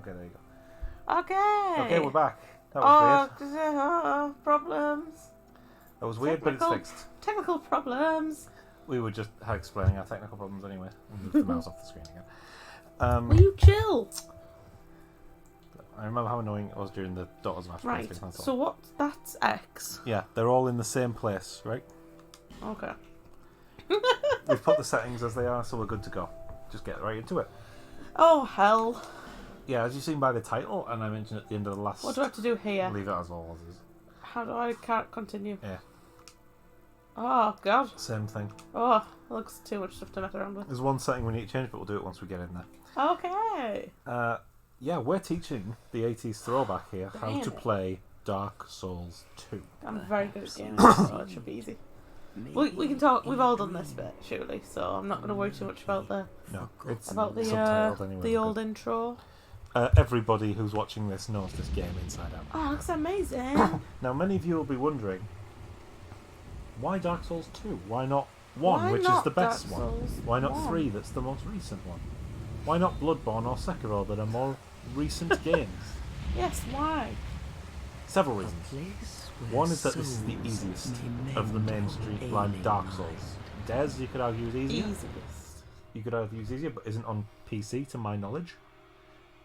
Okay, there you go. Okay. Okay, we're back. That was weird. Problems. That was weird, but it's fixed. Technical problems. We were just explaining our technical problems anyway. We'll move the mouse off the screen again. Will you chill? I remember how annoying it was during the daughter's match. Right. So that's X. Yeah, they're all in the same place, right? Okay. We've put the settings as they are, so we're good to go. Just get right into it. Oh, hell. Yeah, as you've seen by the title, and I mentioned at the end of the last... What do I have to do here? Leave it as all as is. How do I continue? Yeah. Oh, God. Same thing. Oh, it looks too much stuff to mess around with. There's one setting we need to change, but we'll do it once we get in there. Okay. Yeah, we're teaching the 80s throwback here how to play Dark Souls 2. I'm very good at games, so it should be easy. We can talk. We've all done this bit, surely, so I'm not going to worry too much about subtitled anyway, the old intro. Everybody who's watching this knows this game inside out. Oh, looks amazing. Now, many of you will be wondering, why Dark Souls 2? Why not 1, which is the best one? Why not 3, that's the most recent one? Why not Bloodborne or Sekiro, that are more recent games? Yes, why? Several reasons. One is that this is the easiest of the mainstream Dark Souls. Des, you could argue, is easier. Easiest. You could argue is easier, but isn't on PC to my knowledge.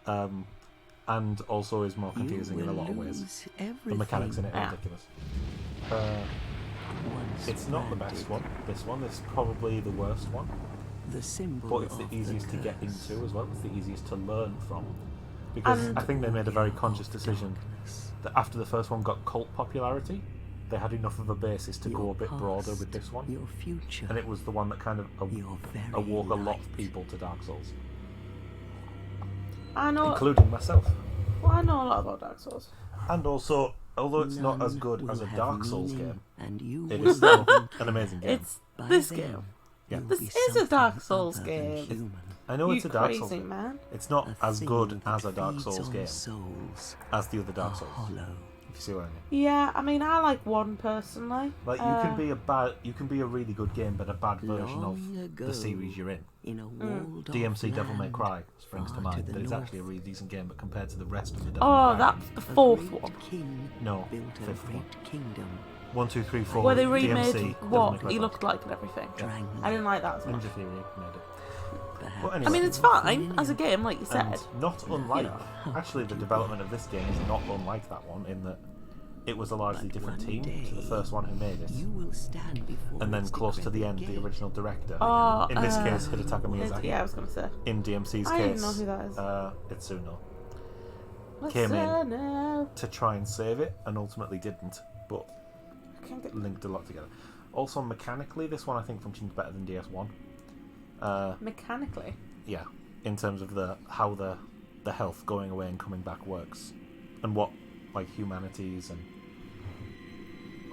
And also is more confusing in a lot of ways. The mechanics in it are ridiculous. It's not the best one. This one is probably the worst one. But it's the easiest to get into as well. It's the easiest to learn from. Because I think they made a very conscious decision that after the first one got cult popularity, they had enough of a basis to go a bit broader with this one. And it was the one that kind of awoke a lot of people to Dark Souls. I know, including myself. Well, I know a lot about Dark Souls. And also, although it's not as good as a Dark Souls game, it is still an amazing game. It's this game. Yeah. This is a Dark Souls game. I know it's a Dark Souls game. Man. It's not as good as a Dark Souls game as the other Dark Souls. If you see what I mean? Yeah, I mean, I like 1 personally. Like you can be a really good game, but a bad version of the series you're in. DMC Devil May Cry springs to mind. That it's actually a really decent game, but compared to the rest of the Devil May Cry, that's the 4th one. No, 5th one. 1, 2, 3, 4. Where they remade DMC, what he looked like and everything. Yeah. I didn't like that as much. Ninja Theory made it. But anyway, I mean, it's fine as a game, like you said. And not unlike, actually, the development of this game is not unlike that one in that it was a largely different team to the first one who made it. And then close to the end, the original director, in this case, Hidetaka Miyazaki. Yeah, I was going to say. In DMC's I case, don't know who that is. Itsuno came in to try and save it, and ultimately didn't, but linked a lot together. Also, mechanically, this one I think functions better than DS1. Mechanically? Yeah, in terms of how the health going away and coming back works, and what like humanities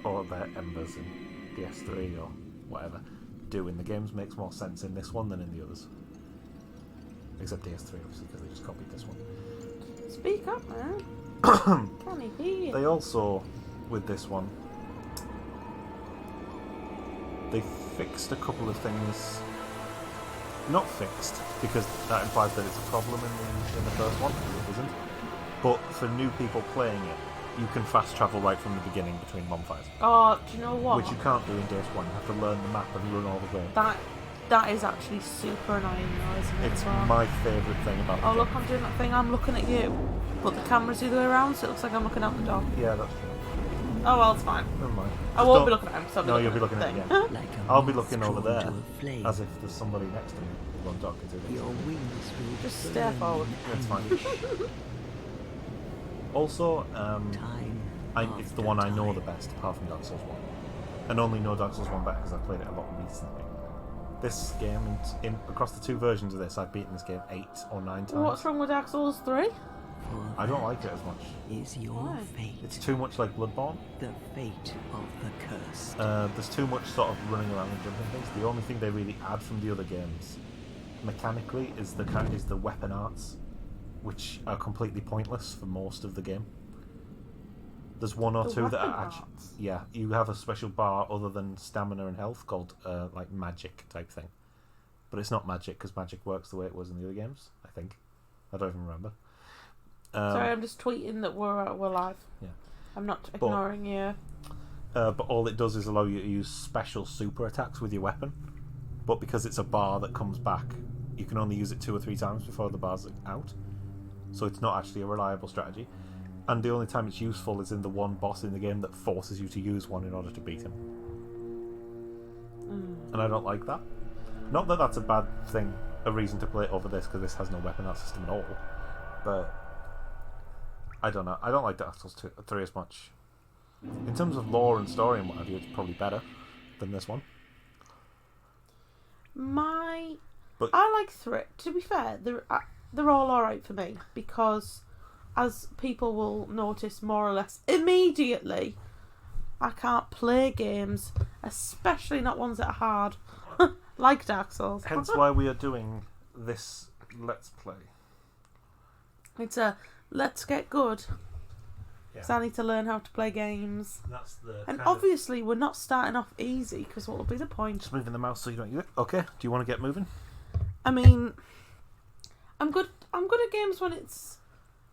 or their embers in DS3 or whatever do in the games makes more sense in this one than in the others. Except DS3, obviously, because they just copied this one. Speak up, man. Can he hear? They also, with this one, they fixed a couple of things. Not fixed, because that implies that it's a problem in the first one, because it isn't. But for new people playing it, you can fast travel right from the beginning between bonfires. Oh, do you know what? Which you can't do in DS1. You have to learn the map and run all the way. That is actually super annoying, though, isn't it? It's my favourite thing about the game. Look, I'm doing that thing. I'm looking at you. But the camera's the other way around, so it looks like I'm looking out the door. Yeah, that's true. Oh, well, it's fine. Never mind. I won't be looking at him, so no, you'll be looking at me again. I'll be looking over there, as if there's somebody next to me who I'm talking to. Just stare forward. That's fine. Also, it's the one I know the best, apart from Dark Souls 1. And only know Dark Souls 1 better because I've played it a lot recently. This game, across the 2 versions of this, I've beaten this game 8 or 9 times. What's wrong with Dark Souls 3? I don't like it as much. Why? It's too much like Bloodborne. The fate of the cursed. There's too much sort of running around and jumping things. The only thing they really add from the other games, mechanically, is the weapon arts, which are completely pointless for most of the game. There's 1 or 2 that are actually... Yeah, you have a special bar other than stamina and health called like magic type thing. But it's not magic, because magic works the way it was in the other games, I think. I don't even remember. Sorry, I'm just tweeting that we're live. Yeah. I'm not ignoring you. But all it does is allow you to use special super attacks with your weapon. But because it's a bar that comes back, you can only use it 2 or 3 times before the bar's out. So it's not actually a reliable strategy. And the only time it's useful is in the one boss in the game that forces you to use one in order to beat him. And I don't like that. Not that that's a bad thing, a reason to play it over this, because this has no weapon out system at all. But I don't know. I don't like Dark Souls 3 as much. In terms of lore and story and what have you, it's probably better than this one. I like 3. To be fair, they're all alright for me, because as people will notice more or less immediately, I can't play games, especially not ones that are hard, like Dark Souls. Hence why we are doing this Let's Play. It's a let's get good. Because I need to learn how to play games. That's the and obviously we're not starting off easy, because what will be the point? Just moving the mouse so you don't use it. Okay, do you want to get moving? I mean, I'm good at games when it's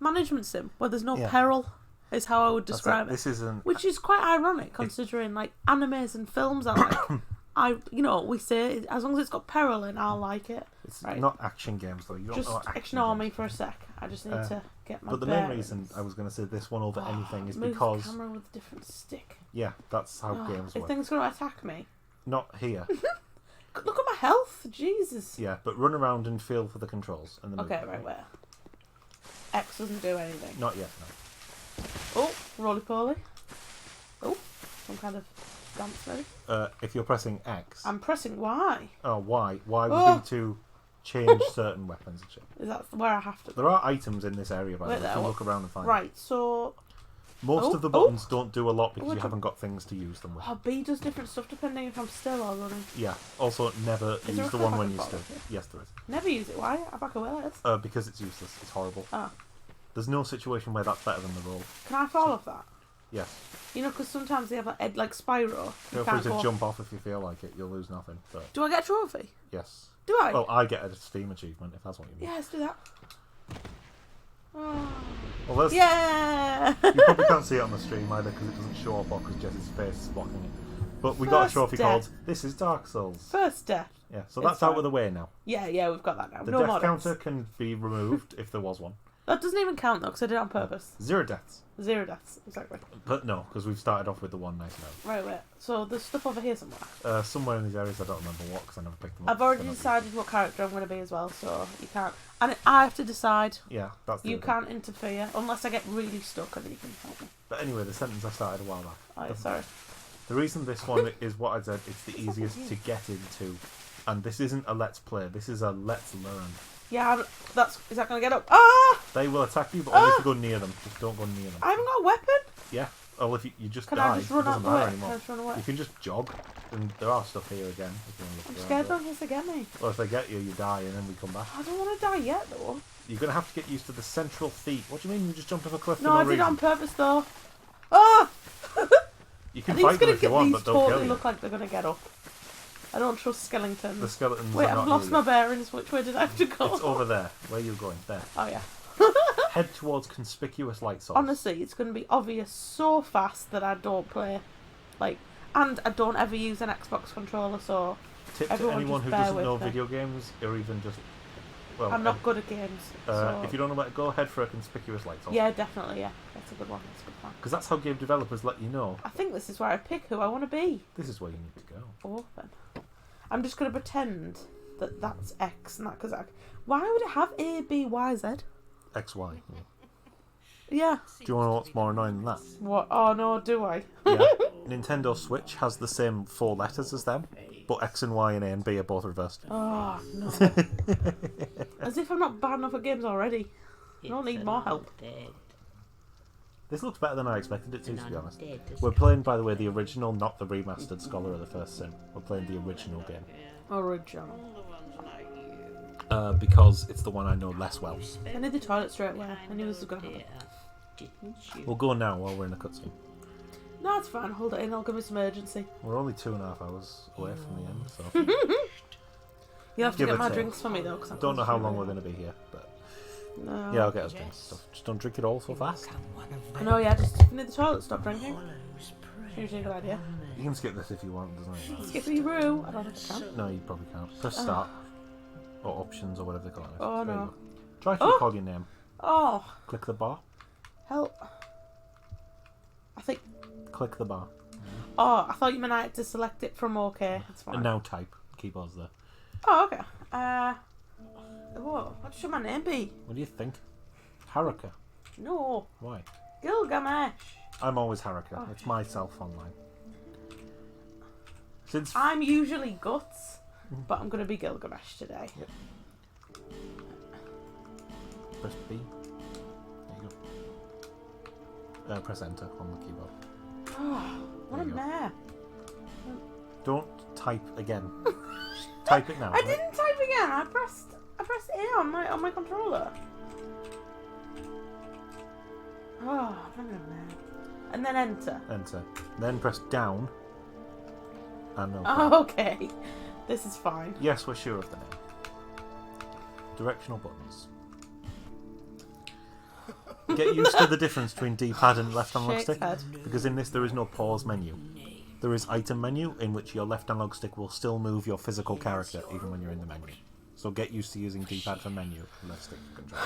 management sim, where there's no peril, is how I would describe it. This isn't... Which is quite ironic, considering like animes and films are like... we say as long as it's got peril in, I'll like it. It's not action games though. You don't know action ignore games. me for a sec. I just need to get my. But the main reason I was going to say this one over anything is because the camera with a different stick. Yeah, that's how games work. If things going to attack me. Not here. Look at my health, Jesus. Yeah, but run around and feel for the controls and the okay, right where? X doesn't do anything. Not yet. No. Oh, roly poly. Oh, some kind of dance maybe. If you're pressing X. I'm pressing Y. Oh, Y. Y would be to change certain weapons and shit. Is that where I have to? There are items in this area, by the way. You can look around and find them. Right, so... Most of the buttons don't do a lot because you haven't got things to use them with. Oh, B does different stuff depending if I'm still or running. Yeah. Also, never use the one when you still. Yes, there is. Never use it. Why? I'm back away. Because it's useless. It's horrible. Ah. There's no situation where that's better than the roll. Can I fall off that? Yes. You know, because sometimes they have like Spyro. Feel free to jump off if you feel like it. You'll lose nothing. But do I get a trophy? yes. Do I? Well, I get a Steam achievement if that's what you mean. Yeah, let's do that. Oh. Well, there's... Yeah! You probably can't see it on the stream either because it doesn't show up or because Jess's face is blocking it. But we got a trophy called This is Dark Souls. First death. Yeah, so that's out of the way now. Yeah, we've got that now. The no death counter can be removed if there was one. That doesn't even count though, because I did it on purpose. 0 deaths. 0 deaths, exactly. But no, because we've started off with the one nice note. Right, wait. So there's stuff over here somewhere. Somewhere in these areas, I don't remember what, because I never picked them up. I've already decided what character I'm going to be as well, so you can't. And I have to decide. Yeah, that's. You can't interfere unless I get really stuck, and then you can help me. But anyway, the sentence I started a while back. Oh, yeah, sorry. The reason this one is what I said, it's the easiest to get into, and this isn't a let's play. This is a let's learn. Yeah, is that going to get up? Ah! They will attack you, but only if you go near them. Just don't go near them. I haven't got a weapon? Yeah. Well, if you just die, I just run it doesn't matter anymore. Can I just run away? You can just jog, and there are stuff here again. If you want to I'm look scared around, in case they get me. well, if they get you, you die, and then we come back. I don't want to die yet, though. You're going to have to get used to the central feat. What do you mean you just jumped off a cliff for No, no I did reason? it on purpose, though. Ah! You can fight them if you want, but they'll totally kill you. look like they're going to get up. I don't trust skeletons. The skeletons Wait, are not I've lost near my bearings. Which way did I have to go? It's over there. Where are you going? There. Oh, yeah. Head towards conspicuous light source. Honestly, it's going to be obvious so fast that I don't play. And I don't ever use an Xbox controller, so Tip to anyone who doesn't know video games, or even just... Well, I'm not good at games. So. If you don't know about it, go ahead for a conspicuous light source. Yeah, definitely, yeah. That's a good one. That's a good plan. Because that's how game developers let you know. I think this is where I pick who I want to be. This is where you need to go. Open. I'm just going to pretend that that's X and that because why would it have A, B, Y, Z? X, Y. Yeah. Do you want to know what's more annoying than that? What? Oh no, do I? Yeah. Nintendo Switch has the same 4 letters as them, but X and Y and A and B are both reversed. Oh no. As if I'm not bad enough at games already. I don't need more help. This looks better than I expected it to be honest. We're playing, by the way, the original, not the remastered Scholar of the First Sin. We're playing the original game. Original. Because it's the one I know less well. I need the toilet straight away. I knew this was going to happen. We'll go now while we're in a cutscene. No, it's fine. Hold it in. I'll give us some urgency. We're only 2.5 hours away from the end, so... You'll have to get my drinks for me, though. Cause I don't know how long we're going to be here, but... No. Yeah, I'll get us drinks and stuff. Just don't drink it all so fast. I know, yeah, just if you need the toilet, stop drinking. Usually a good idea. You can skip this if you want, doesn't it? Skip the brew. I don't think I can. No, you probably can't. Press start. Or options or whatever they call it. Oh, no. Try to recall your name. Oh. Click the bar. Help. I think... Click the bar. Oh, I thought you meant I had to select it from OK. That's fine. And now type. Keyboard's there. Oh, okay. What should my name be? What do you think? Haruka. No. Why? Gilgamesh. I'm always Haruka. Oh, it's myself online. Since I'm usually Guts, but I'm going to be Gilgamesh today. Yep. Press B. There you go. Press enter on the keyboard. Oh, what a mare. Don't type again. Just type it now. I didn't type again. I pressed A on my controller. Oh, I'm a mare. And then enter. Enter. Then press down. And OK. Oh, okay. This is fine. Yes, we're sure of the name. Directional buttons. Get used to the difference between D-pad and left analog stick, because in this there is no pause menu. There is item menu, in which your left analog stick will still move your physical character even when you're in the menu. So get used to using D-pad for menu and left stick for control.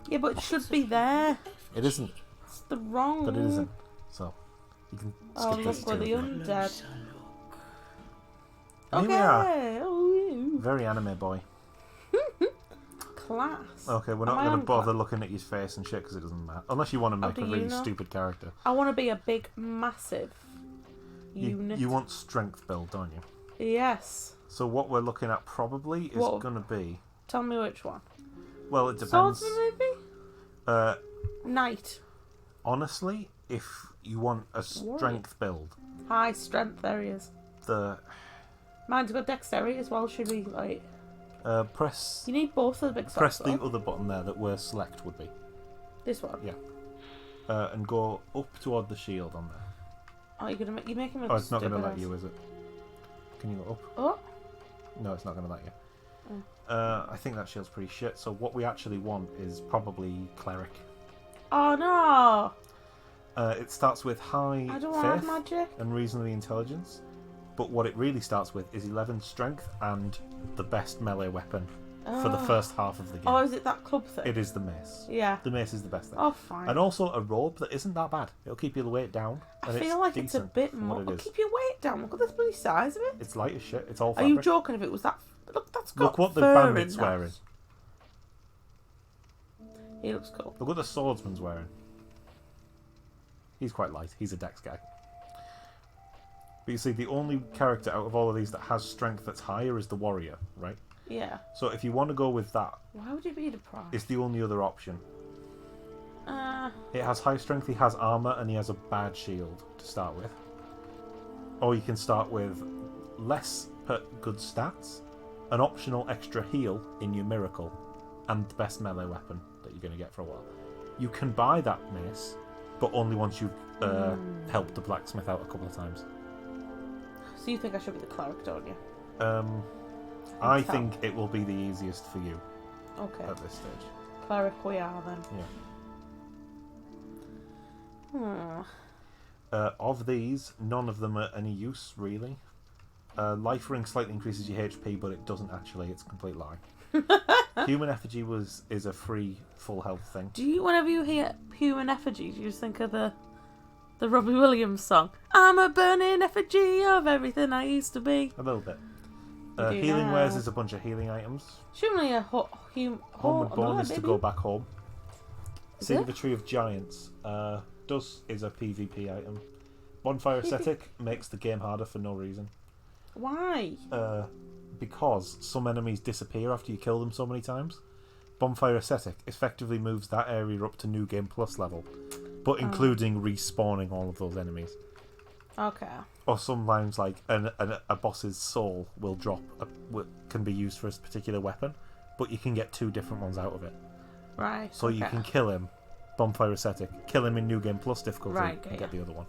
Yeah, but it should be there. It isn't. It's the wrong. But it isn't. So you can skip this look where too. the undead. And here we are. Oh, Very anime boy. class. Okay, we're not going to bother looking at his face and shit because it doesn't matter. Unless you want to make a really stupid character. I want to be a big, massive unit. You want strength build, don't you? Yes. So what we're looking at probably is going to be... Tell me which one. Well, it depends. Swordsman, maybe? Knight. Honestly, if you want a strength build... High strength, there he is. Mine's got dexterity as well, should we, like... press... You need both of the big Press the other button there that where select would be. This one? Yeah. And go up toward the shield on there. Oh, you're making me Oh, it's not going to let you, is it? Can you go up? Oh? No, it's not going to let you. I think that shield's pretty shit, so what we actually want is probably Cleric. Oh, no! It starts with high faith magic. And reasonably intelligence, but what it really starts with is 11 strength and the best melee weapon for the first half of the game. Oh, is it that club thing? It is the mace. Yeah. The mace is the best thing. Oh, fine. And also a robe that isn't that bad. It'll keep your weight down. I feel like it's a bit more. It'll keep your weight down. Look at the bloody size of it. It's light as shit. It's all fabric. Are you joking if it was that... Look, that's got Look what the fur bandit's in that. wearing. He looks cool. Look what the swordsman's wearing. He's quite light. He's a dex guy. But you see, the only character out of all of these that has strength that's higher is the warrior, right? Yeah. So if you want to go with that... Why would you be deprived? It's the only other option. It has high strength, he has armour, and he has a bad shield to start with. Or you can start with less good stats, an optional extra heal in your miracle, and the best melee weapon that you're going to get for a while. You can buy that mace, but only once you've helped the blacksmith out a couple of times. So you think I should be the cleric, don't you? I think it will be the easiest for you. Okay. At this stage. Cleric we are then. Yeah. Of these, none of them are any use, really. Life Ring slightly increases your HP, but it doesn't actually. It's a complete lie. Human Effigy is a free full health thing. Do you, whenever you hear Human Effigy, do you just think of the Robbie Williams song? I'm a burning effigy of everything I used to be. A little bit. Healing wares is a bunch of healing items. Surely a Homeward Born is to go back home. Is Tree of Giants is a PvP item. Bonfire Ascetic makes the game harder for no reason. Why? Because some enemies disappear after you kill them so many times. Bonfire Ascetic effectively moves that area up to New Game Plus level, but including respawning all of those enemies. Okay. Or sometimes, like a boss's soul will can be used for a particular weapon, but you can get 2 different ones out of it. Right. So you can kill him, Bonfire Ascetic, kill him in New Game Plus difficulty, and get the other one.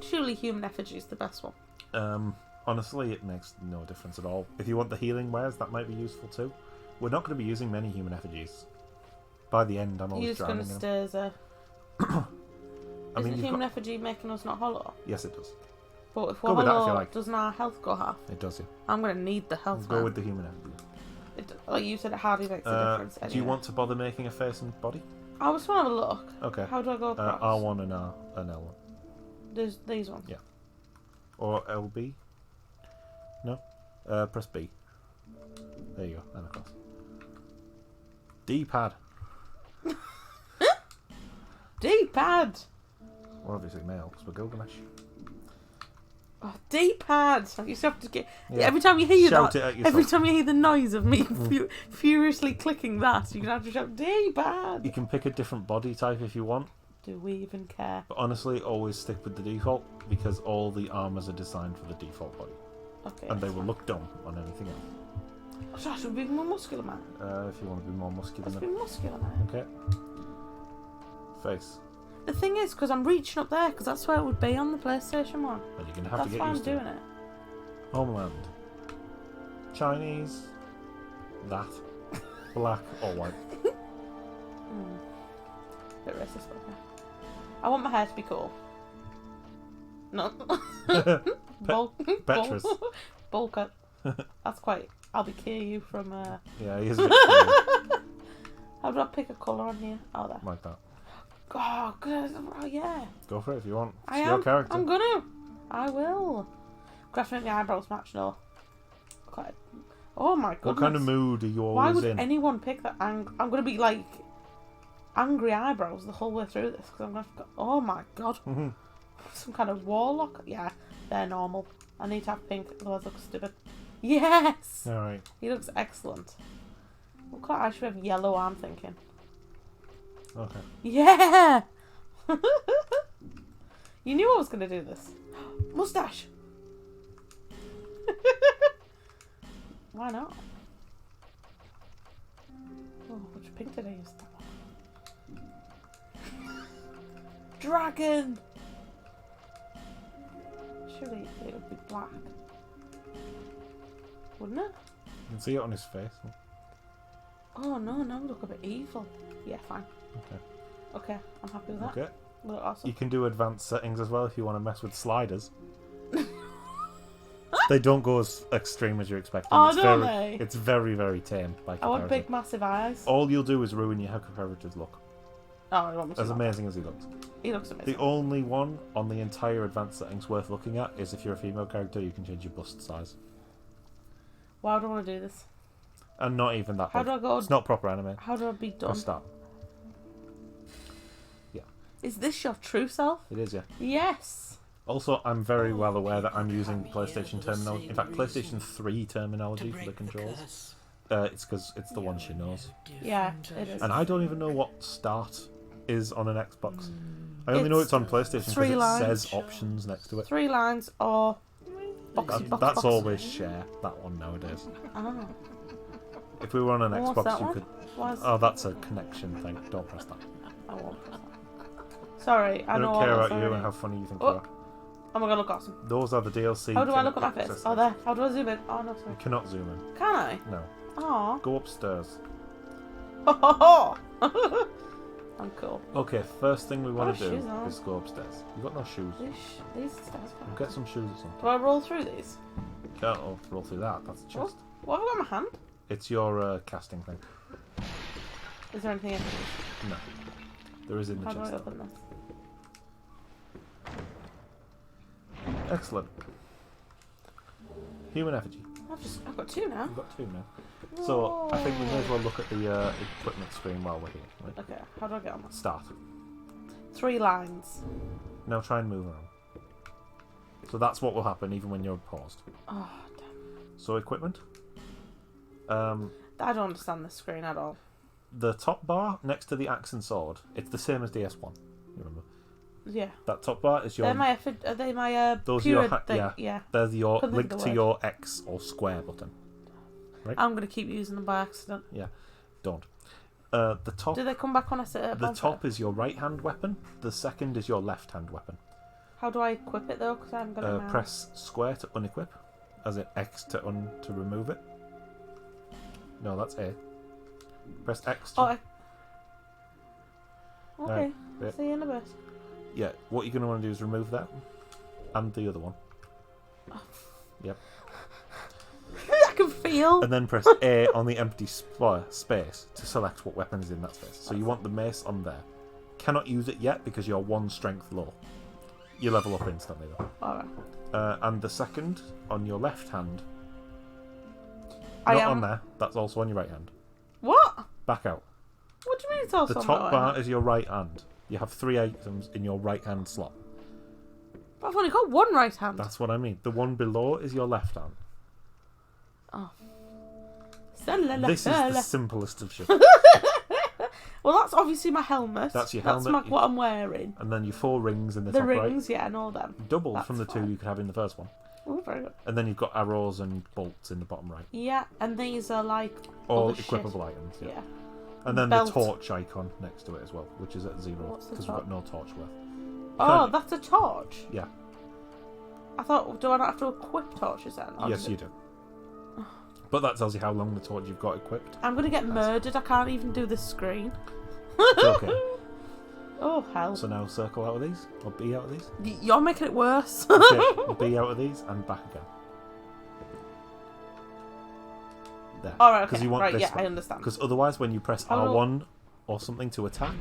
Surely Human Effigy is the best one. Honestly, it makes no difference at all. If you want the healing wares, that might be useful too. We're not going to be using many human effigies. By the end, I'm always You're just going drowning to in them. stay as a... Is the human effigy making us not hollow? Yes, it does. But if Go we're with that if hollow, you like. doesn't our health go half? It does, yeah. I'm going to need the health, Go with the human effigy. Like you said, it hardly makes a difference anyway. Do you want to bother making a face and body? I just want to have a look. Okay. How do I go across? R1 and L1. There's these ones? Yeah. Or LB? No? Press B. There you go, and across. D-pad. D-pad! We're obviously male, because we're Gilgamesh. Oh, D-pad! You just have to get... Yeah. Every time you hear Shout that, it at yourself. every time you hear the noise of me furiously clicking that, you're going to have to shout, D-pad! You can pick a different body type if you want. Do we even care? But honestly, always stick with the default, because all the armors are designed for the default body. Okay. And they will look dumb on anything else. So I should be more muscular, man. If you want to be more muscular. Let's be muscular, man. Okay. Face. The thing is, because I'm reaching up there, because that's where it would be on the PlayStation 1. Well, you're going to have That's to get why I'm used to doing it. it. Homeland. Chinese. That. Black or white. Bit racist, but okay. I want my hair to be cool. No. Petrus. Bowl cut. That's quite... I'll be you from... Yeah, he is a bit cool. How do I pick a colour on here? Oh, there. Like that. Oh, good. Oh, yeah. Go for it if you want. I It's am. your character. I'm gonna. I will. Graph make the eyebrows match, though. Quite... Oh, my goodness. What kind of mood are you Why always would in? anyone pick that? I'm gonna be, like... angry eyebrows the whole way through this, because I'm gonna have to... Oh, my God. Some kind of warlock? Yeah, they're normal. I need to have pink, otherwise it looks stupid. Yes! Alright. He looks excellent. Look like I should have yellow, I'm thinking. Okay. Yeah! You knew I was going to do this. Moustache! Why not? Oh, which pink did I use? Dragon! Surely it would be black. Wouldn't it? You can see it on his face. Oh no, now look a bit evil. Yeah, fine. Okay. Okay, I'm happy with that. Okay. Look awesome. You can do advanced settings as well if you want to mess with sliders. They don't go as extreme as you're expecting. Oh, it's don't very, they? It's very, very tame by I comparison. want big, massive eyes. All you'll do is ruin your character's look. Oh, I want me to As look. amazing as he looks. He looks amazing. The only one on the entire advanced settings worth looking at is if you're a female character, you can change your bust size. Why do I want to do this? And not even that How big. do I go? It's not proper anime. How do I be done? Press start. Yeah. Is this your true self? It is, yeah. Yes. Also, I'm very well aware that I'm using PlayStation terminology. In fact, PlayStation 3 terminology for the controls. It's because it's the one she knows. Yeah, it is. And I don't even know what start is on an Xbox. I only know it's on PlayStation because 3 it lines. says options next to it. 3 lines or That's always share, that one nowadays. Oh. If we were on an What's Xbox, that you one? could... Why's... Oh, that's a connection thing. Don't press that. I won't press that. Sorry, I I know don't all care those about you already. and how funny you think you Oh. are. Oh my god, look awesome. Those are the DLC. How do I look at my face? accessories. Oh, there. How do I zoom in? Oh, no, You sorry. cannot zoom in. Can I? No. Aw. Go upstairs. I'm cool. Okay, first thing we want to Got do shoes on. is go upstairs. You got no shoes. These stairs. Get some shoes or something. Do I roll through these? Can't roll through that. That's a chest. What have I got in my hand? It's your casting thing. Is there anything in here? No. There is in the How do I chest. open this? Excellent. Human effigy. I've got 2 now. We've got 2 now. So I think we may as well look at the equipment screen while we're here. Right? Okay, how do I get on this? Start. 3 lines. Now try and move around. So that's what will happen even when you're paused. Oh, damn. So equipment. I don't understand this screen at all. The top bar next to the axe and sword, it's the same as the S1. You remember? Yeah. That top bar is your... Are they my those are pure your thing? Yeah. They're your Couldn't think link of the to word. your X or square button. Right? I'm going to keep using them by accident. Yeah. Don't. The top... Do they come back when I sit at a The bonfire? top is your right hand weapon. The second is your left hand weapon. How do I equip it though? Because I'm going to Press square to unequip, as in X to remove it. No, that's A. Press X. Oh, okay. Yeah. See you in a bit. Yeah, what you're going to want to do is remove that and the other one. Yep. I can feel. And then press A on the empty space to select what weapon is in that space. So you want the mace on there. Cannot use it yet because you're 1 strength low. You level up instantly though. Alright. And the second on your left hand. Not on there. That's also on your right hand. What? Back out. What do you mean it's also The on top my bar right hand? is your right hand. You have 3 items in your right hand slot. But I've only got 1 right hand. That's what I mean. The one below is your left hand. Oh. This is the simplest of shit. Well, that's obviously my helmet. That's your helmet. That's what I'm wearing. And then your 4 rings in the The top right. rings, yeah, and all them. Double That's from the 2 fine. you could have in the first one. Oh, very good. And then you've got arrows and bolts in the bottom right. Yeah, and these are like All other equipable shit. items, yeah. Yeah. And then Belt. the torch icon next to it as well, which is at 0 What's the because we've torch? got no torch worth. Oh, that's a torch. Yeah. I thought, do I not have to equip torches then? Or Yes, does it- you do. But that tells you how long the torch you've got equipped. I'm gonna get murdered. I can't even do this screen. It's okay. Oh hell! So now circle out of these, or B out of these. You're making it worse. Okay, B out of these, and back again. There. All right, okay. You want Right, this yeah, one. I understand. Because otherwise, when you press Oh, no. R1 or something to attack,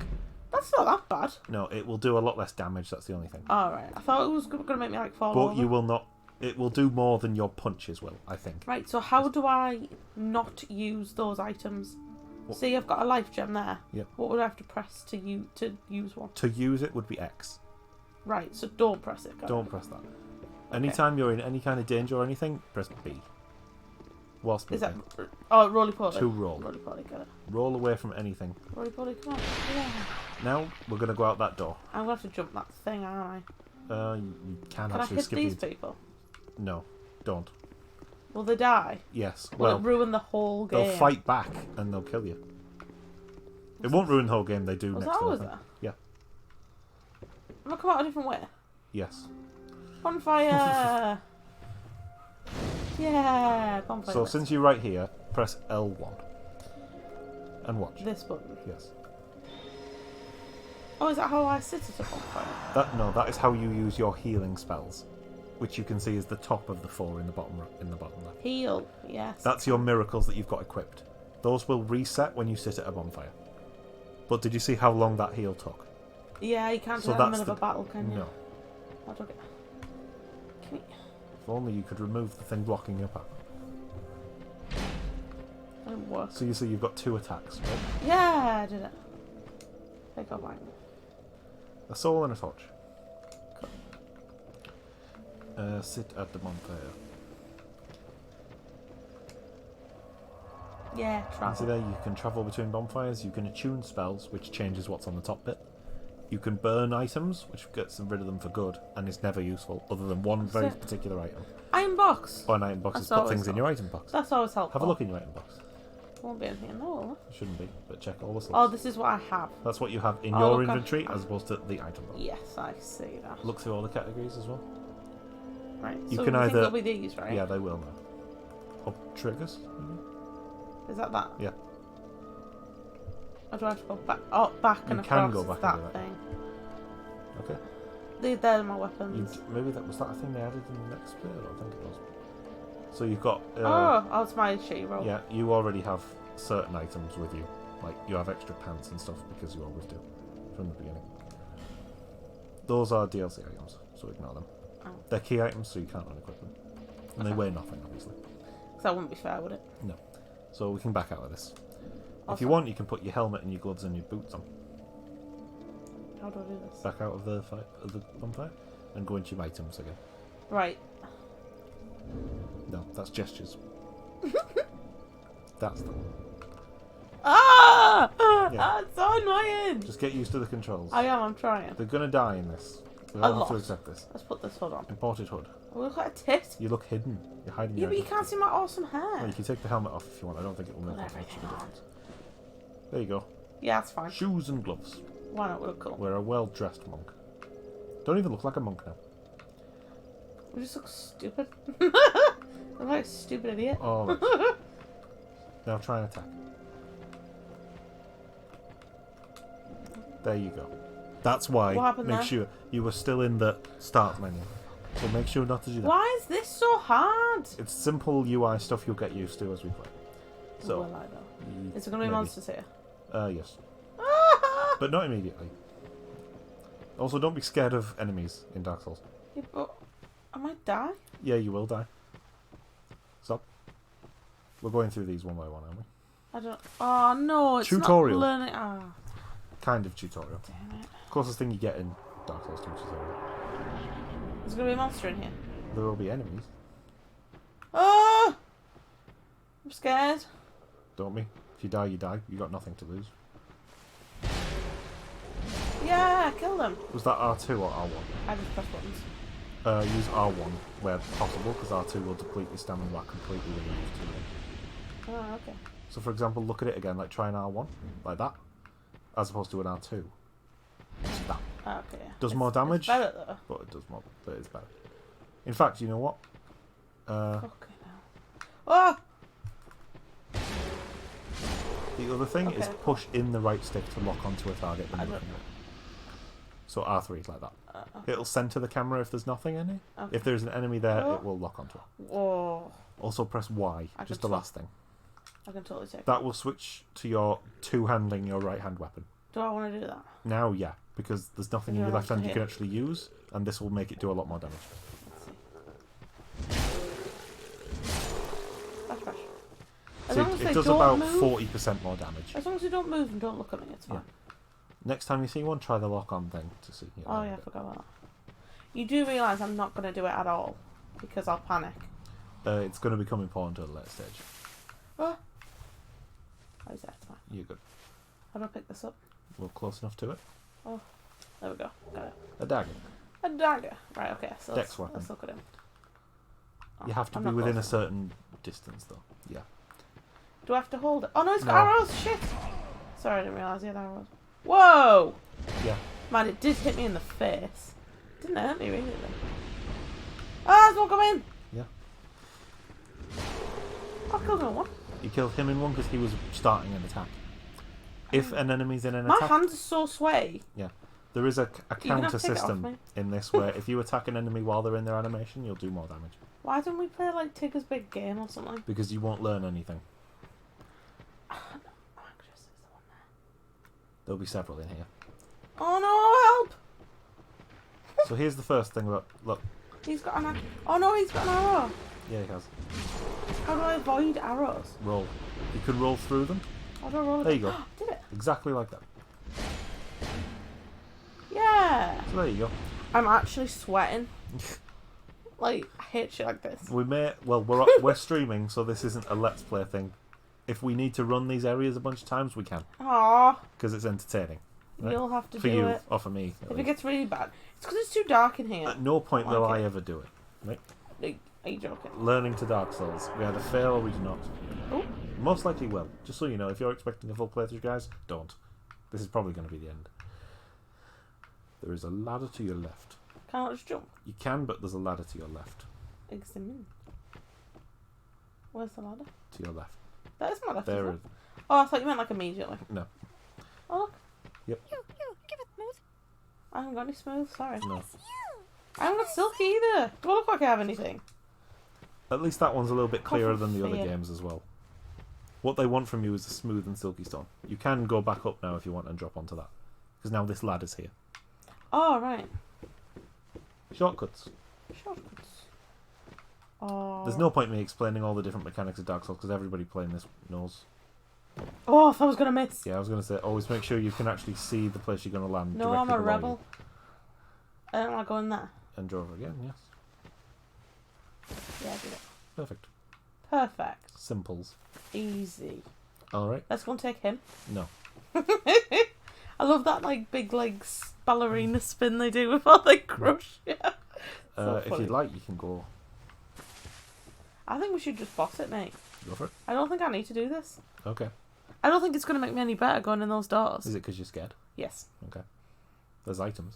That's not that bad. no, it will do a lot less damage. That's the only thing. All right, I thought it was gonna make me like fall But over. you will not. It will do more than your punches will, I think. Right, so how do I not use those items? What? See, I've got a life gem there. Yep. What would I have to press to use one? To use it would be X. Right, so don't press it. Don't press that. Anytime you're in any kind of danger or anything, press B. Whilst Is that... moving. Oh, roly-poly. To roll. Roly-poly, get it. Roll away from anything. Roly-poly, come on. Yeah. Now we're going to go out that door. I'm going to have to jump that thing, aren't You can I? Can I actually hit skip these these. people? No, don't. Will they die? Yes. Will Well, it ruin the whole game? they'll fight back and they'll kill you. It won't ruin the whole game. They do Was next that to always nothing. there? Yeah. Am I come out a different way? Yes. Bonfire! Yeah, bonfire. So list. since you're right here, press L1 and watch. This button. Yes. Oh, is that how I sit at a bonfire? That is how you use your healing spells, which you can see is the top of the 4 in the bottom left. Heal, yes. That's your miracles that you've got equipped. Those will reset when you sit at a bonfire. But did you see how long that heal took? Yeah, you can't do So that in the that's middle of a battle, can you? No. How do I get... Can we... If only you could remove the thing blocking your path. That didn't work. So you see you've got 2 attacks, right? Yeah, I did it. Take off mine. A soul and a torch. Cool. Sit at the bonfire. Yeah, And see travel. there, you can travel between bonfires, you can attune spells, which changes what's on the top bit. You can burn items, which gets rid of them for good, and is never useful, other than one very it. particular item. Iron box! Or an item box is That's put always things in your item box. That's always helpful. Have a look in your item box. Won't be anything in there, will there? Shouldn't be, but check all the slots. Oh, this is what I have. That's what you have in Oh, your look, inventory as opposed to the item box. Yes, I see that. Look through all the categories as well. Right, You so can we think either- it'll be these, right? Yeah, they will now. Or triggers, maybe? Is that that? Yeah. Or do I have to go back? Oh, back and You across. can go It's back that and do that. thing. Okay. They're my weapons. Maybe was that a thing they added in the next bit? I don't think it was. So you've got... oh, it's my shitty roll. Yeah, you already have certain items with you. Like, you have extra pants and stuff because you always do. From the beginning. Those are DLC items, so ignore them. Oh. They're key items, so you can't unequip them. And they Okay. weigh nothing, obviously. So that wouldn't be fair, would it? No. So we can back out of this. If you Awesome. want, you can put your helmet and your gloves and your boots on. How do I do this? Back out of the bonfire and go into your items again. Right. No, that's gestures. That's them. Ah! Yeah. It's so annoying! Just get used to the controls. I'm trying. They're gonna die in this. We A all have to lot. accept this. Let's put this hood on. Imported hood. Oh, look at a tit! You look hidden. You're hiding Yeah, your but you identity. can't see my awesome Well, hair. you can take the helmet off if you want. I don't think it will make Put that much of everything a on. difference. There you go. Yeah, that's fine. Shoes and gloves. Why not? We look cool. We're a well-dressed monk. Don't even look like a monk now. We just look stupid. I'm like a stupid idiot. Oh, right. Now try and attack. There you go. That's why. What happened make there? sure you were still in the start menu. So make sure not to do that. Why is this so hard? It's simple UI stuff you'll get used to as we play. So, Will I though? Is there going to be monsters here? Yes. But not immediately. Also, don't be scared of enemies in Dark Souls. Yeah, but I might die. Yeah, you will die. Stop. We're going through these one by one, aren't we? I don't. Oh no! It's Tutorial. not learning. Ah, Kind of tutorial. damn it! Closest thing you get in Dark Souls 2 tutorial. There's going to be a monster in here. There will be enemies. Oh! I'm scared. Don't be. If you die, you die. You got nothing to lose. Yeah, kill them. Was that R2 or R1? I just press buttons. Use R1 where possible, because R2 will deplete your stamina back completely when you use 2. Oh, okay. So, for example, look at it again, like try an R1, like that, as opposed to an R2. It's that. Oh, okay. Yeah. Does more damage, It's better though. but it does more. But it's better. In fact, you know what? Okay now. Oh! The other thing is Okay. push in the right stick to lock onto a target when I you're don't- looking at it. So R3 is like that. Okay. It'll center the camera if there's nothing in it. Okay. If there's an enemy there, Oh. it will lock onto it. Whoa! Also press Y, I just can the tell. last thing. I can totally take. That will switch to your two-handing your right-hand weapon. Do I want to do that? Now, yeah, because there's nothing in Yeah, your left hand you hit. can actually use, and this will make it do a lot more damage. Let's see. Bash, bash. As So long as it they does don't about move, 40% more damage. as long as they don't move and don't look at me, it's fine. Next time you see one, try the lock-on thing to see. Oh yeah, I forgot about that. You do realise I'm not going to do it at all because I'll panic. It's going to become important at a later stage. Oh, is that fine? You're good. How do I pick this up? We're close enough to it. Oh, there we go. Got it. A dagger. A dagger. Right. Okay. So Dex weapon. let's look at him. Oh, You have to I'm be not within a close. certain distance, though. Yeah. Do I have to hold it? Oh no, it's got No. arrows. Shit. Sorry, I didn't realise he had arrows. Whoa! Yeah. Man, it did hit me in the face. Didn't hurt me really. Ah, there's one coming. Yeah. I killed him in one. You killed him in one because he was starting an attack. If an enemy's in an My attack, hands are so sweaty. there is a You're gonna have counter to take it off system me. in this where if you attack an enemy while they're in their animation, you'll do more damage. Why don't we play like Tigger's Big Game or something? Because you won't learn anything. I'm anxious. Is the one there? There'll be several in here. Oh no! Help! So here's the first thing about... Look. He's got an. Oh no! He's got an arrow. Yeah, he has. How do I avoid arrows? Roll. You can roll through them. How do I roll it? There you go. Did it? Exactly like that. Yeah. So there you go. I'm actually sweating. Like, I hate shit like this. We may... Well, we're streaming, so this isn't a Let's Play thing. If we need to run these areas a bunch of times, we can. Aww. Because it's entertaining. Right? You'll have to For do you, it. or for me. at If it least. gets really bad. It's because it's too dark in here. At no point Don't will like I it. ever do it. Right? Like, are you joking? Learning to Dark Souls. We either fail or we do not. Oh. Most likely will. Just so you know, if you're expecting a full playthrough, guys, don't. This is probably going to be the end. There is a ladder to your left. Can't I just jump? You can, but there's a ladder to your left. Examine. Where's the ladder? To your left. That is my left. There Isn't is. it? Oh, I thought you meant like immediately. No. Oh look. You, give it smooth. I haven't got any smooth. Sorry. No. I haven't got silky either. Do I look like I have anything? At least that one's a little bit clearer Cough than the other fear. games as well. What they want from you is a smooth and silky stone. You can go back up now if you want and drop onto that. Because now this ladder's here. Oh right. Shortcuts. Shortcuts. Oh. There's no point in me explaining all the different mechanics of Dark Souls because everybody playing this knows. Oh, I thought I was gonna miss. Yeah, I was going to say, always make sure you can actually see the place you're going to land. No, directly I'm a below rebel. I don't want to go in there. You. And draw over again, yes. Yeah, I did it. Perfect. Perfect. Simples. Easy. Alright. Let's go and take him. No. I love that like big legs ballerina spin they do before they crush you. So If funny. you'd like, you can go I think we should just boss it, mate. go for it. I don't think I need to do this. Okay. I don't think it's going to make me any better going in those doors. Is it because you're scared? Yes. Okay. There's items.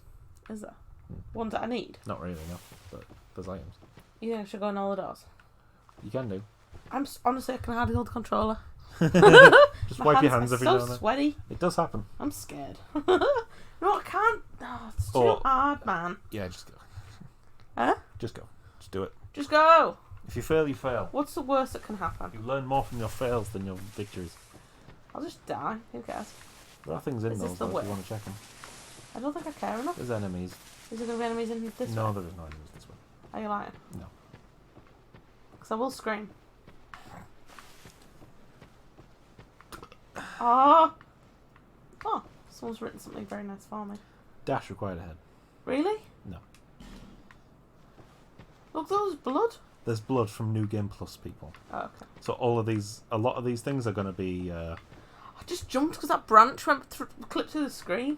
Is there? Hmm. Ones that I need? Not really, no. But there's items. You think I should go in all the doors? You can do. Honestly, I can hardly hold the controller. Just wipe your hands every now and so then. sweaty. It does happen. I'm scared. No, I can't. Oh, it's too hard, man. Yeah, just go. Huh? Just go. Just do it. Just go. If you fail, you fail. What's the worst that can happen? You learn more from your fails than your victories. I'll just die. Who cares? There are things in Is this those the though, if way? you want to check them. I don't think I care enough. There's enemies. Is there going to be enemies in this No, way? there is no enemies this way. Are you lying? No. Because I will scream. Oh! Oh, someone's written something very nice for me. Dash required ahead. Really? No. Look, there's blood. There's blood from New Game Plus people. Oh, okay. So a lot of these things are going to be... I just jumped because that branch went clipped through the screen.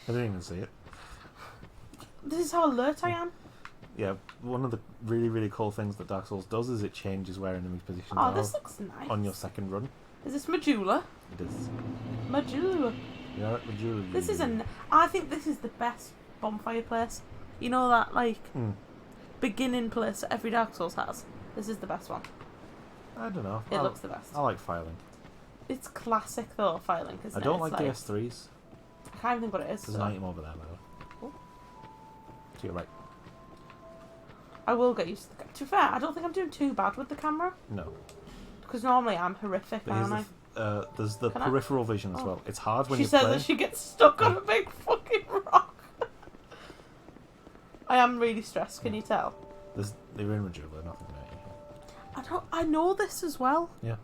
I didn't even see it. This is how alert I am. Yeah, one of the really, really cool things that Dark Souls does is it changes where enemies' positions Oh, are this looks nice. on your second run. Is this Majula? It is. Majula. Yeah, Majula. This is I think this is the best bonfire place. You know that, like, beginning place that every Dark Souls has? This is the best one. I don't know. It looks the best. I like Firelink. It's classic, though, Firelink, isn't it? I don't It's like the S3s. I can't even think what it is. There's an item over there, by the way. Oh. To your right. I will get used to the... To be fair, I don't think I'm doing too bad with the camera. No. Because normally I'm horrific, aren't I? There's the Can I- peripheral vision as well. It's hard when She you're said playing. that she gets stuck on a big fucking rock. I am really stressed, can you tell? They're in Majula, nothing there. I know this as well. Yeah.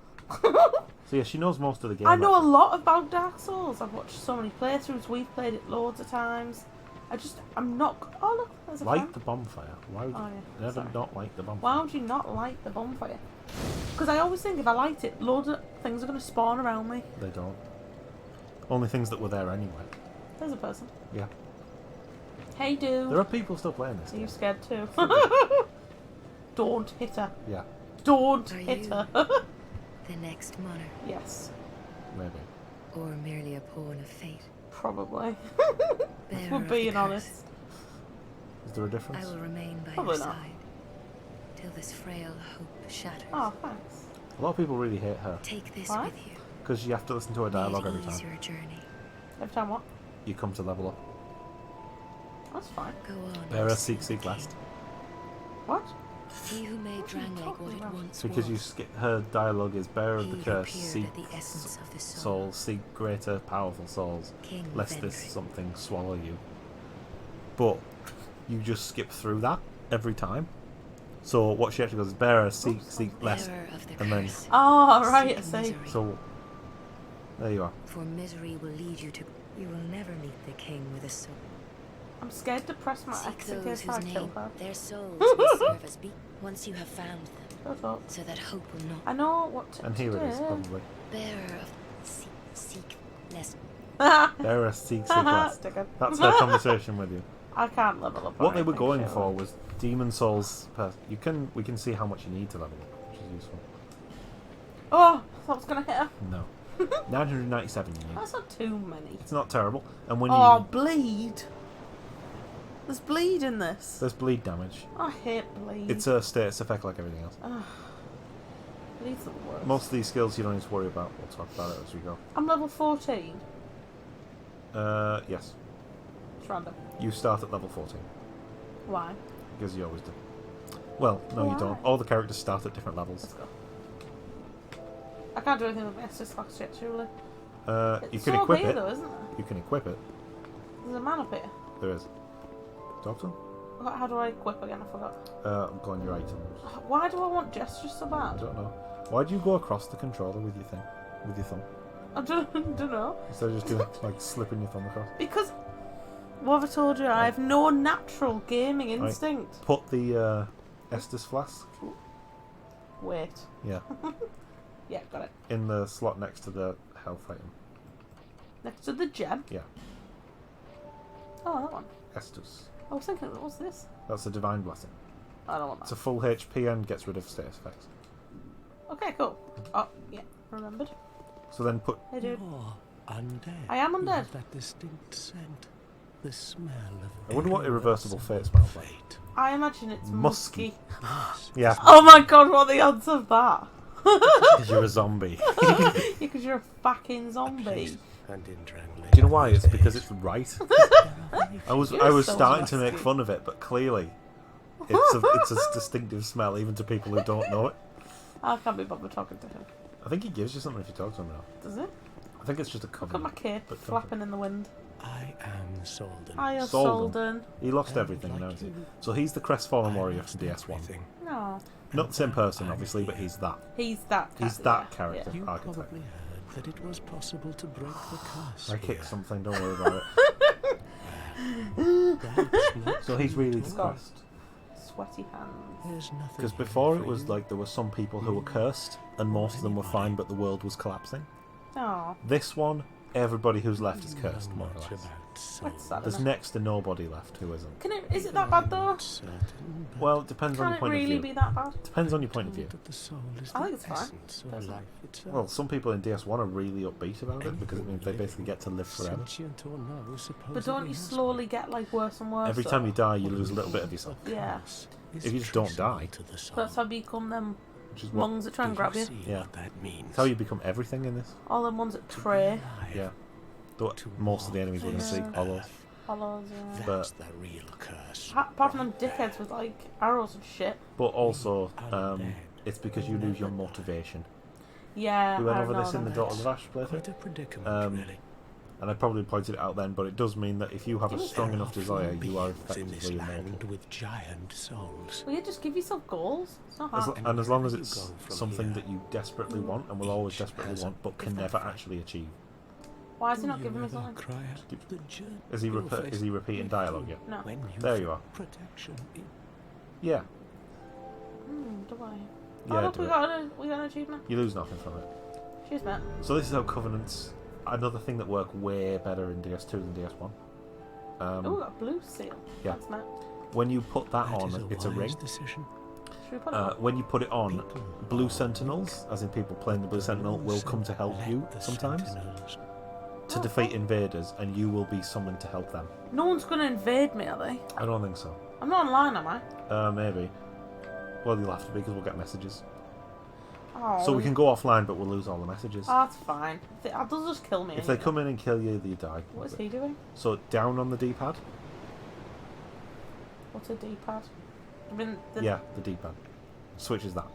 So yeah, she knows most of the game. I know a lot about Dark Souls. I've watched so many playthroughs. We've played it loads of times. I'm not... Oh, look, there's a Like fan. the bonfire. Why would you never sorry. not like the bonfire? Why would you not like the bonfire? Because I always think if I light it, loads of things are going to spawn around me. They don't. Only things that were there anyway. There's a person. Yeah. Hey, dude. There are people still playing this Are you game. scared too? Don't hit her. Yeah, Don't Are hit you- her. The next monarch, Yes, maybe. or merely a pawn of fate. probably. Bearer We're of the being curse, honest. Is there a difference? I will remain by Probably your not. side till this frail hope shatters. Oh, thanks. A lot of people really hate her Take this Why? with you. because you have to listen to her dialogue May every it ease time your journey. Every time what? you come to level up. That's fine. Go on. Bearer, O seek Silver last. King. What? He who made What are you Drangleic talking what it about? once Because you was. skip her dialogue is bearer of He the who curse, peered seek at the essence of the soul. souls, seek greater, powerful souls, King lest this Vendrick. something swallow you. But you just skip through that every time. So what she actually goes is bearer, seek less, Bearer of the and then curse. Oh, right, I Seek see. misery. so there you are. For misery will lead you to. You will never meet the king with a soul. I'm scared to press my Seek X in those case I whose kill name, her. their souls will serve as beacons once you have found them, Shut up. so that hope will not. I know what to And here do. it is, probably. Bearer of seek less. Bearer, seek less. Stick it. That's her conversation with you. I can't level up. or What they were anything, going surely. for was demon souls. We can see how much you need to level up, which is useful. Oh, I thought I was going to hit her. No, 997 you need. That's not too many. It's not terrible. And when Oh, you bleed. There's bleed in this. there's bleed damage, I hate bleed. it's a status effect like everything else. Ugh. Bleed's the worst. Most of these skills you don't need to worry about. We'll talk about it as we go. I'm level 14. Yes, It's random. you start at level 14 Why? because you always do. Well, no, you don't. Why? All the characters start at different levels. Let's go. I can't do anything with my Estus Fox yet, surely. You It's can so equip here, it. though, isn't there? You can equip it. There's a man up here. There is. Talk to him. How do I equip again? I forgot. Go on your items. Why do I want gestures so I bad? don't know. Why do you go across the controller with your thing? With your thumb? I don't know. Instead of just doing like slipping your thumb across. Because, what have I told you? I have no natural gaming instinct. Put the Estus flask. Wait. Yeah. Yeah, got it. In the slot next to the health item. Next to the gem. Yeah. Oh, that one. Estus. I was thinking, what's this? That's a divine blessing. I don't want It's that. a full HP and gets rid of status effects. Okay, cool. Oh, yeah, remembered. So then put. Hey, dude. You're undead. I am You undead. have that distinct scent. The smell of I wonder what every irreversible lesson fate smells like. fate. I imagine it's musky. Yeah. Oh my god, what are the odds of that? Because you're a zombie. Yeah, because you're a fucking zombie. And in Drangleic, Do you know why? It's because it's right. I was You're so starting to make nasty. fun of it, but clearly, it's a distinctive smell even to people who don't know it. I can't be bothered talking to him. I think he gives you something if you talk to him now. Does it? I think it's just a Look cover. at my cape But flapping in the wind. I am Solden. Hiya, Solden. Solden. He lost And everything like now. you, So he's the crestfallen I warrior lost from DS1. everything. No. Not the same person, I'm obviously, but here. he's that. He's that He's character, that yeah. character. You Archetype. probably heard that it was possible to break the curse. I kicked here. something. Don't worry about That's not it. So he's really true. the crest. Sweaty hands. There's nothing Because here before for it was you. like there were some people who were cursed, and most of them were fine, but the world was collapsing. Oh, This one, everybody who's left is You cursed, know more or much less. about that's sad. There's Isn't it? next to nobody left who isn't. Is it that bad though? I'm certain, but Well, it depends on Can your it point really of be view. that bad? Depends on your point of view. that the soul is I the think it's fine, essence of personally. life itself. Well, some people in DS1 are really upbeat about it because it means they basically get to live forever. Sentient or no, But supposedly don't you has slowly get like worse and worse? Every though? time you die, you lose a little bit of yourself. Yeah. Is If you just don't traceable die. to the soul. That's how you become them Which is what, monks that try and Do grab you. see Yeah. what that means? it's how you become everything in this. All them ones that To be pray. alive. Yeah. Though most of the enemies we're going to see Yeah. hollows. Hollows, yeah. That's the real curse. Apart from them dickheads with like arrows and shit. But also, it's because you lose your motivation. Yeah. We went I over know this in the them. Daughters of Ash playthrough. Quite a predicament, Um, really. And I probably pointed it out then, but it does mean that if you have a strong enough desire, you are in this effectively land immortal. with giant souls. Well, yeah, just give yourself goals. It's not hard. And as long as You it's go from something here. that you desperately want and will always desperately has a want, but can never actually achieve. Why is he not You giving me ever something? cry out the journey Is he you'll face repeating dialogue yet? No. when There you've you are. protection in Yeah. Do I? Yeah, Oh, look, do we it. got an achievement. You lose nothing from it. Cheers, mate. So this is how Covenants, another thing that worked way better in DS2 than DS1. Oh, we got a blue seal. yeah. Thanks, mate. When you put that That is on, it's a wise ring. decision. Should we put it on? When you put it on, blue sentinels, as in people playing the blue sentinel, will come to help you Let the sometimes sentinels to defeat invaders, and you will be summoned to help them. No one's going to invade me, are they? I don't think so. I'm not online, am I? Maybe. Well, you'll have to be because we'll get messages. Oh. So we can go offline, but we'll lose all the messages. Oh, that's fine. They'll just kill me. If they anyway. come in and kill you, you die. What is he doing? So down on the D-pad. What's a D-pad? I mean, Yeah, the D-pad. Switches that.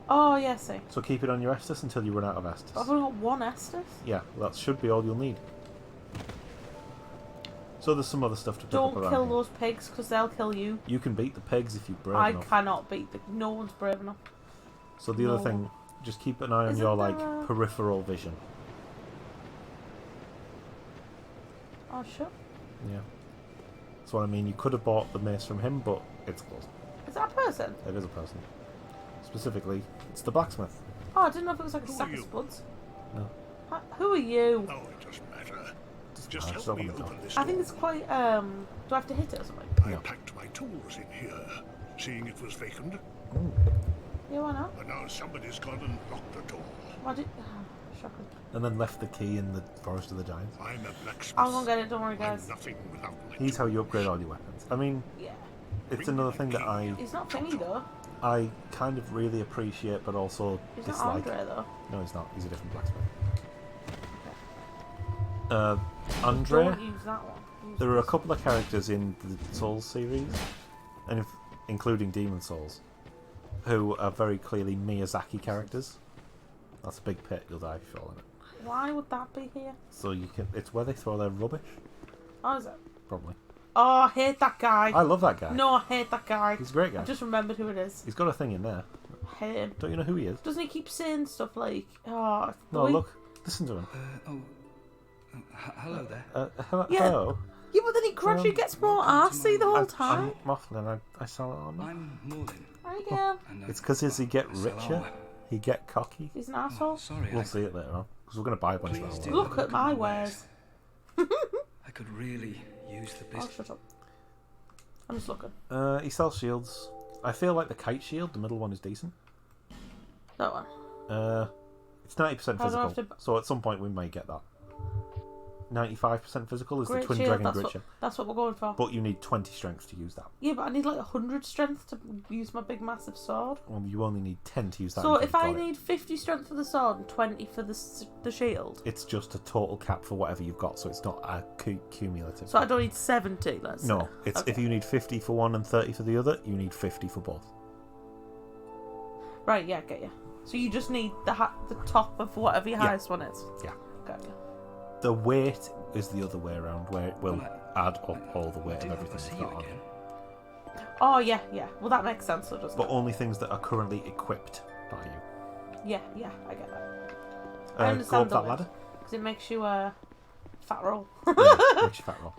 Oh, yeah, I see. So keep it on your Estus until you run out of I've Estus. only got one Estus. Yeah, that should be all you'll need. So there's some other stuff to pick Don't up around kill here. those pigs because they'll kill you. You can beat the pigs if you're brave I enough. cannot beat the. No one's brave enough. So the other No. thing, just keep an eye on Isn't your there like a- peripheral vision. Oh, sure. Yeah. That's what I mean. You could have bought the mace from him, but it's closed. Is that a person? It is a person. Specifically, it's the blacksmith. Oh, I didn't know if it was like a Who are sack of you? spuds. No. Who are you? Oh, it doesn't matter. Doesn't Just matter, help me it's not open this I think door. it's quite. Do I have to hit it or something? I No. packed my tools in here, seeing it was vacant. Yeah, why not? But now somebody's gone and locked the door. Why did? Shocking. And then left the key in the Forest of the Giants. I'm a blacksmith. I'll go and get it. Don't worry, I'm guys. nothing without my He's how you tools. upgrade all your weapons. I mean, Yeah. it's another thing that He's not thingy though. I kind of really appreciate, but also He's not dislike. Andre though. No, he's not. He's a different blacksmith. Andre. Don't use that one. Use There are a this. couple of characters in the Souls series, and including Demon Souls, who are very clearly Miyazaki characters. That's a big pit. You'll die if you fall in it. Why would that be here? So you can. It's where they throw their rubbish, Oh, is it? probably. Oh, I hate that guy. I love that guy. No, I hate that guy. He's a great guy. I just remembered who it is. He's got a thing in there. I hate him. Don't you know who he is? Doesn't he keep saying stuff like, "Oh, No, boy." look. Listen to him. Hello there. Hello. Yeah. Hello. Yeah, but then he gradually gets more arsey the whole time. I'm Mothman. I saw it on. I'm Morlin. Hi again. And, It's because as he get Salam. richer, he get cocky. He's an asshole. Sorry, We'll see it later on. Because we're going to buy a bunch Please of do. that. Look at my wares. I could really use the Oh, business. shut up. I'm just looking. He sells shields. I feel like the kite shield, the middle one, is decent. That one. It's 90% How do I physical, have to- so at some point we may get that. 95% physical is the Great Twin shield, Dragon that's Grit what, Shield. that's what we're going for. But you need 20 strength to use that. Yeah, but I need like 100 strength to use my big massive sword. Well, you only need 10 to use that. So until if you've I got it. need 50 strength for the sword and 20 for the shield, It's just a total cap for whatever you've got, so it's not a cumulative. so I don't need 70, let's say. No, it's Okay. if you need 50 for one and 30 for the other, you need 50 for both. Right, yeah, get you. So you just need the top of whatever your Yeah. highest one is. Yeah. Got you. The weight is the other way around, where it will Well, add up all the weight do of hope I everything see you've you got on. again. Oh, yeah, yeah. Well, that makes sense, so doesn't But it? only things that are currently equipped by you. Yeah, yeah, I get that. I Go understand up that ladder. because it makes you a fat roll. Yeah, makes you fat roll.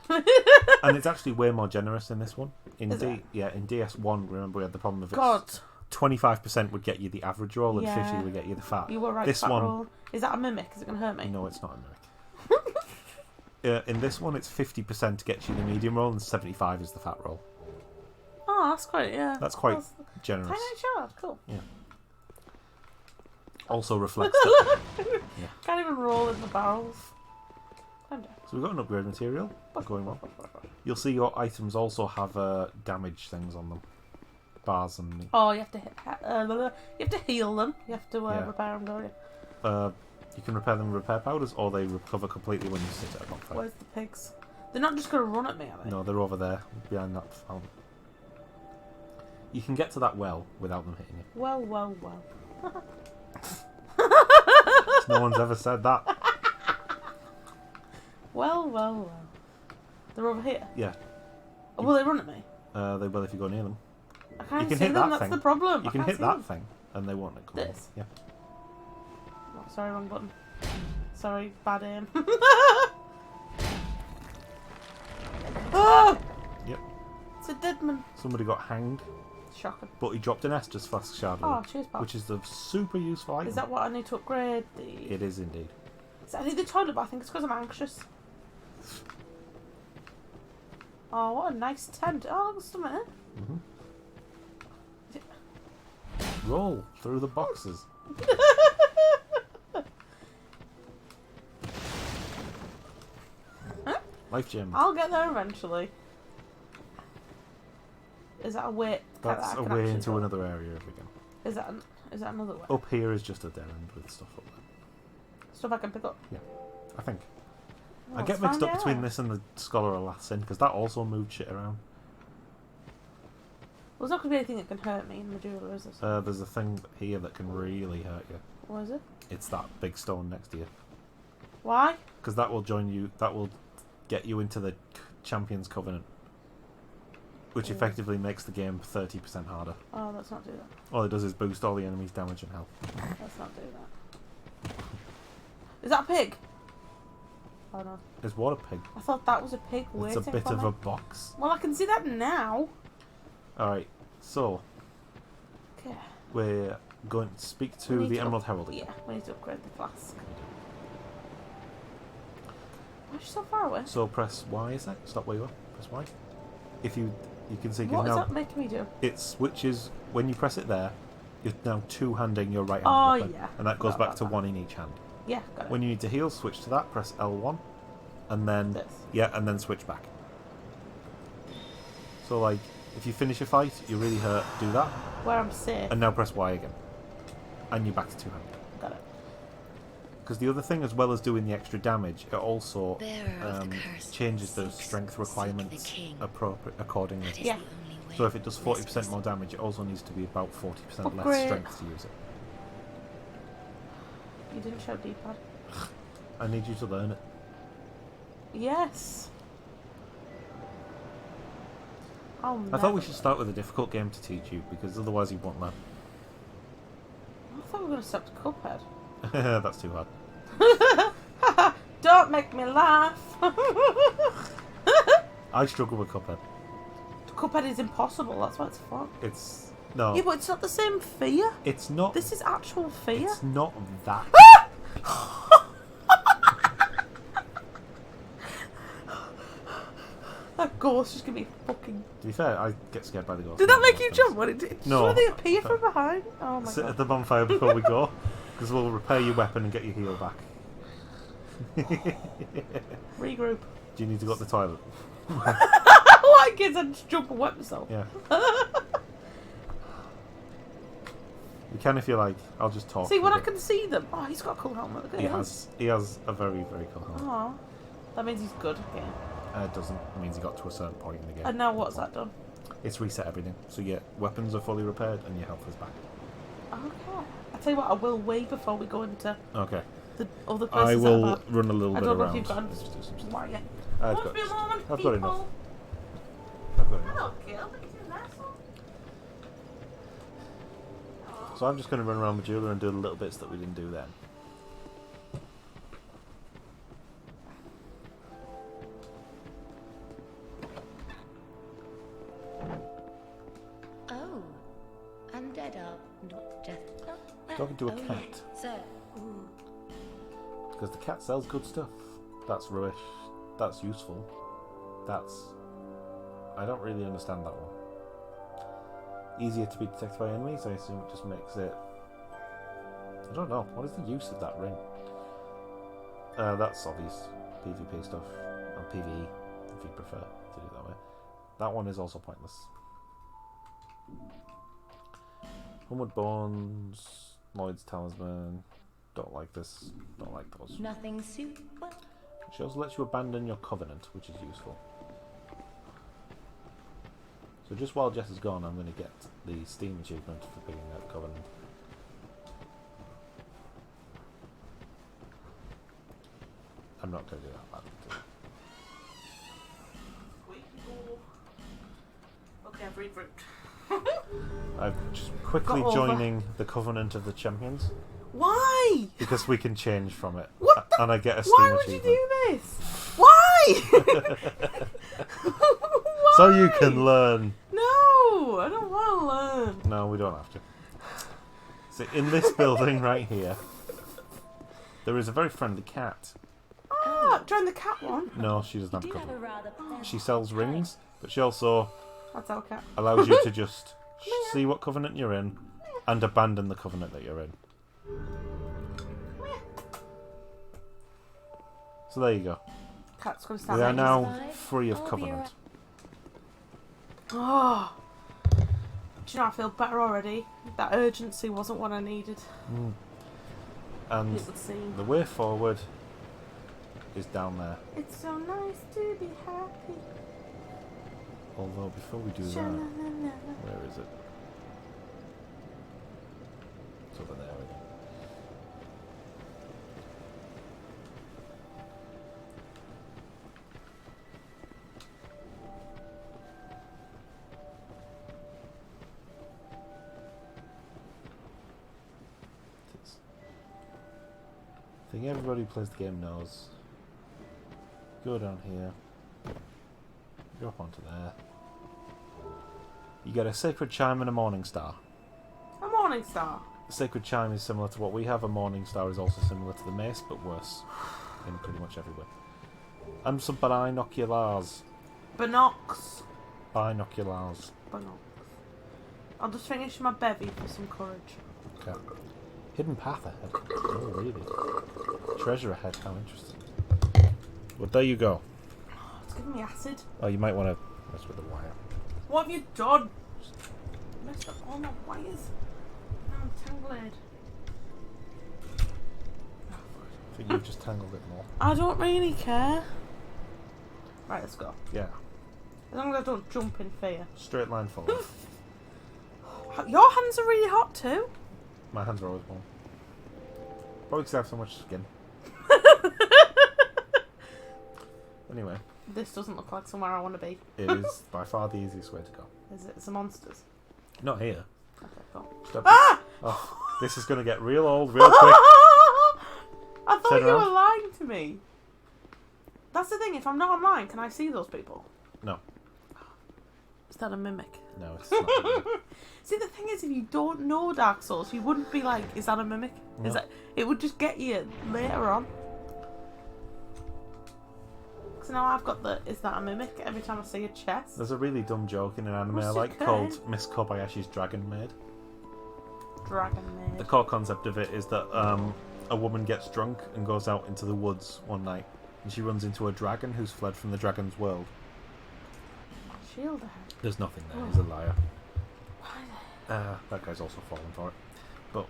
And it's actually way more generous in this one. In Is it? in DS1, remember we had the problem of God, 25% would get you the average roll and Yeah. 50 would get you the fat. you were right. This fat one- roll. Is that a mimic? Is it going to hurt me? No, it's not a mimic. In this one, it's 50% gets you the medium roll and 75 is the fat roll. Oh, that's quite, yeah. That's quite generous. Tiny shard, cool. Also reflects that. Can't even roll in the barrels. I'm down. So we've got an upgrade material. Going well. You'll see your items also have damage things on them. Bars and... Oh, you have to heal them. You have to Yeah. repair them, don't you? You can repair them with repair powders, or they recover completely when you sit at a bonfire. Where's the pigs? They're not just going to run at me, are they? No, they're over there, behind that fountain. You can get to that well without them hitting you. Well, well, well. No one's ever said that. Well, well, well. They're over here. Yeah. Oh, will they run at me? They will if you go near them. I can't You can see hit them, that that's thing. the problem. You I can can't hit see that them. thing, and they won't come. This? Yeah. Oh, sorry, wrong button. Sorry, bad aim. Oh! Yep. It's a dead man. Somebody got hanged, Shocking. but he dropped an Estus Flask Shard, Oh, cheers, pal. which is the super useful item. Is that what I need to upgrade the... It is indeed. I need the toilet, but I think it's because I'm anxious. Oh, what a nice tent. Oh, look at some in it. Roll through the boxes. Huh? Life gem. I'll get there eventually. Is that a way? That's that I a can way actually into go? another area again. Is that another way? Up here is just a dead end with stuff up there. Stuff I can pick up. I think. Oh, I get it's mixed fine, up between yeah. this and the Scholar of Last Sin because that also moved shit around. Well, there's not going to be anything that can hurt me in the jeweler, is there? There's a thing here that can really hurt you. What is it? It's that big stone next to you. Why? Because that will join you. That will get you into the Champions Covenant, which Ooh. effectively makes the game 30% harder. Oh, let's not do that. All it does is boost all the enemies' damage and health. Let's not do that. Is that a pig? Oh no. Is what a pig? I thought that was a pig waiting It's a bit for of me. a box. Well, I can see that now. Alright, so Okay. we're going to speak We to need the to Emerald Herald again. Yeah, we need to upgrade the flask. Why is she so far away? So press Y, is that? Stop where you are. Press Y. If you can see, What because is now that making me do? it switches when you press it there. You're now two-handing your right hand Oh, weapon, yeah. and that goes Forgot back to about one in each hand. Yeah, got it. When you need to heal, switch to that. Press L1, and then This. and then switch back. So like, if you finish a fight, you're really hurt, do that, Where I'm safe. and now press Y again, and you're back to two-handed. Got it. Because the other thing, as well as doing the extra damage, it also Bearer of the curse changes the seeks strength to seek requirements the king. accordingly. That is Yeah. the only way So if it does this 40% more damage, it also needs to be about 40% less Upgrade. strength to use it. You didn't show D-pad. I need you to learn it. Yes. Oh, I thought we should start with a difficult game to teach you, because otherwise you won't learn. I thought we were going to stop to Cuphead. That's too hard. Don't make me laugh. I struggle with Cuphead. Cuphead is impossible. That's why it's fun. It's... No. Yeah, but it's not the same fear. It's not... This is actual fear. It's not that. That ghost just gonna be fucking. To be fair, I get scared by the ghost. Did that make you jump when it did? No. Did they appear from behind? Oh my Sit god. at the bonfire before we go, because we'll repair your weapon and get your heal back. Regroup. Do you need to go to the toilet? Why kids had to jump and wet myself? Yeah. You can if you like. I'll just talk. See, when I can see them. Oh, he's got a cool helmet. Look at him. He has a very, very cool helmet. Oh, that means he's good. Yeah. It doesn't. It means he got to a certain point in the game. And now what's that done? It's reset everything. So your weapons are fully repaired and your health is back. Okay. I tell you what, I will wait before we go into Okay. the other places. I will run a little I bit don't know around. if you've got. Let's just do some stuff. Why? Yeah. I've Must be a moment, got enough. people. I've got enough. I don't care. Look at his asshole. So I'm just going to run around with Julia and do the little bits that we didn't do then. Oh, undead are not just... Talking to a cat. Sir. Because the cat sells good stuff. That's rubbish. That's useful. That's... I don't really understand that one. Easier to be detected by enemies, I assume it just makes it... I don't know. What is the use of that ring? That's obvious PvP stuff. And PvE, if you prefer to do it that way. That one is also pointless. Homeward Bones, Lloyd's Talisman. Don't like this. Don't like those. Nothing super. She also lets you abandon your covenant, which is useful. So just while Jess is gone, I'm going to get the Steam achievement for picking that covenant. I'm not going to do that badly. Okay, I've regrouped. I'm just quickly joining the Covenant of the Champions. Why? Because we can change from it. What the? And I get a Steam Why would achievement. you do this? Why? So you can learn. No, I don't want to learn. No, we don't have to. So in this building right here, there is a very friendly cat. Ah, join the cat one. No, she doesn't have Do have a covenant. rather She sells rings, but she also That's our cat. allows you to just see what covenant you're in and abandon the covenant that you're in. So there you go. Cat's going to We stand are next. now free of I'll be covenant. right- Oh. Do you know, I feel better already. That urgency wasn't what I needed. And It would seem. the way forward is down there. It's so nice to be happy. Although before we do that, Sha-la-la-la. where is it? It's over there again. I think everybody who plays the game knows. Go down here. Go up onto there. You get a sacred chime and a morning star. A morning star. The sacred chime is similar to what we have. A morning star is also similar to the mace, but worse in pretty much every way. And some binoculars. Binocs. Binoculars. Binocs. I'll just finish my bevy for some courage. Okay. Hidden path ahead. Oh, really? Treasure ahead. How interesting. Well, there you go. Oh, it's giving me acid. Oh, you might want to mess with the wire. What have you done? Messed up all my wires. Now I'm tangled. I think you've just tangled it more. I don't really care. Right, let's go. Yeah. As long as I don't jump in fear. Straight line forward. Your hands are really hot too. My hands are always warm. Probably because I have so much skin. Anyway. This doesn't look like somewhere I want to be. It is by far the easiest way to go. Is it the monsters? Not here. Okay, go. Stop. Ah! Oh, this is going to get real old real quick. I thought Turn you around. were lying to me. That's the thing, if I'm not online, can I see those people? No. Is that a mimic? No, it's not. See, the thing is, if you don't know Dark Souls, you wouldn't be like, is that a mimic? No. Is that? It would just get you later on. So now I've got the, is that a mimic? Every time I see a chest. There's a really dumb joke in an anime I What's like it called? called Miss Kobayashi's Dragon Maid. Dragon The Maid. core concept of it is that a woman gets drunk and goes out into the woods one night, and she runs into a dragon who's fled from the dragon's world. Shield her. There's nothing there. He's a liar. That guy's also fallen for it. But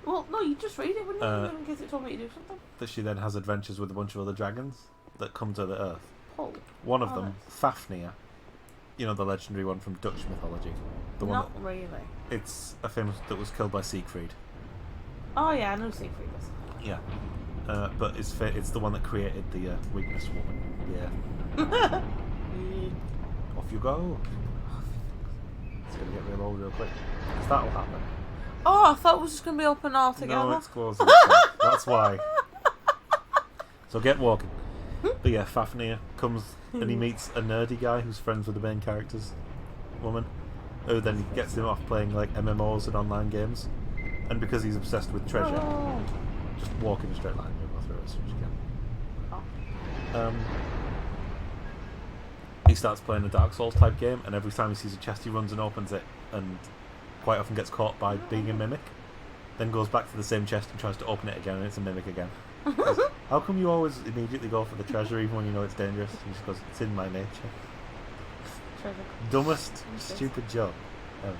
well, no, you just read it, wouldn't you? In case it told me to do something. that she then has adventures with a bunch of other dragons that come to the Earth. Paul. One of them, Fafnir. You know, the legendary one from Dutch mythology. The one Not really. It's a famous that was killed by Siegfried. Oh yeah, I know Siegfried is. Yeah. But it's the one that created the weakness woman. Yeah. Off you go. It's going to get real old real quick. Because that'll happen. Oh, I thought it was just going to be open altogether. No, it's closing. That's why. So get walking. But yeah, Fafnir comes and he meets a nerdy guy who's friends with the main character's woman, who then gets him off playing like MMOs and online games. And because he's obsessed with treasure, just walk in a straight line and you'll go through it as soon as you can. He starts playing a Dark Souls type game, and every time he sees a chest he runs and opens it, and quite often gets caught by being a mimic, then goes back to the same chest and tries to open it again, and it's a mimic again. How come you always immediately go for the treasure even when you know it's dangerous? He just goes, it's in my nature. Treasure. Dumbest, stupid job ever.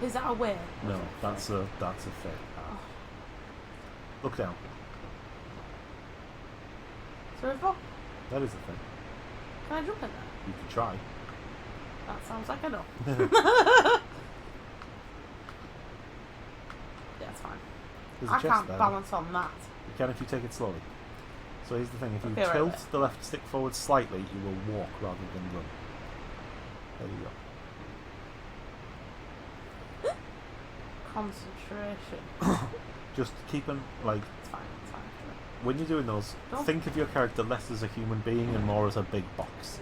Is that a way? No, that's a fake. Oh. Look down. Is there a rock? That is a thing. Can I jump in there? You can try. That sounds like I know. Yeah, it's fine. There's a I chest can't there. balance on that. You can if you take it slowly. So here's the thing, if you Okay, tilt right. the left stick forward slightly, you will walk rather than run. There you go. Concentration. Just keep an, like, It's fine, it's fine. when you're doing those, think of your character less as a human being and more as a big box.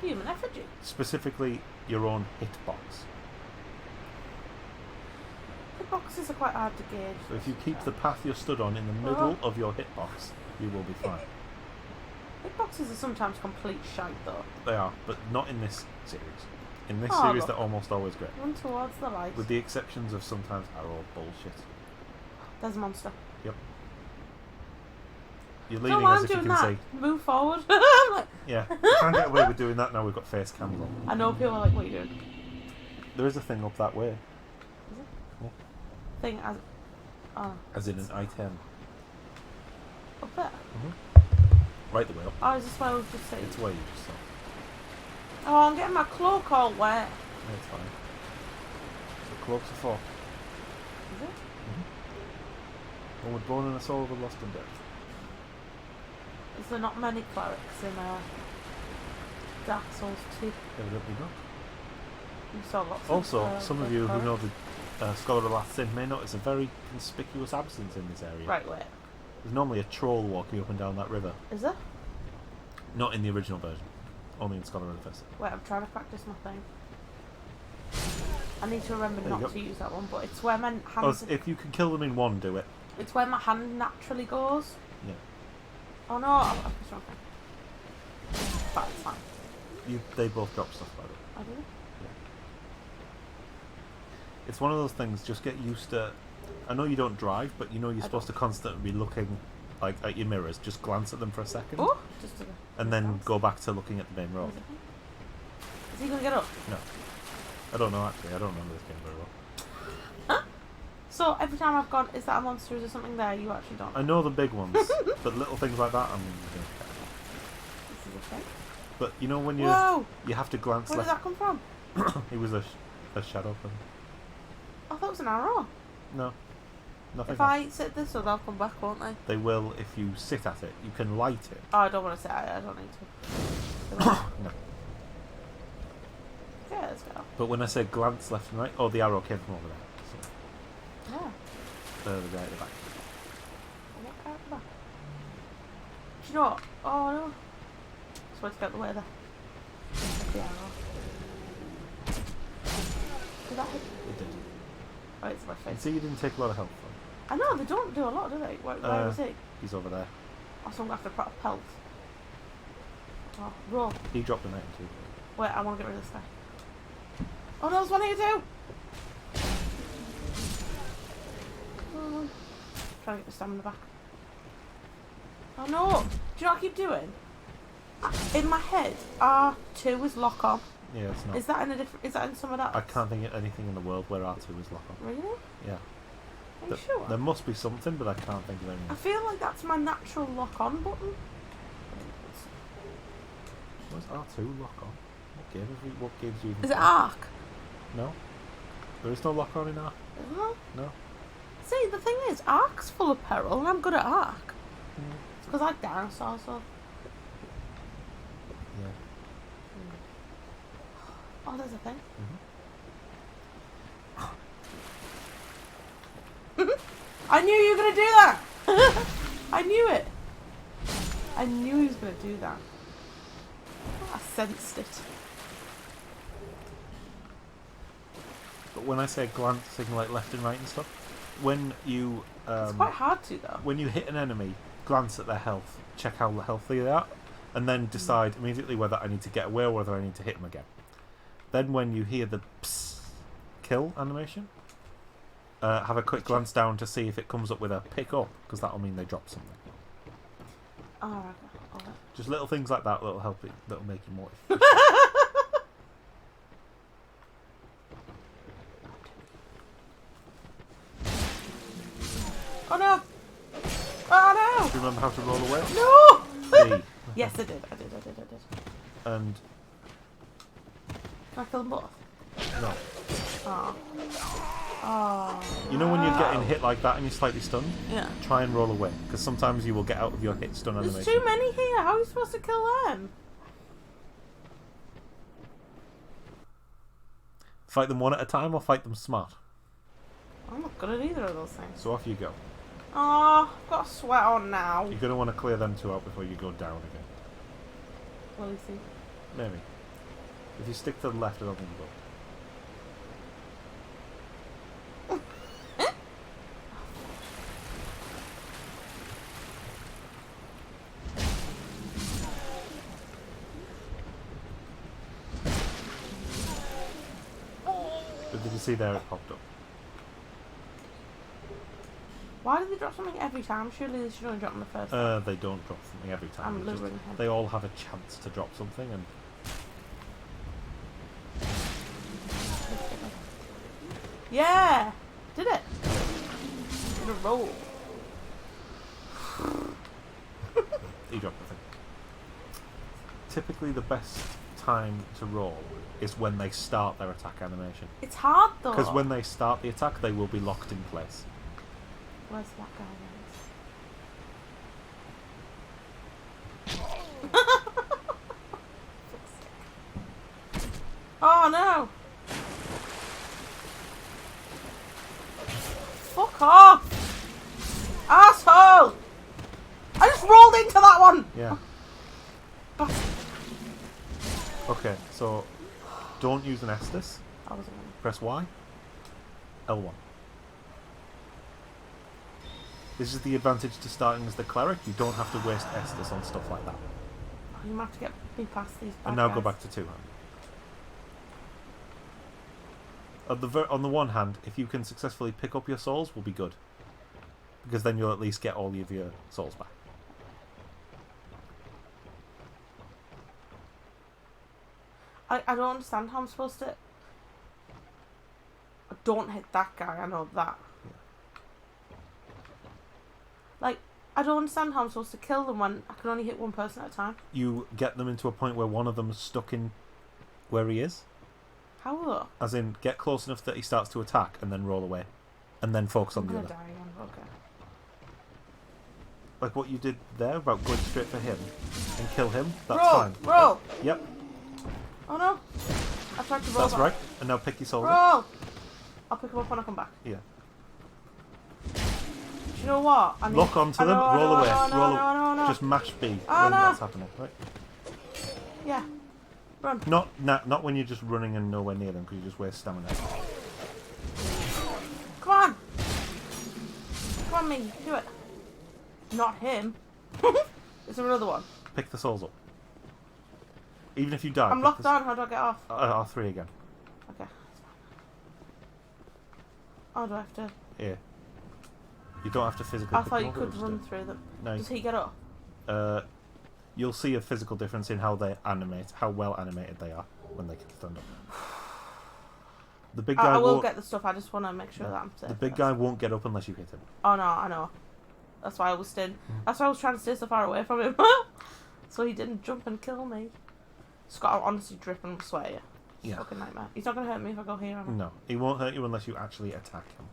Human effigy. Specifically, your own hitbox. Hitboxes are quite hard to gauge. So if you keep the path you're stood on in the middle of your hitbox, you will be fine. Hitboxes are sometimes complete shite though. They are, but not in this series. In this Oh, series, look. they're almost always great. Run towards the light. With the exceptions of sometimes arrow bullshit. There's a monster. Yep. You're No, leaning I'm as if you doing can that. see. Move forward. Yeah, you can't get away with doing that now we've got face cams on. I know people are like, what are you doing? There is a thing up that way. Thing as... Oh. As in an I-10. Up there? Right the way up. Oh, is this where we've just seen? It's where you just saw. Oh, I'm getting my cloak all wet. Yeah, it's fine. So cloaks are for. Is it? One with bone and a soul of a lost and dead. Is there not many clerics in Dark Souls 2? Evidently not. You saw lots Also, of, some of you who know the Scholar of the Last Sin may notice a very conspicuous absence in this area. Right, wait. There's normally a troll walking up and down that river. Is there? Not in the original version. Only in Scholar of the First. Wait, I'm trying to practice my thing. I need to remember There you not go. to use that one, but it's where my Oh, hand... if you can kill them in one, do it. It's where my hand naturally goes. Yeah. Oh no, I've pressed wrong thing. But it's fine. They both drop stuff, by the way. I do. It's one of those things, just get used to... I know you don't drive, but you know you're supposed to constantly be looking like at your mirrors. Just glance at them for a second. Oh! Just a And then go back to looking at the main road. Is he going to get up? No. I don't know, actually. I don't remember this game very well. So every time I've gone, is that a monster? Is there something there? You actually don't. I know the big ones, but little things like that, I'm going to care. This is a thing. But you know when you Whoa! you have to glance Where did left... that come from? It was a shadow thing. I thought it was an arrow. No. Nothing If else. I sit this way, they'll come back, won't they? They will if you sit at it. You can light it. Oh, I don't want to sit. I don't need to. No. Yeah, let's go. But when I say glance left and right... Oh, the arrow came from over there. So, Yeah. the guy at the back. What out the back? Do you know what? Oh no. Just want to get out the way there. The arrow. Did that hit? It did. Oh, it's my You face. see, you didn't take a lot of help from. I know, they don't do a lot, do they? Where is he? He's over there. Oh, so I'm going to have to put a pelt. Oh, roll. He dropped a knight too. Wait, I want to get rid of this guy. Oh no, there's one here too! Oh. trying to get the stamina back. Oh no! Do you know what I keep doing? In my head, R2 is lock on. Yeah, it's not. Is that in a different? Is that in some of that? I can't think of anything in the world where R2 is lock on. Really? Yeah. Are you sure? There must be something, but I can't think of anything. I feel like that's my natural lock on button. What's R2 lock on? What games do you even Is it play? Ark? No. There is no lock on in Ark. Isn't there? No. See, the thing is, Ark's full of peril, and I'm good at Ark. Mm. It's because I like dinosaurs, so. Yeah. Oh, there's a thing. I knew you were going to do that! I knew it! I knew he was going to do that. I sensed it. But when I say glancing like left and right and stuff, when you It's quite hard to, though. when you hit an enemy, glance at their health, check how healthy they are, and then decide immediately whether I need to get away or whether I need to hit them again. Then when you hear the psst kill animation, have a quick glance down to see if it comes up with a pick up, because that'll mean they drop something. Oh, okay. Oh. Just little things like that that'll help it, that'll make you more. Oh no! Oh no! Do you remember how to roll away? No! B. Yes, I did. And Can I kill them both? no. Oh. Oh. You know when you're getting hit like that and you're slightly stunned? Yeah. Try and roll away, because sometimes you will get out of your hit stun animation. There's too many here. How are you supposed to kill them? Fight them one at a time or fight them smart. I'm not good at either of those things. So off you go. Oh, I've got a sweat on now. You're going to want to clear them two out before you go down again. What do you think? Maybe. If you stick to the left, I don't think you will. But did you see there it popped up? Why do they drop something every time? Surely they should only drop them the first time. They don't drop something every time. I'm It's just- luring him. they all have a chance to drop something, and Yeah! Did it? Did a roll. you drop the thing. Typically, the best time to roll is when they start their attack animation. It's hard though. Because when they start the attack, they will be locked in place. Where's that guy then? Oh no! Fuck off! Asshole! I just rolled into that one! Yeah. Bastard. Okay, so don't use an Estus. I wasn't gonna. Press Y. L1. This is the advantage to starting as the cleric. You don't have to waste Estus on stuff like that. You might have to get me past these bad And now guys. go back to two-hand. On the one hand, if you can successfully pick up your souls, will be good. Because then you'll at least get all of your souls back. I don't understand how I'm supposed to... Don't hit that guy, I know that. Yeah. Like, I don't understand how I'm supposed to kill them when I can only hit one person at a time. You get them into a point where one of them is stuck in where he is. How though? As in, get close enough that he starts to attack and then roll away. And then focus on I'm the gonna other. die again, okay. Like what you did there about going straight for him and kill him. That's roll! fine. Roll! Yep, Oh no! I tried to roll that's back. right. And now pick your soul up. Roll! I'll pick him up when I come back. Yeah. Do you know what? I need... Lock onto I them, know, roll away. No, roll no. Just mash B Oh, when no. that's happening. Right? Yeah. Run. Not when you're just running and nowhere near them, because you just waste stamina. Come on! Come on, me. Do it. Not him. Is there another one? Pick the souls up. Even if you die. I'm pick locked the on. How do I get off? R3 again. Okay. That's fine. Oh, do I have to... Yeah. You don't have to physically. I thought you could run through them. No. Does he get up? You'll see a physical difference in how they animate, how well animated they are when they can stand up. The big guy I will won't, get the stuff. I just want to make sure that I'm safe. the big guy won't get up unless you hit him. Oh no, I know. That's why I was staying. That's why I was trying to stay so far away from him, so he didn't jump and kill me. Scott, I'm honestly dripping with sweat here. Yeah. Fucking nightmare. He's not gonna hurt me if I go here. Am I? No, he won't hurt you unless you actually attack him.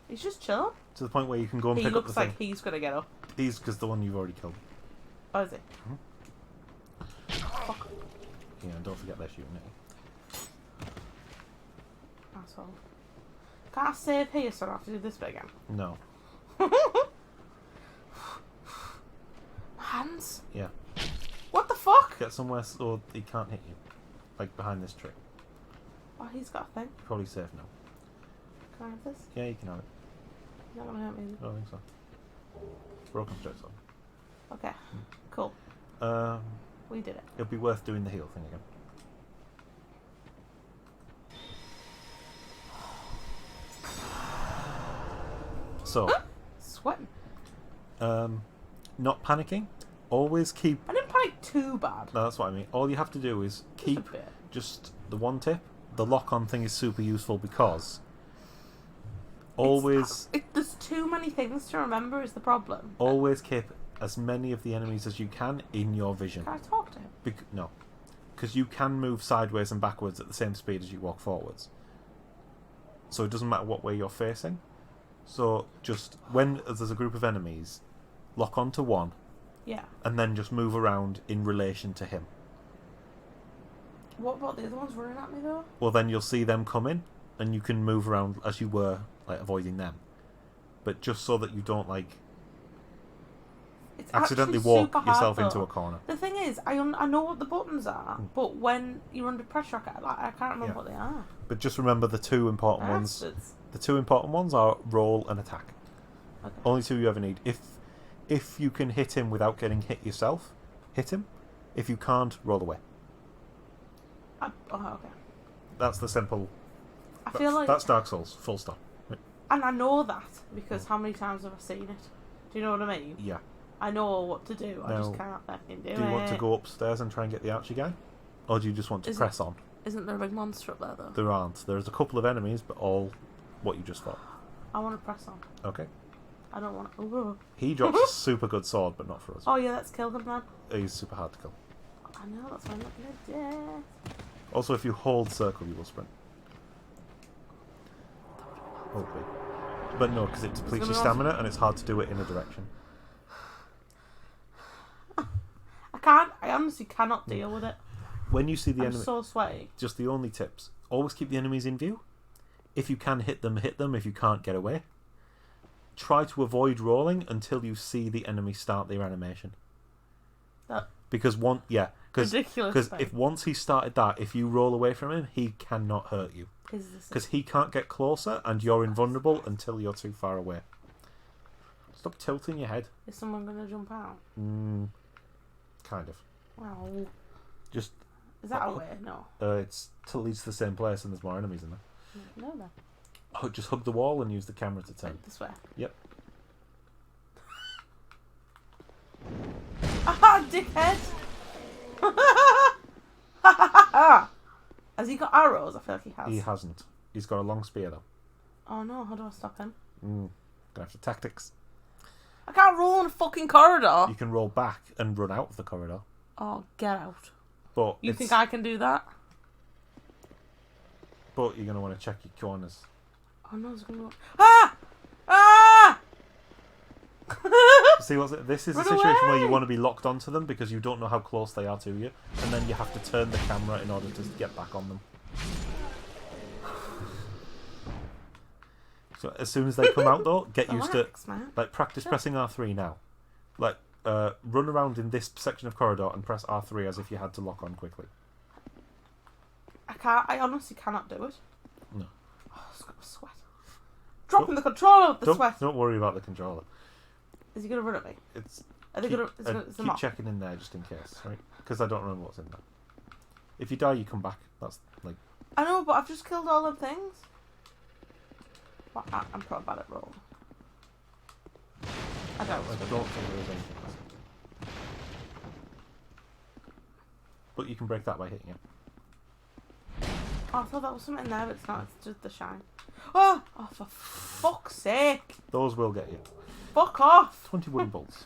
He's just chilling. To the point where you can go and He pick up the looks thing. like he's gonna get up. He's because the one you've already killed. Oh, is he? Fuck. Yeah, and don't forget they're shooting at you. Asshole. Can't I save here so I don't have to do this bit again? No. Hands? Yeah. What the fuck? Get somewhere so he can't hit you. Like behind this tree. Oh, he's got a thing. Probably safe now. Can I have this? Yeah, you can have it. He's not gonna hurt me. I don't think so. Broken straight on. Okay. Cool. We did it. It'll be worth doing the heal thing again. So, Sweating. not panicking. Always keep. I didn't panic too bad. No, that's what I mean. All you have to do is keep bit. just the one tip. The lock-on thing is super useful because always There's too many things to remember is the problem. always keep as many of the enemies as you can in your vision. Can I talk to him? No, because you can move sideways and backwards at the same speed as you walk forwards. So it doesn't matter what way you're facing. So just when there's a group of enemies, lock onto one. Yeah. And then just move around in relation to him. What about the other ones running at me though? Well, then you'll see them coming, and you can move around as you were, like avoiding them. But just so that you don't It's accidentally actually walk super hard, yourself though. into a corner. The thing is, I know what the buttons are, but when you're under pressure, I can't remember what they are. But just remember the two important ones. Bastards. The two important ones are roll and attack. Okay. Only two you ever need. If you can hit him without getting hit yourself, hit him. If you can't, roll away. Okay. That's the simple. I feel like that's Dark Souls. Full stop. and I know that because how many times have I seen it? Do you know what I mean? Yeah. I know what to do. I Now, just can't fucking do it. Do you want to go upstairs and try and get the Archie guy, or do you just want to press on? Isn't there a big monster up there though? There aren't. There's a couple of enemies, but all what you just fought. I want to press on. Okay. I don't want to. He drops a super good sword, but not for us. Oh yeah, let's kill them then. He's super hard to kill. I know, that's why I'm not gonna do. Also, if you hold circle, you will sprint. Hopefully. But no, because it depletes your stamina, and it's hard to do it in a direction. I honestly cannot deal with it. When you see the enemy, I'm so sweaty. just the only tips: always keep the enemies in view. If you can hit them, hit them. If you can't, get away. Try to avoid rolling until you see the enemy start their animation. Because if once he started that, if you roll away from him, he cannot hurt you. Because he can't get closer, and you're invulnerable until you're too far away. Stop tilting your head. Is someone gonna jump out? Kind of. Wow. Just. Is that a way? No. It's to leads to the same place, and there's more enemies in there. No, no. Oh, just hug the wall and use the camera to turn. This way. Yep. Ah, dickhead! Has he got arrows? I feel like he has. He hasn't. He's got a long spear though. Oh no, how do I stop him? Gonna have to tactics. I can't roll in a fucking corridor. You can roll back and run out of the corridor. Oh, get out. But you think I can do that? But you're gonna want to check your corners. Oh no, it's gonna go. Ah! Ah! See what's it? This is a Run situation away! where you want to be locked onto them because you don't know how close they are to you, and then you have to turn the camera in order to get back on them. So as soon as they come out, though, get used to practice pressing R3 now. Run around in this section of corridor and press R3 as if you had to lock on quickly. I honestly cannot do it. No. Oh, it's got sweat. Dropping the controller with the sweat. Don't worry about the controller. Is he gonna run at me? Keep checking in there just in case, right? Because I don't remember what's in there. If you die, you come back. That's like. I know, but I've just killed all them things. Well, I'm probably bad at rolling. I don't. I don't think there is anything else. But you can break that by hitting it. Oh, I thought that was something there, but it's not. It's just the shine. Oh, for fuck's sake! Those will get you. Fuck off! 20 wooden bolts.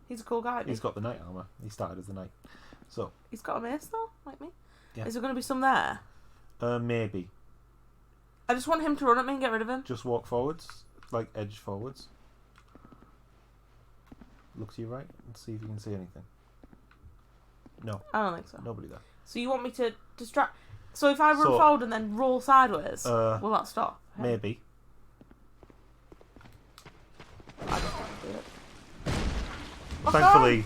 He's a cool guy. He's got the knight armour. He started as the knight. So. He's got a mace though, like me. Yeah. Is there going to be some there? Maybe. I just want him to run at me and get rid of him. Just walk forwards, like edge forwards. Look to your right and see if you can see anything. No. I don't think so. Nobody there. So you want me to distract? So if I run forward and then roll sideways, will that stop? Maybe. I don't want to do it. Thankfully,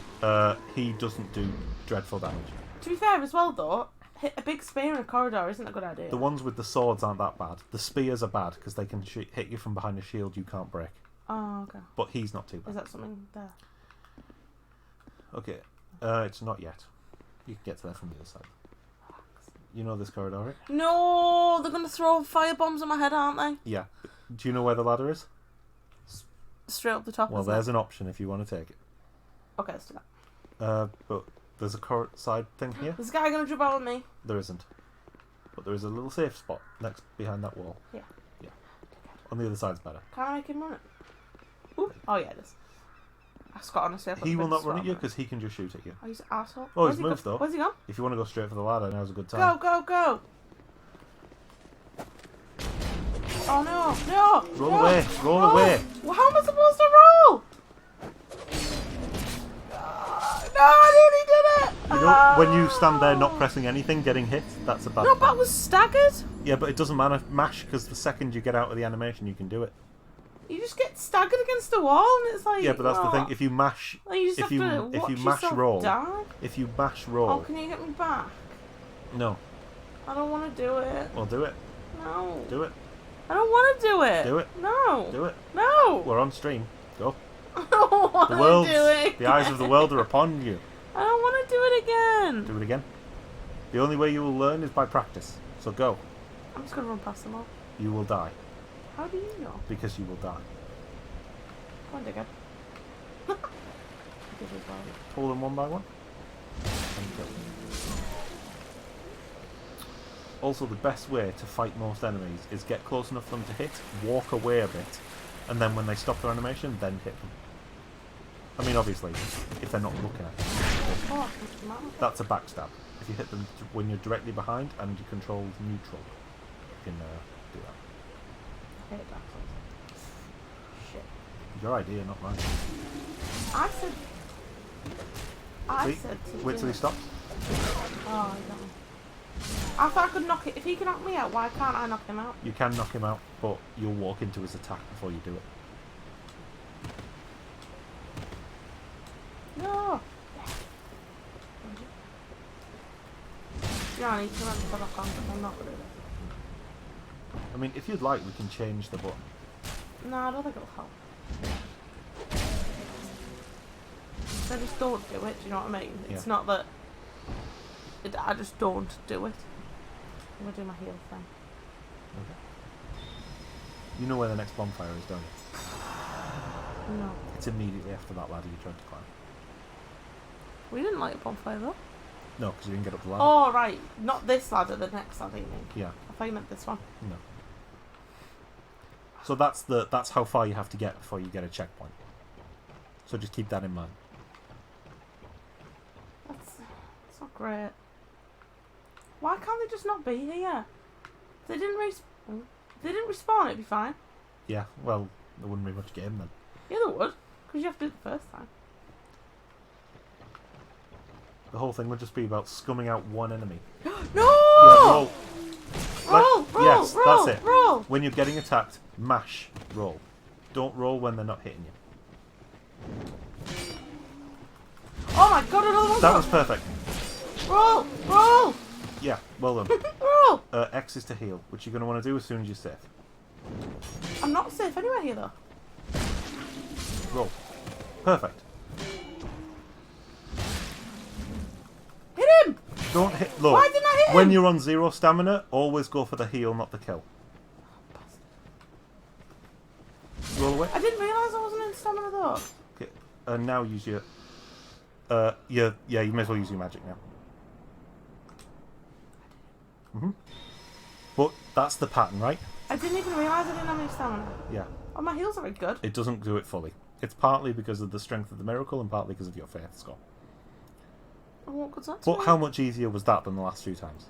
he doesn't do dreadful damage. To be fair as well though, hit a big spear in a corridor isn't a good idea. The ones with the swords aren't that bad. The spears are bad because they can hit you from behind a shield you can't break. Oh, okay. But he's not too bad. Is that something there? Okay. It's not yet. You can get to there from the other side. You know this corridor, right? No, they're going to throw fire bombs at my head, aren't they? Yeah. Do you know where the ladder is? Straight up the top. Well, there's an option if you want to take it. Okay, let's do that. But there's a side thing here. Is this guy going to jump out with me? There isn't. But there is a little safe spot next behind that wall. Yeah. Yeah. On the other side's better. Can I make him run it? Ooh. Oh yeah, it is. Scott, honestly, he will not run at you because he can just shoot at you. Oh, he's an asshole. Oh, he's moved though. Where's he gone? If you want to go straight for the ladder, now's a good time. Go, go, go! Oh no, no! Roll no. away, roll away! Well, how am I supposed to roll? No, I nearly did it! You know, when you stand there not pressing anything, getting hit, that's a bad No, thing. but I was staggered. Yeah, but it doesn't matter. Mash, because the second you get out of the animation, you can do it. You just get staggered against the wall, and it's like. Yeah, but that's the thing. If you mash, you just if you have to if you watch mash yourself roll, die. if you mash roll, Oh, can you get me back? no, I don't want to do it. well do it, No. do it, I don't want to do it. Do it. No. do it. No. We're on stream. Go. I don't want The to world, do it. the eyes of the world are upon you. I don't want to do it again. Do it again. The only way you will learn is by practice. So go. I'm just gonna run past them all. You will die How do you know? because you will die. Come on, dickhead. Pull them one by one. And kill them. Also, the best way to fight most enemies is get close enough for them to hit, walk away a bit, and then when they stop their animation, then hit them. I mean, obviously, if they're not looking at you. Oh, That's a backstab. If you hit them when you're directly behind and you control neutral, you can do that. I hate Dark Souls. Shit. Your idea, not mine. I See? said to Wait till he stops. Oh, I don't. I thought I could knock it. If he can knock me out, why can't I knock him out? You can knock him out, but you'll walk into his attack before you do it. No. Yeah, I need to remember to back on, but I'm not good at it. I mean, if you'd like, we can change the button. No, I don't think it'll help. I just don't do it, do you know what I mean? It's Yeah. not that... I just don't do it. I'm going to do my heal thing. Okay. You know where the next bonfire is, don't you? No. It's immediately after that ladder you tried to climb. We didn't light a bonfire though. No, because you didn't get up the ladder. Oh, right. Not this ladder, the next ladder, you mean? Yeah, I thought you meant this one. no. So that's how far you have to get before you get a checkpoint. So just keep that in mind. That's not great. Why can't they just not be here? If they didn't respawn, it'd be fine. Yeah, well, there wouldn't be much game then. Yeah, they would. Because you have to do it the first time. The whole thing would just be about scumming out one enemy. No! Yeah, roll. Roll, roll, yes, roll, that's it. roll. When you're getting attacked, mash, roll. Don't roll when they're not hitting you. Oh my god, another one! That was perfect. Roll! Roll! Yeah, well done. Roll! X is to heal, which you're going to want to do as soon as you're safe. I'm not safe anywhere here though. Roll. Perfect. Hit him! Don't hit. Look, Why didn't I hit him? when you're on 0 stamina, always go for the heal, not the kill. Roll away. I didn't realise I wasn't in stamina though. Okay. And now use your... yeah, you may as well use your magic now. But that's the pattern, right? I didn't even realise I didn't have any stamina. Yeah. Oh, my heals are very good. It doesn't do it fully. It's partly because of the strength of the miracle and partly because of your faith score. Oh, what good's that? But how much easier was that than the last 2 times?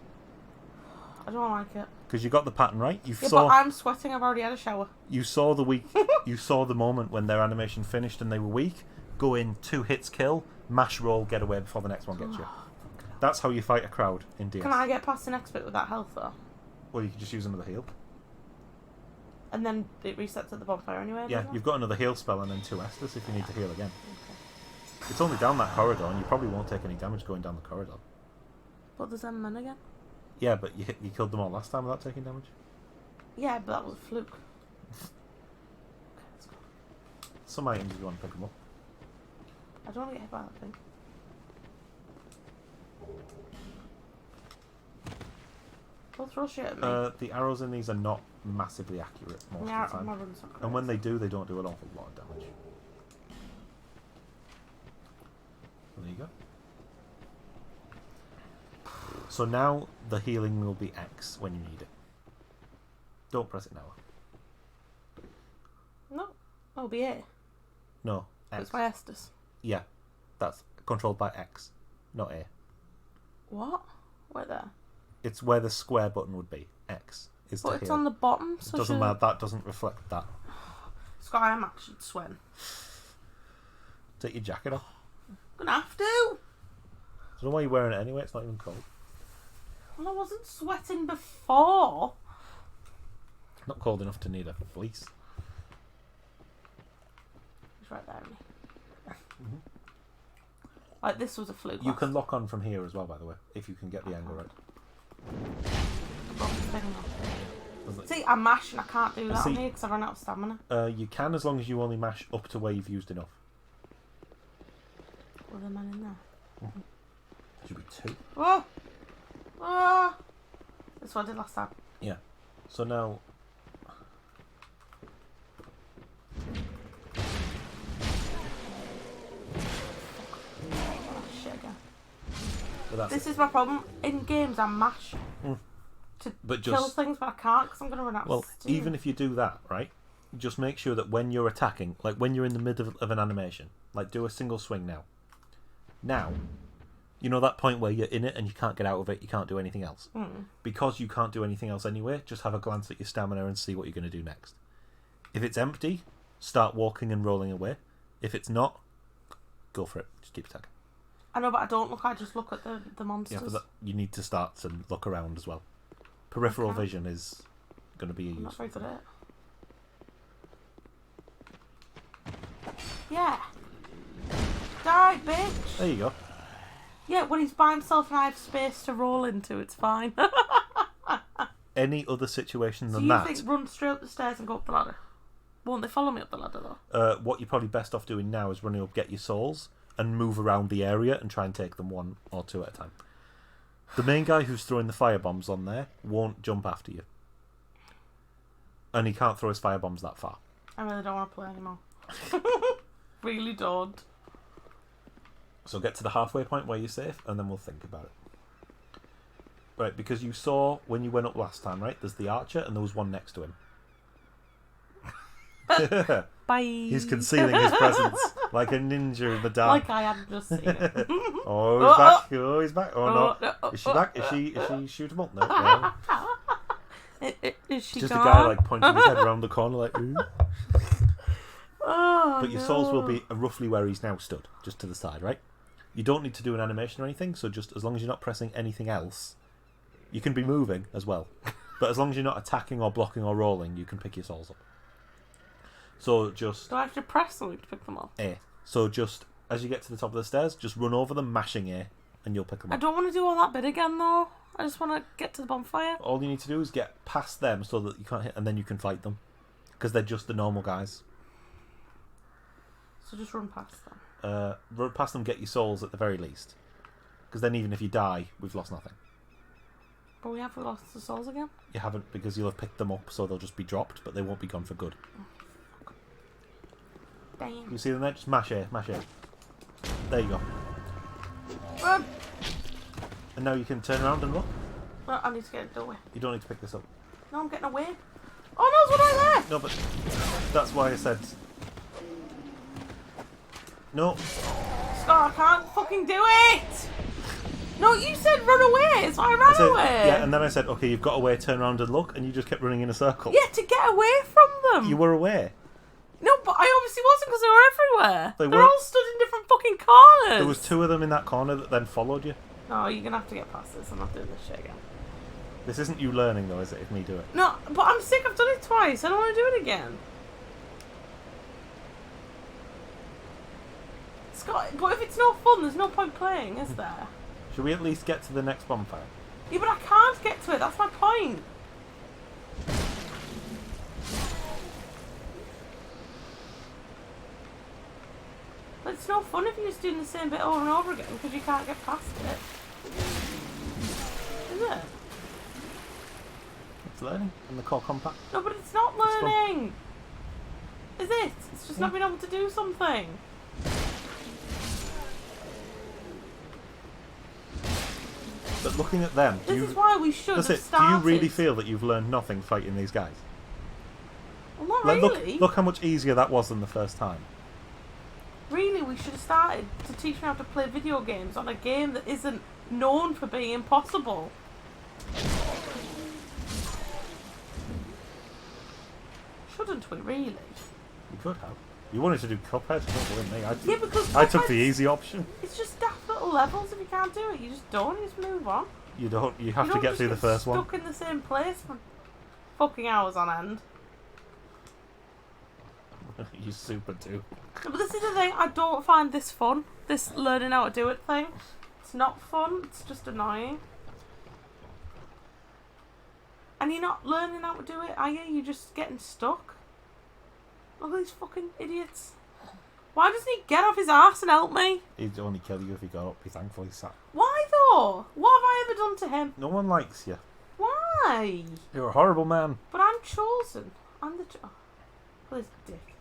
I don't like it. Because you got the pattern right. But I'm sweating. I've already had a shower. You saw the weak. You saw the moment when their animation finished and they were weak. Go in, 2 hits, kill, mash roll, get away before the next one gets you. That's how you fight a crowd in DS. Can I get past the next bit with that health though? Well, you can just use another heal. And then it resets at the bonfire anyway? Yeah, you've got another heal spell and then 2 Estus if you need to heal again. Okay. It's only down that corridor and you probably won't take any damage going down the corridor. But there's them men again? Yeah, but you killed them all last time without taking damage. Yeah, but that was a fluke. Some items if you want to pick them up. I don't want to get hit by that thing. They'll throw shit at me. The arrows in these are not massively accurate most of the time. And when they do, they don't do an awful lot of damage. There you go. So now the healing will be X when you need it. Don't press it now. No. Oh, be A. No, X. It's my Estus. Yeah, that's controlled by X, not A. What? Where there? It's where the square button would be. X is but to it's heal. on the bottom, so it doesn't matter. That doesn't reflect that. Scott, I'm actually sweating. Take your jacket off. I'm gonna have to. I don't know why you're wearing it anyway. It's not even cold. Well, I wasn't sweating before. Not cold enough to need a fleece. It's right there, isn't he? Like, this was a fluke. You can lock on from here as well, by the way, if you can get the angle right. See, I'm mashing. I can't do that on here because I run out of stamina. You can, as long as you only mash up to where you've used enough. Was there a man in there? There should be 2. Oh! Oh! That's what I did last time. Yeah. So now... Shit again. This is my problem. In games, I mash to kill things, but I can't because I'm going to run out of steam. Even if you do that, right, just make sure that when you're attacking, like when you're in the middle of an animation, like do a single swing now. Now, you know that point where you're in it and you can't get out of it, you can't do anything else. Because you can't do anything else anyway, just have a glance at your stamina and see what you're going to do next. If it's empty, start walking and rolling away. If it's not, go for it. Just keep attacking. I know, but I don't look. I just look at the monsters. Yeah, but you need to start to look around as well. Peripheral vision is going to be useful. I'm not very good at it. Yeah. Die, bitch. There you go. Yeah, when he's by himself and I have space to roll into, it's fine. Any other situation than that? So you think run straight up the stairs and go up the ladder? Won't they follow me up the ladder though? What you're probably best off doing now is running up, get your souls, and move around the area and try and take them 1 or 2 at a time. The main guy who's throwing the firebombs on there won't jump after you. And he can't throw his firebombs that far. I really don't want to play anymore. Really don't. So get to the halfway point where you're safe, and then we'll think about it. Right, because you saw when you went up last time, right? There's the archer, and there was one next to him. Bye. He's concealing his presence like a ninja in the dark. Like I hadn't just seen it. Oh, he's back. Oh, he's back. Oh, no. Is she back? Is she shootable? No. Is she just gone? a guy like pointing his head around the corner like, ooh. But your souls will be roughly where he's now stood, just to the side, right? You don't need to do an animation or anything, so just as long as you're not pressing anything else, you can be moving as well. But as long as you're not attacking or blocking or rolling, you can pick your souls up. So just... Do I have to press something to pick them up? A. So just, as you get to the top of the stairs, just run over them, mashing A, and you'll pick them up. I don't want to do all that bit again, though. I just want to get to the bonfire. All you need to do is get past them so that you can't hit, and then you can fight them. Because they're just the normal guys. So just run past them. Run past them, get your souls at the very least. Because then even if you die, we've lost nothing. But we have lost the souls again? You haven't, because you'll have picked them up, so they'll just be dropped, but they won't be gone for good. Damn. You see them there? Just mash A, mash A. There you go. Run! And now you can turn around and look. Well, I need to get it away. You don't need to pick this up. No, I'm getting away. Oh no, there's one right there! No, but that's why I said... No. Scott, I can't fucking do it! No, you said run away, so I ran away. Yeah, and then I said, okay, you've got away, turn around and look, and you just kept running in a circle. Yeah, to get away from them. You were away. No, but I obviously wasn't because they were everywhere. They They're were. all stood in different fucking corners. There was 2 of them in that corner that then followed you. No, you're going to have to get past this. I'm not doing this shit again. This isn't you learning, though, is it, if me do it? No, but I'm sick. I've done it twice. I don't want to do it again. Scott, but if it's no fun, there's no point playing, is there? Should we at least get to the next bonfire? Yeah, but I can't get to it. That's my point. But it's no fun if you're just doing the same bit over and over again because you can't get past it. Is it? It's learning in the core compact. No, but it's not learning. Is it? It's just not being able to do something. But looking at them, This is why we should have do started. you really feel that you've learned nothing fighting these guys? Well, not Like, really. look how much easier that was than the first time. Really, we should have started to teach me how to play video games on a game that isn't known for being impossible. Shouldn't we, really? You could have. You wanted to do Cuphead, don't blame me. Yeah, because I took the easy option. It's just daft little levels. If you can't do it, you just don't. You just move on. You don't. You have You to don't get just through the first one. Stuck in the same place for fucking hours on end. You super do. But this is the thing. I don't find this fun. This learning how to do it thing. It's not fun. It's just annoying. And you're not learning how to do it, are you? You're just getting stuck. Look at these fucking idiots. Why doesn't he get off his arse and help me? He'd only kill you if he got up. Be thankful he sat. Why though? What have I ever done to him? No one likes you. Why? You're a horrible man. But I'm chosen. I'm the oh, this dick.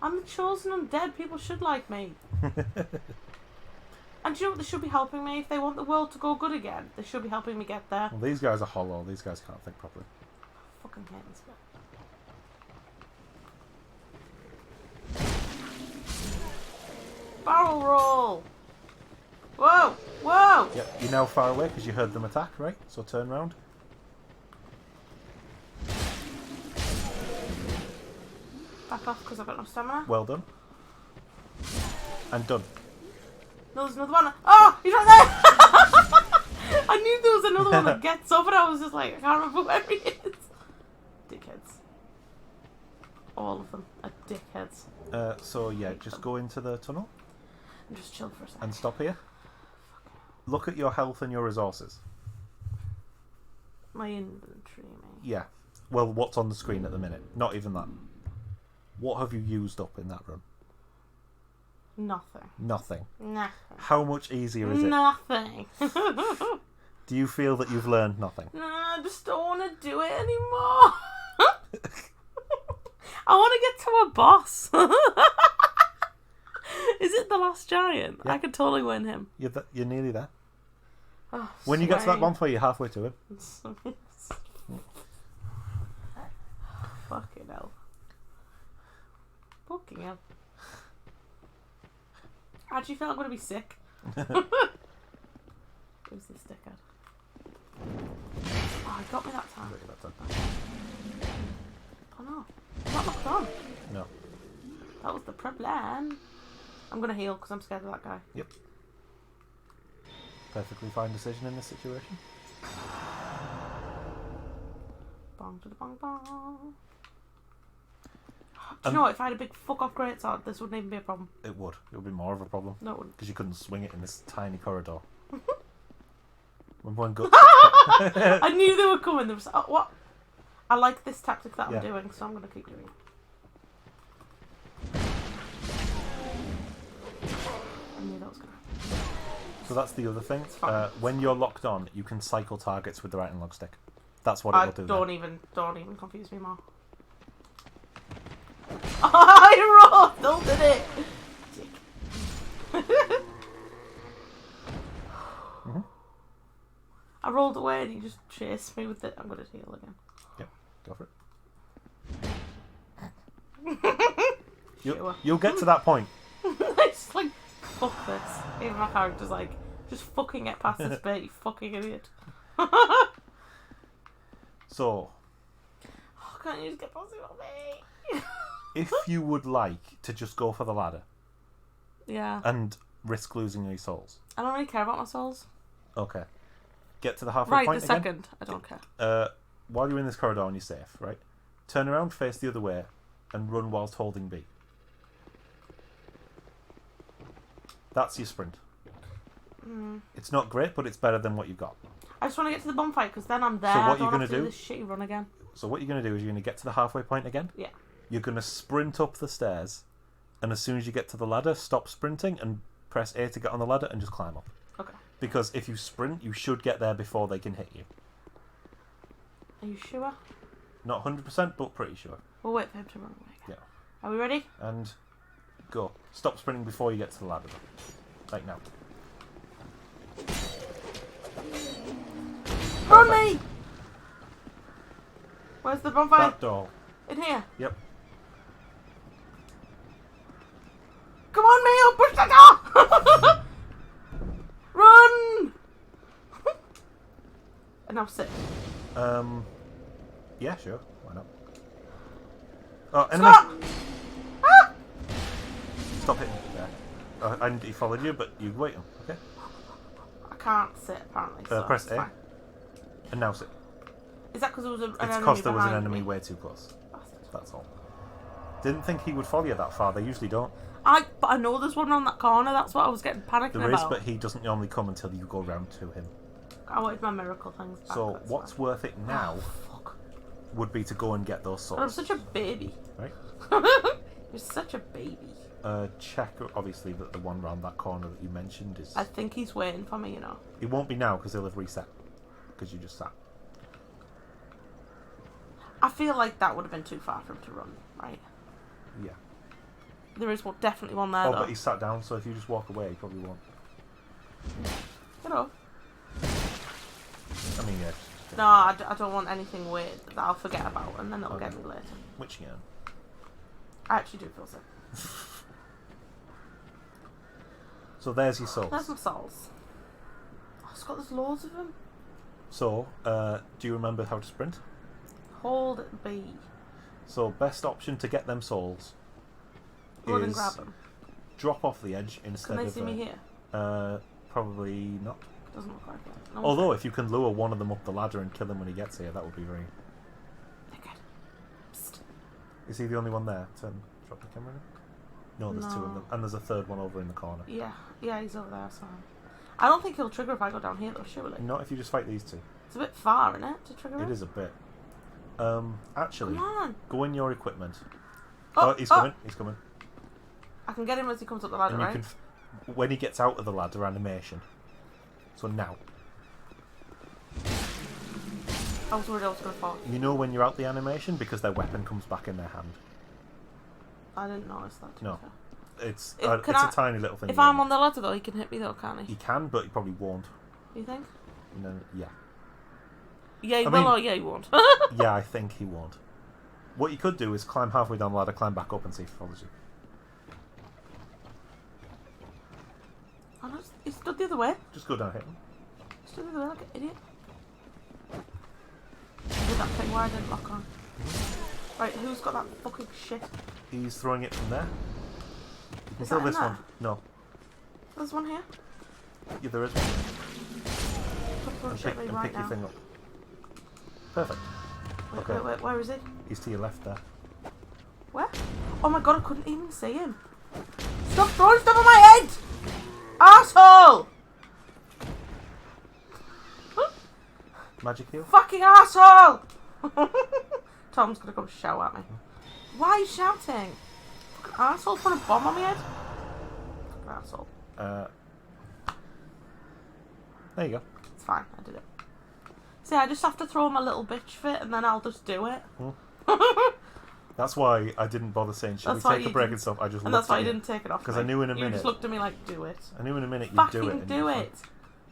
I'm the chosen undead. People should like me. And do you know what? They should be helping me if they want the world to go good again. They should be helping me get there. Well, these guys are hollow. These guys can't think properly. I fucking hate this guy. Barrel roll! Whoa! Whoa! Yep, you're now far away because you heard them attack, right? So turn round. Back off because I've got no stamina. Well done. And done. No, there's another one. Oh! He's right there! I knew there was another one that gets up and I was just like, I can't remember where he is. Dickheads. All of them are dickheads. So yeah, just go into the tunnel. And just chill for a second. And stop here. Look at your health and your resources. My inventory, mate. Yeah. Well, what's on the screen at the minute? Not even that. What have you used up in that run? Nothing. Nothing. Nothing. How much easier is it? Nothing. Do you feel that you've learned nothing? No, I just don't want to do it anymore. I want to get to a boss. Is it the last giant? Yeah. I could totally win him. You're nearly there. Oh, When you get to that sweating. bonfire, you're halfway to him. Fucking hell. Fucking hell. I actually feel I'm going to be sick. Who's this dickhead? Oh, he got me that time. Oh no. I'm not locked on. No. That was the problem. I'm going to heal because I'm scared of that guy. Yep. Perfectly fine decision in this situation. Bong to the bong bong. Do you know what? If I had a big fuck off greatsword, this wouldn't even be a problem. It would. It would be more of a problem. No, it wouldn't. Because you couldn't swing it in this tiny corridor. Remember when go- I knew they were coming. There was what? I like this tactic that I'm doing, so I'm going to keep doing it. I knew that was going to happen. So that's the other thing. Fine. When you're locked on, you can cycle targets with the right analog stick. That's what it will do. Don't even confuse me more. I Oh, still did it. I rolled away and he just chased me with it. I'm going to heal again. Yep, go for it. You'll get to that point. It's like, fuck this. Even my character's like, just fucking get past this bit, you fucking idiot. So, can't you just get past it on me? if you would like to just go for the ladder. Yeah. And risk losing your souls. I don't really care about my souls. Okay. Get to the halfway point again. Right, the second. I don't care. While you're in this corridor and you're safe, right? Turn around, face the other way, and run whilst holding B. That's your sprint. It's not great, but it's better than what you've got. I just want to get to the bonfire because then I'm there. So what I don't you're going have to do? This shitty run again. So what you're going to do is you're going to get to the halfway point again. Yeah. You're going to sprint up the stairs, and as soon as you get to the ladder, stop sprinting and press A to get on the ladder and just climb up. Okay. Because if you sprint, you should get there before they can hit you. Are you sure? Not 100%, but pretty sure. We'll wait for him to run away again. Yeah. Are we ready? And go. Stop sprinting before you get to the ladder. Like now. Run me! Where's the bonfire? That door. In here? Yep. Come on, Mio! Push the door! Run! And now sit. Yeah, sure. Why not? Oh, enemy! Stop! Ah! Stop hitting. There. And he followed you, but you wait him. Okay. I can't sit apparently. So Press it's A. fine. And now sit. Is that because there was an It's enemy because there was an behind enemy me? way too close. Bastard. That's all. Didn't think he would follow you that far. They usually don't. But I know there's one around that corner. That's what I was getting panicking There is, about. but he doesn't normally come until you go round to him. I wanted my miracle things back. So that's what's fine. worth it now Fuck. would be to go and get those But I'm swords. such a baby. Right? You're such a baby. Check, obviously, that the one round that corner that you mentioned is... I think he's waiting for me, you know. It won't be now, because he'll have reset. Because you just sat. I feel like that would have been too far for him to run, right? Yeah. There is definitely one there, Oh, though. but he's sat down, so if you just walk away, he probably won't. Get off. I mean, yeah. No, I don't want anything weird that I'll forget about, and then it'll Okay. get me later. Which, yeah. I actually do feel sick. So there's your souls. There's my souls. Oh, it's got there's loads of them. So, do you remember how to sprint? Hold B. So, best option to get them souls Run and is grab them. drop off the edge instead Can they of... see me here? Probably not. Doesn't look like it. No Although, if you can lure one of them up the ladder and kill him when he gets here, that would be very... Naked. Psst. Is he the only one there? Drop the camera in? No, there's two of them. And there's a third one over in the corner. Yeah, he's over there, so... I don't think he'll trigger if I go down here, though, surely. Not if you just fight these two. It's a bit far, isn't it, to trigger It is a bit. Actually, Come on. go in your equipment. Oh, He's coming. He's coming. I can get him as he comes up the ladder, And you right? can, when he gets out of the ladder, animation. So now. I was worried I was going to fall. You know when you're out the animation because their weapon comes back in their hand. I didn't notice that. to be No. fair. It's If- can a I- tiny little thing. If I'm on the ladder, though, he can hit me, though, can't he? He can, but he probably won't. You think? And then, yeah. Yeah, he I will mean- or yeah, he won't. Yeah, I think he won't. What you could do is climb halfway down the ladder, climb back up and see if he follows you. Oh, no, he stood the other way. Just go down, hit him. He stood the other way like an idiot. Did that thing where I didn't lock on. Right, who's got that fucking shit? He's throwing it from there. You can Is throw that in this there? one. No. There's one here. Yeah, there is one. Put And shit pick, me and right pick your now. thing up. Perfect. Wait, Okay. wait, where is he? He's to your left there. Where? Oh my god, I couldn't even see him. Stop throwing stuff on my head! Asshole! Magic heal? Fucking asshole! Tom's gonna come shout at me. Why are you shouting? Fucking asshole, put a bomb on my head? Fucking asshole. There you go. It's fine, I did it. See, I just have to throw my little bitch fit and then I'll just do it. That's why I didn't bother saying, should we take a break and stuff? I just and looked that's why at you you. didn't take it off. Because I knew in a minute. You just looked at me like, do it. I knew in a minute you'd Fucking do it. do it.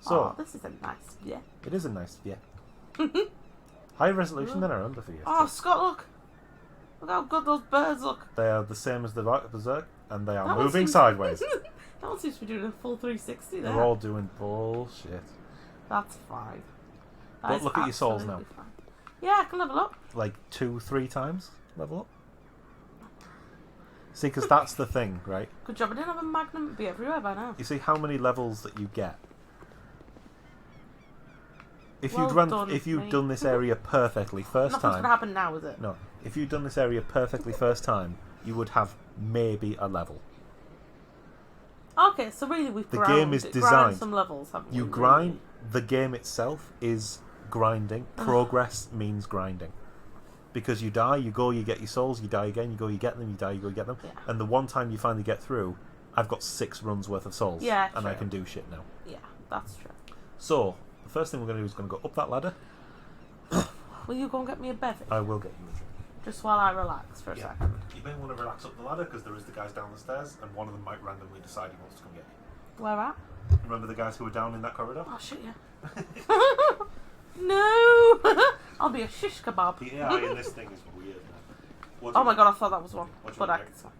So, this is a nice, yeah. It is a nice, yeah. Higher resolution than I remember for you. Oh, Scott, look. Look how good those birds look. They are the same as the Berserk, and they are That moving seems- sideways. That one seems to be doing a full 360 there. They're all doing bullshit. That's fine. That But is look at your souls now. absolutely fine. Yeah, I can level up. Like 2-3 times level up. See, because that's the thing, right? Good job. I didn't have a magnum. It'd be everywhere by now. You see how many levels that you get. If Well you'd run, done, if you'd mate. done this area perfectly first Nothing's time, gonna happen now, is it? no. If you'd done this area perfectly first time, you would have maybe a level. Okay, so really we've The ground, game is grind designed. some levels, haven't we? You grind. The game itself is grinding. Progress means grinding. Because you die, you go, you get your souls, you die again, you go, you get them, you die, you go, you get them. Yeah. And the one time you finally get through, I've got 6 runs worth of souls. Yeah, and I true. can do shit now. Yeah, that's true. So, the first thing we're going to do is going to go up that ladder. Will you go and get me a bevy? I will get you a drink. Just while I relax for a second. You may want to relax up the ladder because there is the guys down the stairs and one of them might randomly decide he wants to come get you. Where at? Remember the guys who were down in that corridor? Oh, shit, yeah. No! I'll be a shish kebab. The AI in this thing is weird, man. Oh my god, I thought that was one. What do you But want I to can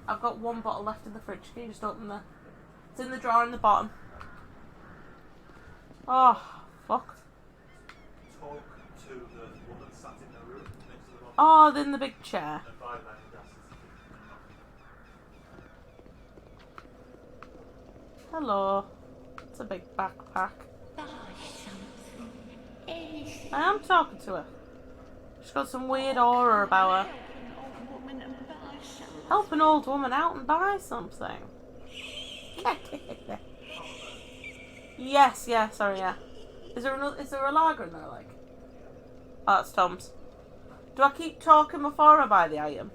I've got one bottle left in the fridge. Can you just open the... It's in the drawer in the bottom. Oh, fuck. Talk to the woman sat in the room next to the one. Oh, in the big chair. And buy that glasses. Hello. It's a big backpack. I am talking to her. She's got some weird aura about her. Help an old woman out and buy something. Yes, yeah, sorry, yeah. Is there a lager in there, like? Oh, that's Tom's. Do I keep talking before I buy the item?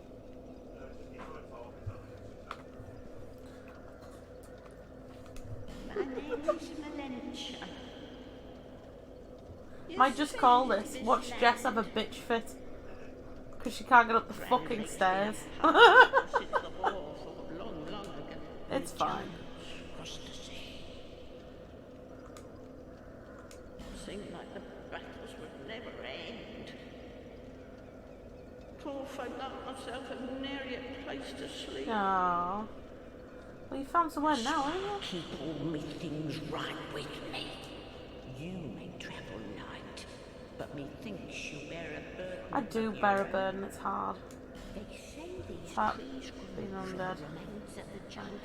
Might just call this, watch Jess have a bitch fit. Because she can't get up the fucking stairs. It's fine. Seemed like the battles would never end. Poor if I'd knocked myself a nary a place to sleep. Aww. Well, you found somewhere now, haven't you? Keep all me things right with me. You may travel light, but methinks you bear a burden. I do of bear a your own. burden, it's hard. They say these That trees being grow from undead. remains of the jungle.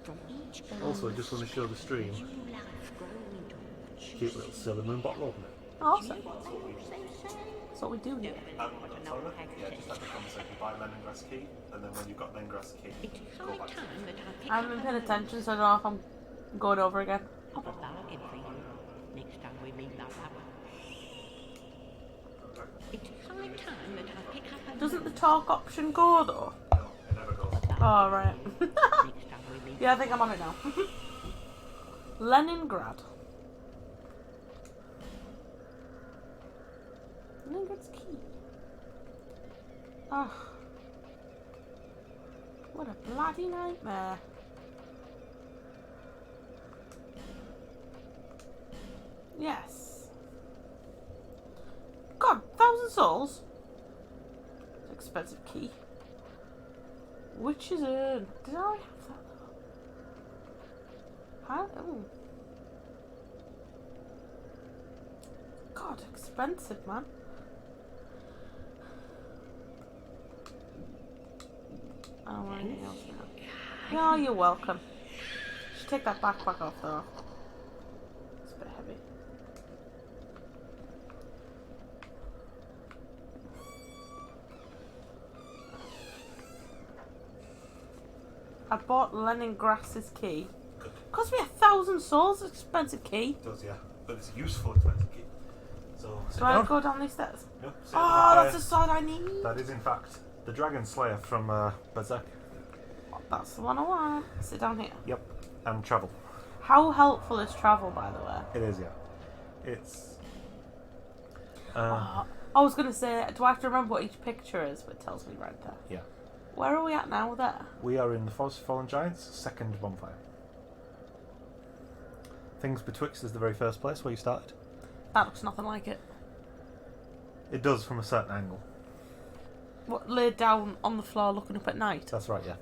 From each Also, I just want to show the stream. new life growing into Cute little silver moon bottle opener. Awesome. they say. That's what we do here. Yeah, just have the conversation. Buy lemongrass key, and then when you've got lemongrass key, It's go high back to time that I pick I haven't up been paying a attention, so I don't know if I'm going over again. I've a bargain for you next time we meet, my lover. It's high time that I pick up a Doesn't the talk option go, though? No, it never goes. Oh, right. next time we meet. Yeah, I think I'm on it now. Leningrad. Leningrad's key. Oh. What a bloody nightmare. Yes. God, 1,000 souls? It's an expensive key. Witch's Urn. Did I already have that though? How? Oh. God, expensive, man. I don't want anything else now. No, you're welcome. Should take that backpack off though. It's a bit heavy. I bought Leningrass's key. Cost me 1,000 souls, expensive key. It does, yeah. But it's a useful expensive key. So, sit Do I down. go down these stairs? No, sit Oh, down. that's the sword I need. That is, in fact, the Dragon Slayer from Berserk. That's the one I want. Sit down here. Yep. And travel. How helpful is travel, by the way? It is, yeah. It's... I was going to say, do I have to remember what each picture is? But it tells me right there. Yeah. Where are we at now? There. We are in the Forest of Fallen Giants, second bonfire. Things Betwixt is the very first place where you started. That looks nothing like it. It does from a certain angle. What, laid down on the floor looking up at night? That's right, yeah.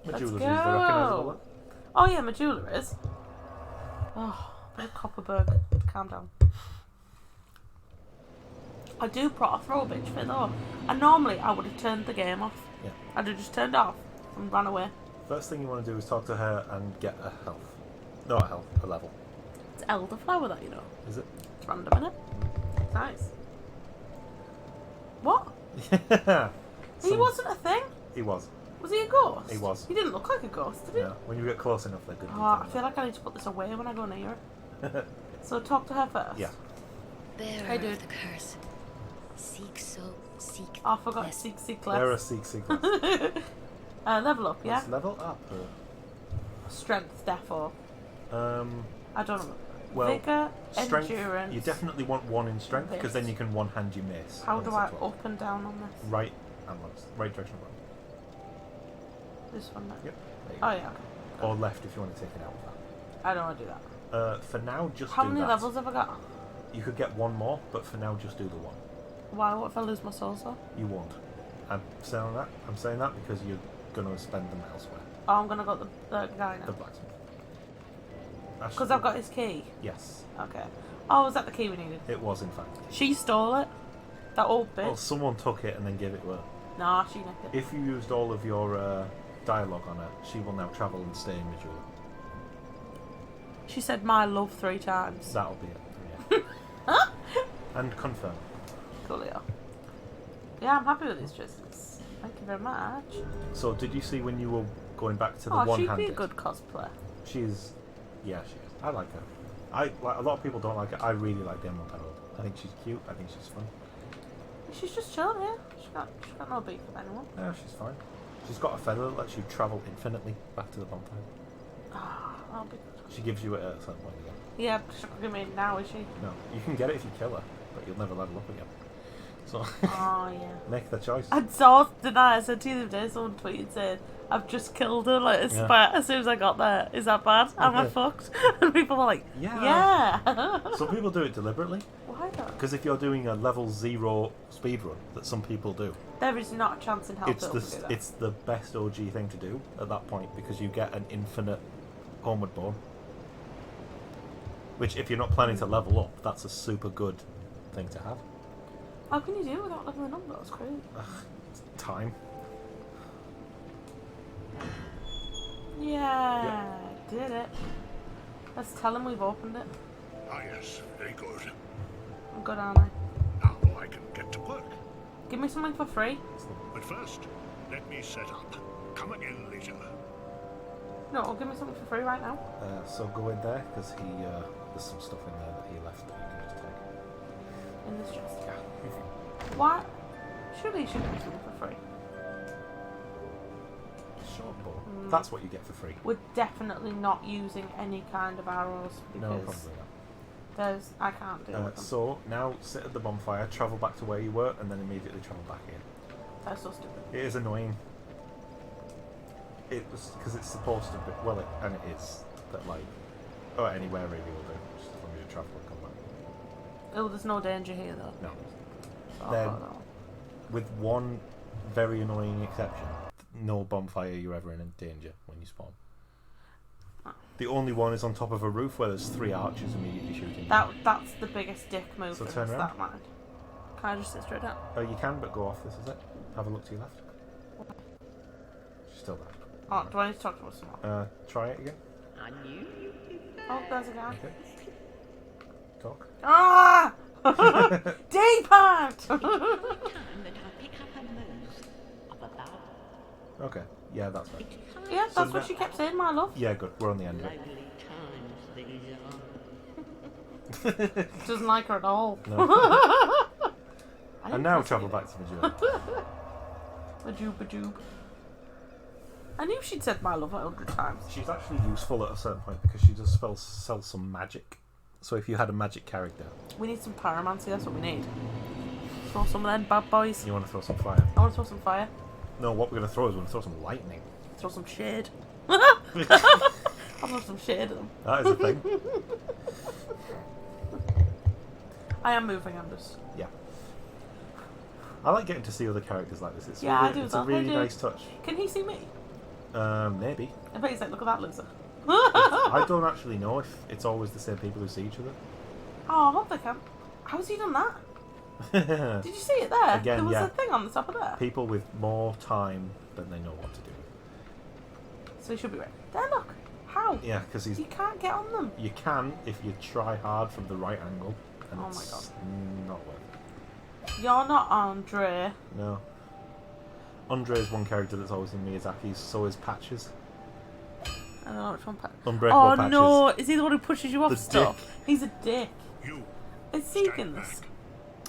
Let's Majula's go. is the recognisable. Oh yeah, Majula is. Oh, bit of Copperberg. Calm down. I do throw a bitch fit though. And normally I would have turned the game off. Yeah. I'd have just turned it off and ran away. First thing you want to do is talk to her and get a health. Not a health, a level. It's elderflower that you know. Is it? It's random, innit? It's nice. What? Yeah. He wasn't a thing? He was. Was he a ghost? He was. He didn't look like a ghost, did he? Yeah. When you get close enough, they're good. Oh, I feel like I need to put this away when I go near her. So talk to her first. Yeah. Bearer dude. of the curse. Seek. Oh, I forgot Yes. seek They're a less. seek. Level up, yeah? Let's level up. Strength, defo. I don't know. Well, Vigor, strength. endurance. You definitely want one in strength because then you can one-hand your mace. How when do it's I at 12. up and down on this? Right and left. Right direction and left. This one? No. Yep. There you Oh go. yeah, okay. Or left if you want to take it out with that. I don't want to do that. For now, just How do many that. levels have I got? You could get one more, but for now, just do the one. Why? What if I lose my soul though? You won't. I'm saying that because you're gonna spend them elsewhere. Oh, I'm gonna go the guy The now. blacksmith. Because I've got his key. Yes, Okay. Oh, was that the key we needed? it was in fact. She stole it. That old bitch. Well, someone took it and then gave it to her. Nah, she nicked it. If you used all of your dialogue on her, she will now travel and stay in Majula. She said my love 3 times. That'll be it. Yeah. And confirm. Coolio. Yeah, I'm happy with these choices. Thank you very much. So, did you see when you were going back to the Oh, she'd one-handed? be a good cosplayer. She's, yeah, she is. I like her. Like a lot of people don't like her. I really like Emerald Herald. I think she's cute. I think she's fun. She's just chilling here. She's got no beef with anyone. Yeah, she's fine. She's got a feather that lets you travel infinitely back to the bonfire. Ah, that'll be good. She gives you it at a certain point again. Yeah, but she's not gonna give me now, is she? No, you can get it if you kill her, but you'll never level up again. So Oh yeah. make the choice. I saw tonight. I said to you the other day, someone tweeted saying, "I've just killed her." Like as soon as I got there, is that bad? Am I fucked? And people were like, Yeah. "Yeah." Some people do it deliberately Why though? because if you're doing a level 0 speedrun, that some people do, There is not a chance in hell to do that. it's the best OG thing to do at that point because you get an infinite Homeward Bourne. Which, if you're not planning to level up, that's a super good thing to have. How can you do it without leveling up? That's crazy. Time. Yeah, did it. Let's tell him we've opened it. Ah, yes, very good. I'm good, aren't I? Now I can get to work. Give me something for free. But first, let me set up. Come again later. No, give me something for free right now. So go in there because there's some stuff in there that he left that you can just take. In this chest. Why? Surely you should give me something for free. Short bow. That's what you get for free. We're definitely not using any kind of arrows No, because probably not. I can't do it. So now sit at the bonfire, travel back to where you were, and then immediately travel back in. That's so stupid. It is annoying. It was because it's supposed to be and it is, but like, anywhere really will do. Just as long as you travel and come back. Oh, there's no danger here though. No. So I'll Then, go that one. with one very annoying exception, no bonfire you're ever in danger when you spawn. The only one is on top of a roof where there's 3 archers immediately shooting. That's the biggest dick move. So in turn this, around. that mind. Can I just sit straight down? You can, but go off. This is it. Have a look to your left. She's still there. Oh, do I need to talk to her some more? Try it again. I knew you'd be there. Oh, there's a guy. Okay. Talk. Ah! D-pad! Time that I pick up a move up above. Okay. Yeah, that's right. Yeah, So that's what she kept saying, my love. Yeah, good. We're on the end of it. Lonely times these are. Doesn't like her at all. No. I And now travel back to Majula. Bajoob, bajoob. I knew she'd said my love 100 times. She's actually useful at a certain point because she does sell some magic So if you had a magic character, We need some pyromancy, that's what we need. Throw some of them bad boys. you want to throw some fire. I want to throw some fire. No, what we're going to throw is we're going to throw some lightning. Throw some shade. I'll throw some shade at them. That is a thing. I am moving, I'm just... Yeah. I like getting to see other characters like this. It's Yeah, really, I do it's as a well. really I do. nice touch. Can he see me? Maybe. I bet he's like, look at that loser. I don't actually know if it's always the same people who see each other. Oh, I hope they can. How's he done that? Did you see it there? Again, there was yeah. a thing on the top of there. People with more time than they know what to do. So he should be right. There, look. How? Yeah, because he's. You can't get on them. You can if you try hard from the right angle. And Oh my it's God. not worth it. You're not Andre. No. Andre is one character that's always in Miyazaki's, so is Patches. I don't know which one. Unbreakable Oh Patches. no! Is he the one who pushes you off The stuff? dick. He's a dick. You, Is stand Seeking back. this?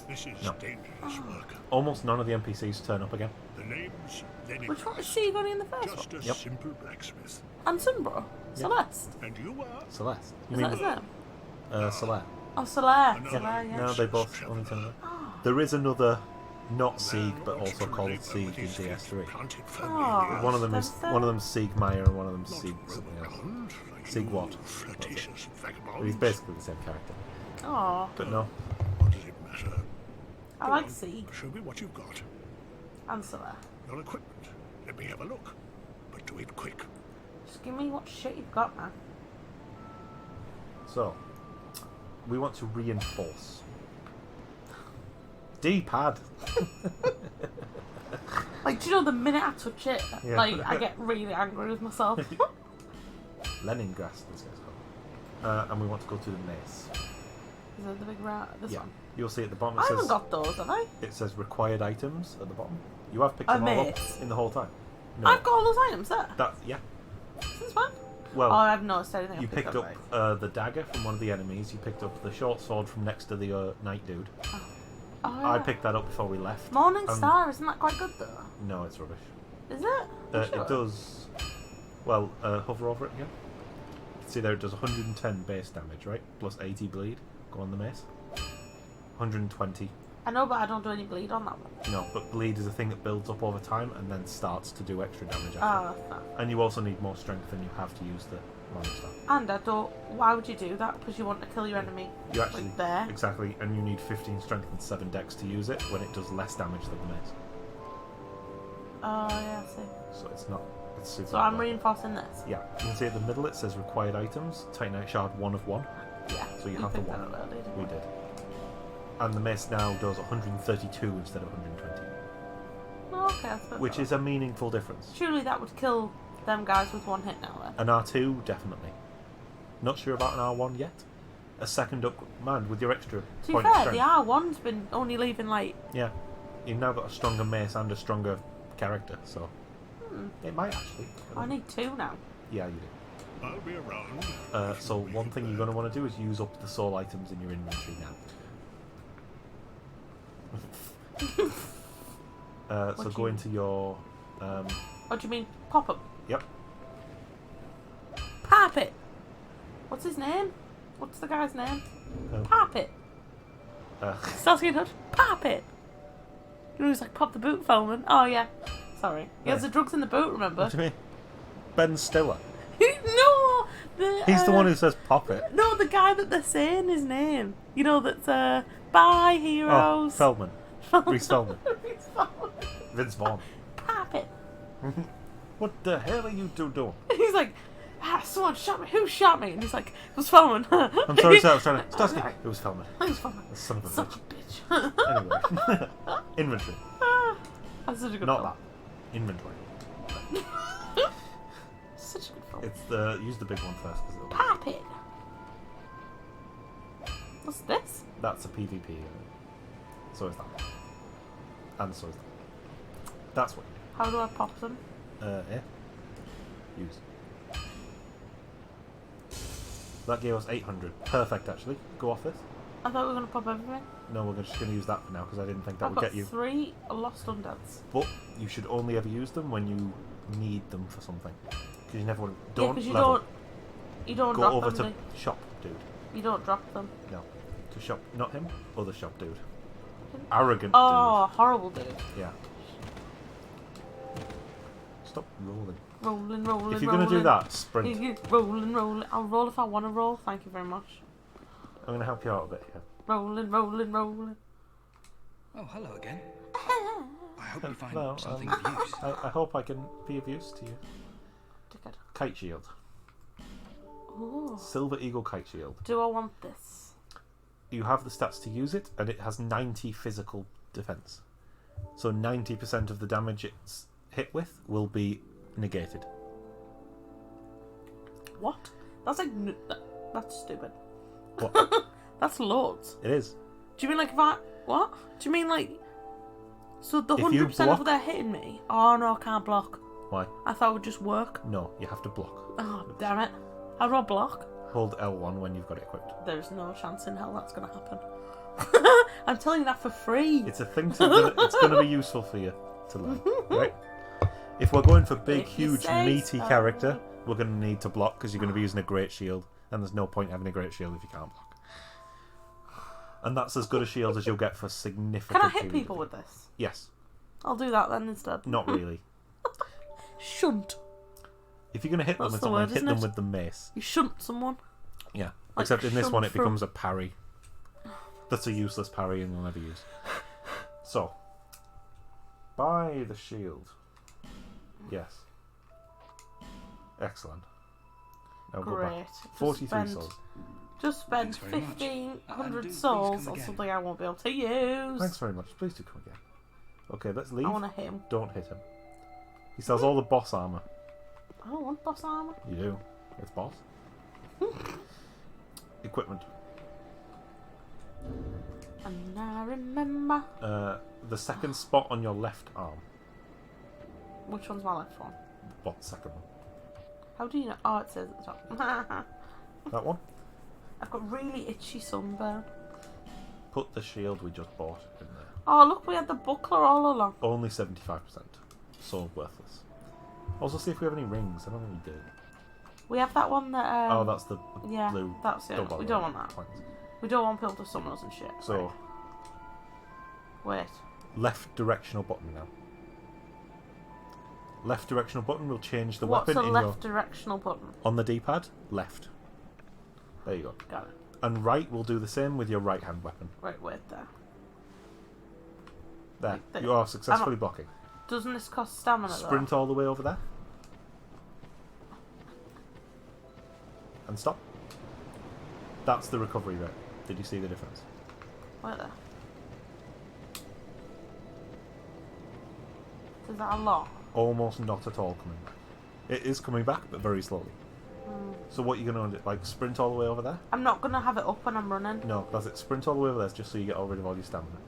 This is No. dangerous work. Almost none of the NPCs turn up again. The name's Lenny. Which one was Seagon in the first one? Just a Yep. simple blacksmith. And Sunbro? Celeste? And you are Celeste. Is that his name? Celeste. Oh, Soler. No, Soler, yeah. No, they both only turn up. There is another, not Sieg, but also called Sieg in DS3. planted firmly Oh. in the One of them is Spencer? one of them's Siegmeyer and one of them's earth. Sieg Not something else. roam around like Sieg you what? flirtatious But he's vagabonds. basically the same character. Oh, But no. What does it matter? I Go like on, Sieg Show me what you've got. and Soler. Your equipment. Let me have a look. But do it quick. Just give me what shit you've got, man. So, we want to reinforce. D-pad. Like, do you know the minute I touch it, Yeah. like, I get really angry with myself. Leningrad, this guy's called. And we want to go to the mace. Is that the big rat? This Yeah. one? You'll see at the bottom I it haven't says, got those, have I? it says required items at the bottom. You have picked A them all mace. up in the whole time. No. I've got all those items there. That, yeah. This one? Well, Oh, I've noticed anything. you picked up the dagger from one of the enemies. You picked up the short sword from next to the knight dude. Oh, yeah. I picked that up before we left. Morning Um, Star, isn't that quite good though? No, it's rubbish. Is it? You sure? It does. Well, hover over it again. See there, it does 110 base damage, right? Plus 80 bleed. Go on the mace. 120. I know, but I don't do any bleed on that one. No, but bleed is a thing that builds up over time and then starts to do extra damage Oh, after. that's that. And you also need more strength than you have to use the Morning Star. And I don't. Why would you do that? Because you want to kill your enemy. You actually Like there. exactly, and you need 15 strength and 7 dex to use it when it does less damage than the mace. Oh yeah, I see. So it's not. It's super. So I'm bad. reinforcing this. Yeah, you can see at the middle it says required items. Titanite shard 1 of 1. Yeah. So you have the picked that one. up earlier, didn't We you? did. And the mace now does 132 instead of 120, Oh, okay, that's a bit which better. is a meaningful difference. Surely that would kill them guys with one hit now. Then. An R2 definitely. Not sure about an R1 yet. A second up command with your extra To be point of fair, strength. the R1's been only leaving like. Yeah, you've now got a stronger mace and a stronger character, so it might actually. I need 2 now. Yeah, you do. I'll be around. So one thing you're going to want to do is use up the soul items in your inventory now. So What do go you- into your. What do you mean? Pop up. Yep. Parpit. What's his name? What's the guy's name? Oh. Parpit. Starsky and Hutch. Parpit. You know, he's like pop the boot filming. Oh yeah. Sorry. He has Yeah. the drugs in the boot. Remember? What do you mean? Ben Stiller. No. He's the one who says pop it. No, the guy that they're saying his name. You know that's Bye Oh, Heroes. Feldman. Reese Feldman. Reese Feldman. Vince Vaughn. Parpit. What the hell are you two doing? He's like, someone shot me. Who shot me? And he's like, it was Feldman. I'm sorry, sir. I was trying to. Starsky. It was Feldman. It was Feldman. The son of a Son bitch. of a bitch. Anyway, inventory. That's such a good Not film. that. Inventory. Such a good film. It's the use the big one first because Parpit. What's this? that's a PvP. So is that. And so is that. That's what How do I pop them? you do. Yeah. Use. That gave us 800. Perfect, actually. Go off this. I thought we were going to pop everything. No, we're just going to use that for now because I didn't think that I've would got get you. 3 lost undeads. But you should only ever use them when you need them for something. Because you never want to. Yeah, Don't because you level. don't. You don't Go drop over them. to shop, dude. You don't drop them. No. To shop, not him, other shop dude. Arrogant Oh, horrible dude. dude. Yeah. Stop rolling. Rolling. If you're going to do that, sprint. Rolling. I'll roll if I want to roll. Thank you very much. I'm going to help you out a bit here. Rolling. Oh, hello again. I hope you find Hello, something of use. I hope I can be of use to you. Dickhead. Kite shield. Ooh. Silver Eagle kite shield. Do I want this? You have the stats to use it, and it has 90 physical defense. So 90% of the damage it's hit with will be negated. What? That's like... That's stupid. What? That's loads. It is. Do you mean like if I... What? Do you mean like... So the If you 100% block- of they're hitting me? Oh no, I can't block. Why? I thought it would just work. No, you have to block. Oh, damn it. How do I block? Hold L1 when you've got it equipped. There's no chance in hell that's going to happen. I'm telling you that for free. It's a thing it's going to be useful for you to learn, right? If we're going for big, If you huge, say meaty so. character, we're going to need to block because you're going to be using a great shield, and there's no point having a great shield if you can't block. And that's as good a shield as you'll get for significant. Can I hit period people of with time. this? Yes. I'll do that then instead. Not really. Shunt. If you're going to hit them That's with the something, word, hit isn't them it? with the mace. You shunt someone. Yeah. Like Except in this shunt one, it from- becomes a parry. That's a useless parry and you'll never use. So, buy the shield. Yes. Excellent. Now go Great. back. Just 43 spend- souls. Just spend Thanks very much. 1,500 do please souls come on again. something I won't be able to use. Thanks very much. Please do come again. Okay, let's leave. I want to hit him. Don't hit him. He sells all the boss armor. I don't want boss armor. You do. It's boss. Equipment. And I remember. The second spot on your left arm. Which one's my left one? What second one? How do you know? Oh, it says at the top. That one? I've got really itchy sunburn. Put the shield we just bought in there. Oh, look, we had the buckler all along. Only 75%. So worthless. Also, see if we have any rings. I don't think we do. We have that one that. Oh, that's the yeah, blue. that's it. bother We don't with want that. points. We don't want people to summon us and shit. So, Wait. left directional button now. Left directional button will change the What's weapon a in left your... directional button? On the D-pad, left. There you go. Got it. And right will do the same with your right-hand weapon. Right, wait there. There. There. You are successfully blocking. Doesn't this cost stamina Sprint all the way over there. And stop. That's the recovery rate. Did you see the difference? though? Wait there. Is that a lot? Almost not at all coming back. It is coming back, but very slowly. So what you're going to do, like sprint all the way over there? I'm not going to have it up when I'm running. No, that's it. Sprint all the way over there just so you get rid of all your stamina.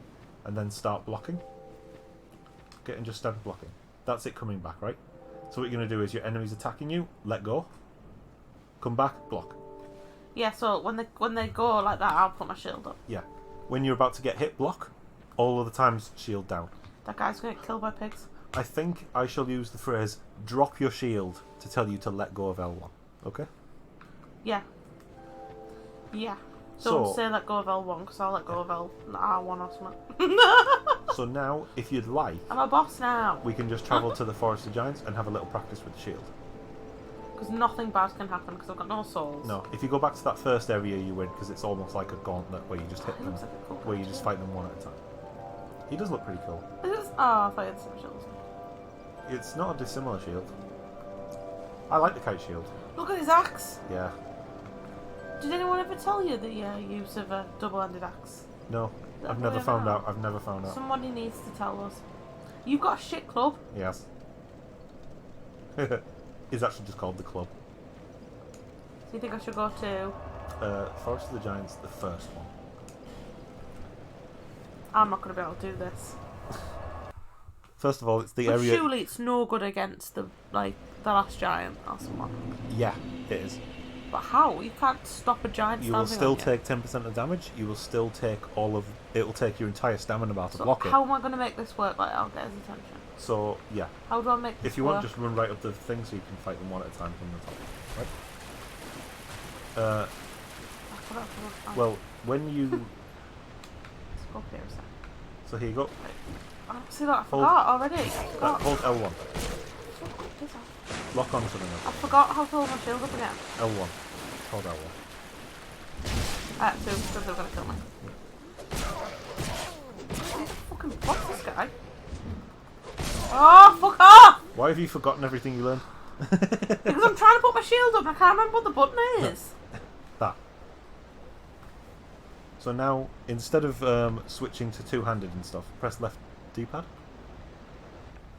And then start blocking. Get and just start blocking. That's it coming back, right? So what you're going to do is your enemy's attacking you, let go. Come back, block. Yeah, so when they go like that, I'll put my shield up. Yeah. When you're about to get hit, block. All other times, shield down. That guy's going to get killed by pigs. I think I shall use the phrase, drop your shield, to tell you to let go of L1. Okay? Yeah. Yeah. So- Don't say let go of L1 because I'll let go of R1 or something. So now, if you'd like, I'm a boss now. we can just travel to the Forest of Giants and have a little practice with the shield. Because nothing bad can happen because I've got no souls. No, if you go back to that first area, you win, because it's almost like a gauntlet where you just hit He them, looks like a cool where you guy, just too. fight them one at a time. He does look pretty cool. Is this... Oh, I thought you had the same shield. It's not a dissimilar shield. I like the kite shield. Look at his axe. Yeah. Did anyone ever tell you the use of a double-handed axe? No, That I've never way found around. out. I've never found out. Somebody needs to tell us. You've got a shit club. Yes. It's actually just called the club. So you think I should go to... Forest of the Giants, the first one. I'm not going to be able to do this. First of all, it's the But area. surely it's no good against the last giant or someone. Yeah, it is. But how? You can't stop a giant You will standing still on take 10% of damage. You will still take all of. It will take your entire stamina bar to So block it. how am I going to make this work? Like, I'll get his attention. So yeah, How do I make this if you work? want, just run right up the thing so you can fight them one at a time from the top. Right. forgot to look. Well, when you... Let's go up here a sec. So here you go. Oh, see that? I forgot already. Hold L1. Lock on something else. I forgot how to hold my shield up again. L1. Hold L1. Two, because they're going to kill me. Fucking what's this guy? Oh, fuck off! Why have you forgotten everything you learned? Because I'm trying to put my shield up and I can't remember what the button is. That. So now, instead of switching to two-handed and stuff, press left D-pad.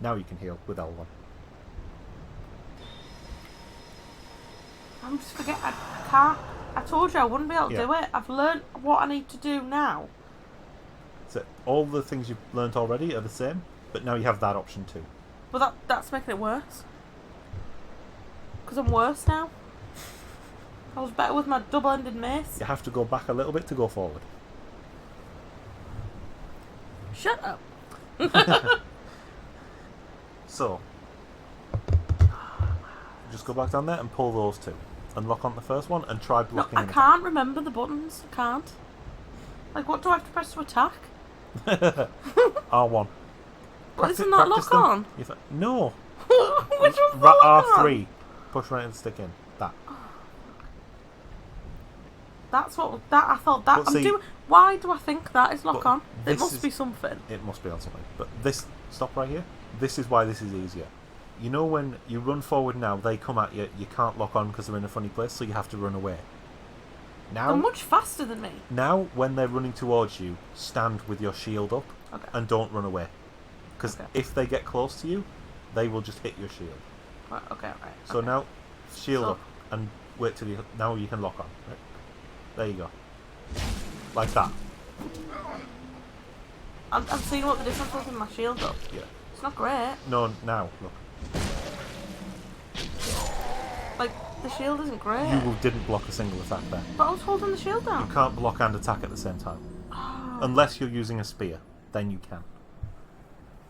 Now you can heal with L1. I'm just forgetting. I can't. I told you I wouldn't be able to do it. I've learnt what I need to do now. So all the things you've learnt already are the same, but now you have that option too. But that's making it worse. Because I'm worse now. I was better with my double-ended mace. You have to go back a little bit to go forward. Shut up. So, just go back down there and pull those two. And lock on the first one and try blocking. No, I can't remember the buttons. I can't. Like, what do I have to press to attack? R1. But isn't that lock on? No. Which one's the lock R3. on? Push right and stick in. That. That's what. I thought that. But see, why do I think that is lock on? It must is, be something. It must be on something. But this. Stop right here. This is why this is easier. You know when you run forward now, they come at you, you can't lock on because they're in a funny place, so you have to run away. Now, They're much faster than me. Now, when they're running towards you, stand with your shield up and don't run away. Because if they get close to you, they will just hit your shield. Right, okay. So now, shield up and wait till you... Now you can lock on. Right? There you go. Like that. I'm seeing what the difference was with my shield up. Yeah. It's not great. No, now, look. Like, the shield isn't great. You didn't block a single attack there. But I was holding the shield down. You can't block and attack at the same time. Unless you're using a spear. Then you can.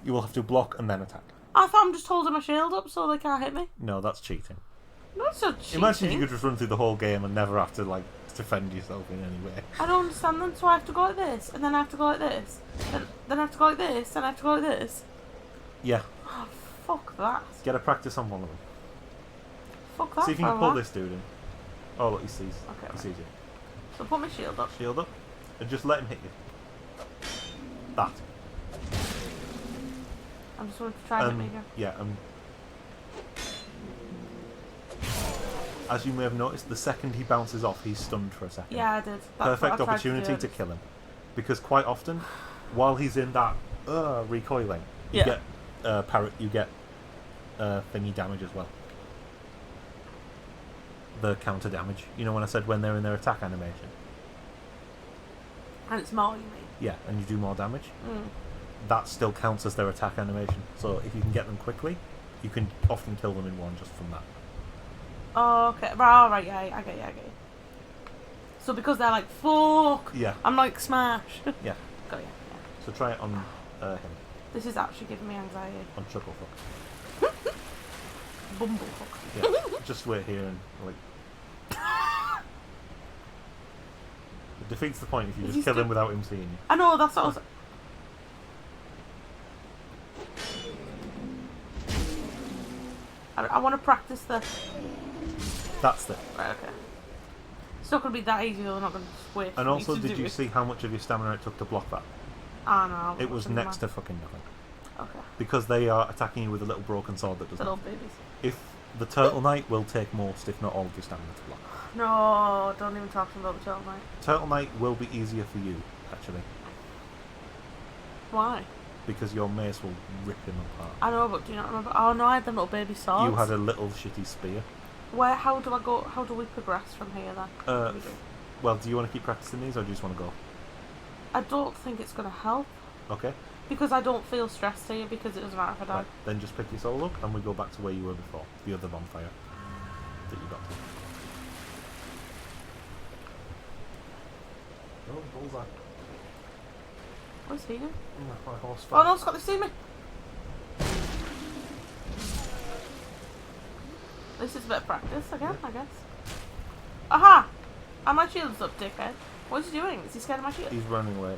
You will have to block and then attack. I thought I'm just holding my shield up so they can't hit me. No, that's cheating. That's not cheating. Imagine if you could just run through the whole game and never have to, like, defend yourself in any way. I don't understand them, so I have to go like this, and then I have to go like this. Then I have to go like this, then I have to go like this. Yeah. Oh, fuck that. Get a practice on one of them. Fuck that. See if you can pull this dude in. Oh, look, he sees. Okay, he sees you. So put my shield up. Shield up. And just let him hit you. That. I'm just going to try and hit me. Yeah, as you may have noticed, the second he bounces off, he's stunned for a second. Yeah, I did. Perfect opportunity to kill him. Because quite often, while he's in that recoiling, you get thingy damage as well. The counter damage. You know when I said when they're in their attack animation? And it's more, you mean? Yeah, and you do more damage. That still counts as their attack animation. So if you can get them quickly, you can often kill them in one just from that. Oh, okay. Right, yeah, I get you. So because they're like, fuck! Yeah. I'm like, smash! Yeah. Got you, yeah. So try it on him. This is actually giving me anxiety. On Chucklefuck. Bumblefuck. Yeah. Just wait here and, like... It defeats the point if you just kill him without him seeing you. I know, that's what I was... I want to practice the... That's it. Right, okay. It's not going to be that easy though, I'm not going to just wait. And also, did you see how much of your stamina it took to block that? Oh no. It was next to fucking nothing. Okay. Because they are attacking you with a little broken sword that does Little nothing. babies. If the Turtle Knight will take most, if not all, of your stamina to block. No, don't even talk to me about the Turtle Knight. Turtle Knight will be easier for you, actually. Why? Because your mace will rip him apart. I know, but do you not remember? Oh no, I had them little baby swords. You had a little shitty spear. How do I go? How do we progress from here then? Well, do you want to keep practicing these, or do you just want to go? I don't think it's going to help. Okay. Because I don't feel stressed here, because it doesn't matter if I die. Right, then just pick your soul up, and we go back to where you were before. The other bonfire that you got to. Oh, bullseye. What's he doing? My horse Oh no, Scott, they see me! This is a bit of practice again, I guess. Aha! And my shield's up, dickhead. What's he doing? Is he scared of my shield? He's running away.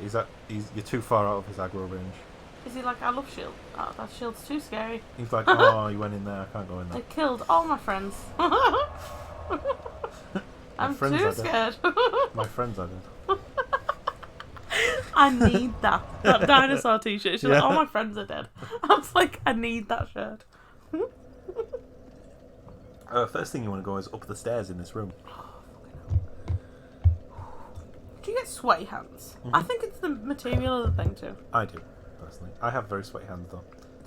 You're too far out of his aggro range. Is he like, I love shield? Oh, that shield's too scary. He's like, oh, you went in there. I can't go in there. I killed all my friends. I'm too scared. My friends are dead. I need that dinosaur t-shirt. She's like, all my friends are dead. I was like, I need that shirt. First thing you want to go is up the stairs in this room. Do you get sweaty hands? I think it's the material of the thing too. I do, personally. I have very sweaty hands though.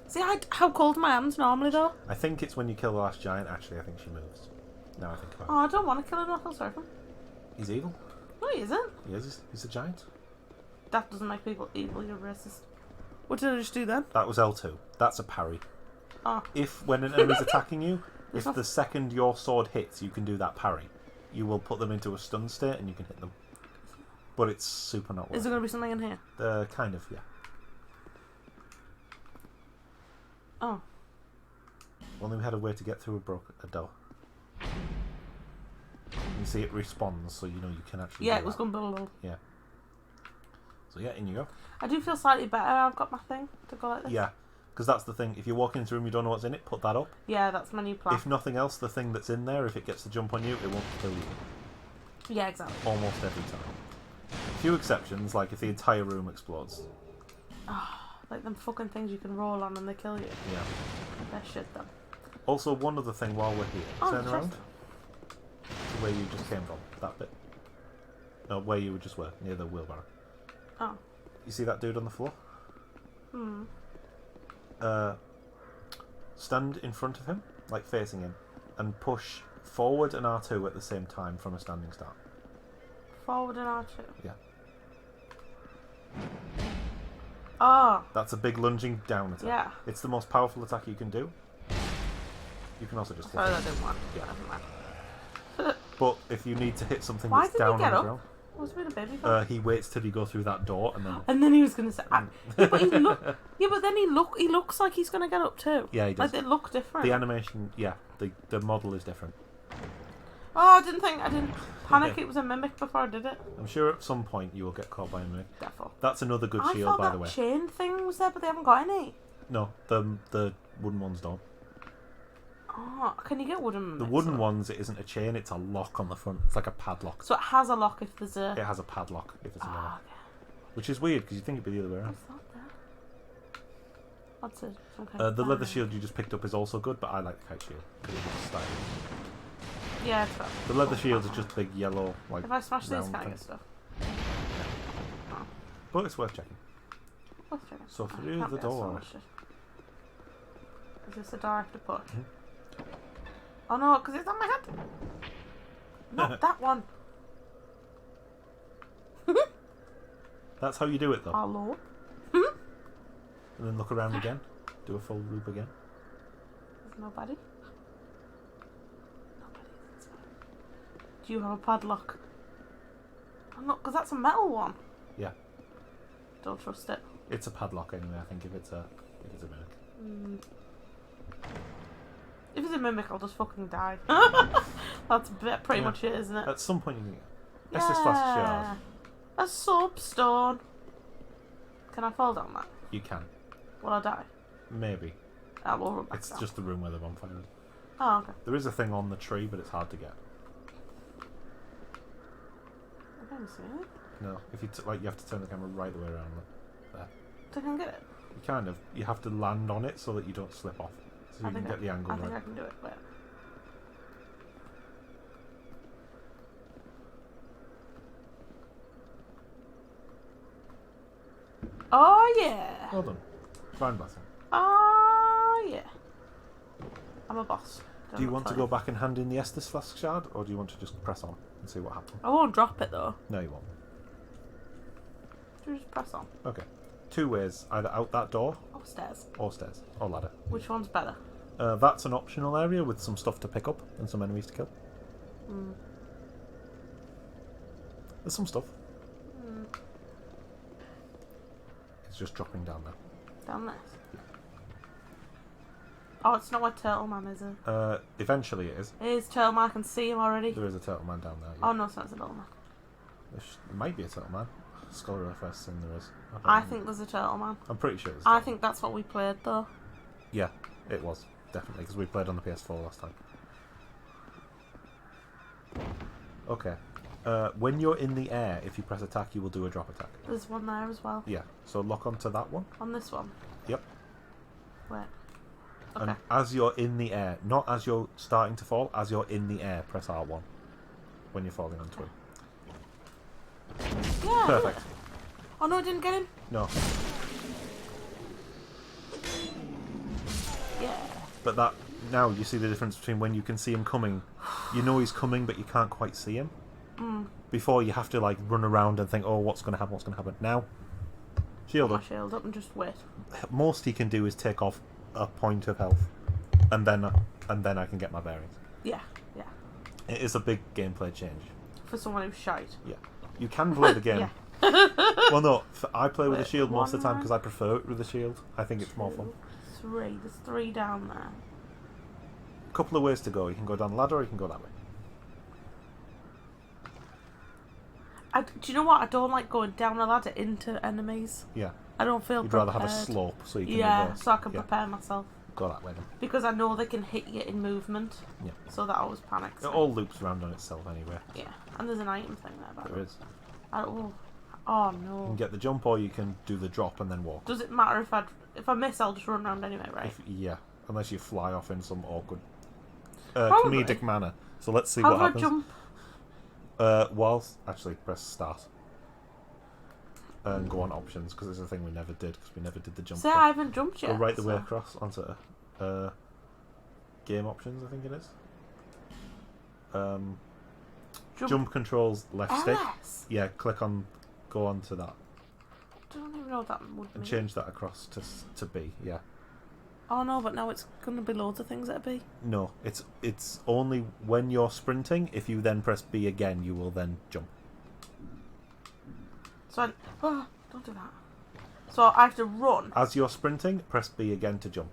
See, how cold are my hands normally though? I think it's when you kill the last giant. Actually, I think she moves. Now I think about it. Oh, I don't want to kill him. I feel sorry for him. He's evil. No, he isn't. He is. He's a giant. That doesn't make people evil. You're racist. What did I just do then? That was L2. That's a parry. Oh. If when an enemy's attacking you, if the second your sword hits, you can do that parry. You will put them into a stun state and you can hit them. But it's super not worth it. Is there going to be something in here? Kind of, yeah. Oh. Only we had a way to get through a door. You see it respawns, so you know you can actually. Yeah, it was going blah. Yeah. So yeah, in you go. I do feel slightly better. I've got my thing to go like this. Yeah, because that's the thing. If you walk into a room you don't know what's in it, put that up. Yeah, that's my new plan. If nothing else, the thing that's in there, if it gets to jump on you, it won't kill you. Yeah, exactly. Almost every time. Few exceptions, like if the entire room explodes. Like them fucking things you can roll on and they kill you. Yeah. They're shit then. Also, one other thing while we're here. Turn around. interesting. To where you just came from. That bit. No, where you just were, near the wheelbarrow. Oh. You see that dude on the floor? Hmm. Stand in front of him, like facing him, and push forward and R2 at the same time from a standing start. Forward and R2. Yeah. Oh. That's a big lunging down attack. Yeah. It's the most powerful attack you can do. You can also just... Sorry, that didn't work. Yeah. Never mind. But if you need to hit something Why that's did he down get on the up? ground... What's been a baby for? he waits till you go through that door and then... And then he was gonna say, yeah, but then he looks like he's gonna get up too. Yeah, he does. Like they look different. The animation, yeah, the model is different. Oh, I didn't panic. It was a mimic before I did it. I'm sure at some point you will get caught by a mimic. Therefore. That's another good I shield, thought by that the way. chain thing was there, but they haven't got any. No, the wooden ones don't. Oh, can you get wooden? The wooden ones, it isn't a chain; it's a lock on the front. It's like a padlock. So it has a lock if there's a. It has a padlock if it's a lock, Okay. which is weird because you think it'd be the other way around. What's that there? What's it? Some kind The of leather banner. shield you just picked up is also good, but I like the kite shield. 'Cause it looks stylish. Yeah, it's fine. The leather shields are just big yellow, like. If I smash these, round can I get things. stuff? But it's worth checking. What's it? So Oh, through can't the be asked for door. much shit. Is this the door I have to push? Oh no, because it's on my head. Not that one. That's how you do it, though. Hello. And then look around again. Do a full loop again. There's nobody. That's fine. Do you have a padlock? Oh, no, because that's a metal one. Yeah. Don't trust it. It's a padlock anyway. I think if it's a mimic. If it's a mimic, I'll just fucking die. That's pretty much it, isn't it? At some point you can get. Estus Flask Shard. A soapstone. Can I fall down that? You can. Will I die? Maybe. I will run back It's down. just the room where the bonfire is. Oh, okay. There is a thing on the tree, but it's hard to get. I can't see it. No, if you you have to turn the camera right the way around there. I can get it. You kind of. You have to land on it so that you don't slip off, so you can get the angle I think I right. can do it. Wait. Oh yeah. Well done. Fine blessing. Oh yeah. I'm a boss. Do you want to go back and hand in the Estus Flask Shard, or do you want to just press on and see what happens? I won't drop it though. No, you won't. Just press on. Okay. Two ways: either out that door, Upstairs. or stairs, or ladder. Which one's better? That's an optional area with some stuff to pick up and some enemies to kill. There's some stuff. It's just dropping down there. Down there. Oh, it's not where Turtle Man is it? Eventually it is. It is Turtle Man. I can see him already. There is a Turtle Man down there. Yeah. Oh no, it's not a Turtle Man. There might be a Turtle Man. Scholar FS saying there is. I think there's a Turtle Man. I'm pretty sure there's. I think that's what we played though. Yeah, it was definitely because we played on the PS4 last time. Okay. When you're in the air, if you press attack, you will do a drop attack. There's one there as well. Yeah. So lock onto that one. On this one. Yep. Where? Okay. And as you're in the air, not as you're starting to fall, as you're in the air, press R1 when you're falling onto him. Yeah. Perfect. Oh no, I didn't get him. No. Yeah. But that now you see the difference between when you can see him coming. You know he's coming, but you can't quite see him. Before you have to like run around and think, oh, what's going to happen? What's going to happen? Now, shield up. Shield up and just wait. Most he can do is take off a point of health, and then I can get my bearings. Yeah, yeah. It is a big gameplay change For someone who's shite. Yeah, you can play the game. Yeah. Well, no, I play with a shield most of the time one because I prefer it with a shield. I think it's more fun. 3. There's 3 down there. A couple of ways to go. You can go down the ladder, or you can go that way. Do you know what? I don't like going down a ladder into enemies. Yeah. I don't feel You'd prepared. rather have a slope so you can reverse. so I can prepare myself. Go that way then. Because I know they can hit you in movement. Yeah. So that always panics It me. all loops around on itself anyway. Yeah. And there's an item thing there. There is. Oh You no. can get the jump or you can do the drop and then walk. Does it matter if I miss? I'll just run around anyway, right? Yeah, unless you fly off in some awkward Probably. comedic manner. So let's see How what do I happens. jump? Whilst actually press start and go on options because it's a thing we never did because we never did the jump. See, I haven't jumped yet. Go right the way across onto game options. I think it is. Jump controls left stick. Yeah, click on, go on to that. I don't even know what that would and mean. change that across to B. Yeah. Oh no, but now it's going to be loads of things at B. No, it's only when you're sprinting. If you then press B again, you will then jump. So don't do that. So I have to run. As you're sprinting, press B again to jump.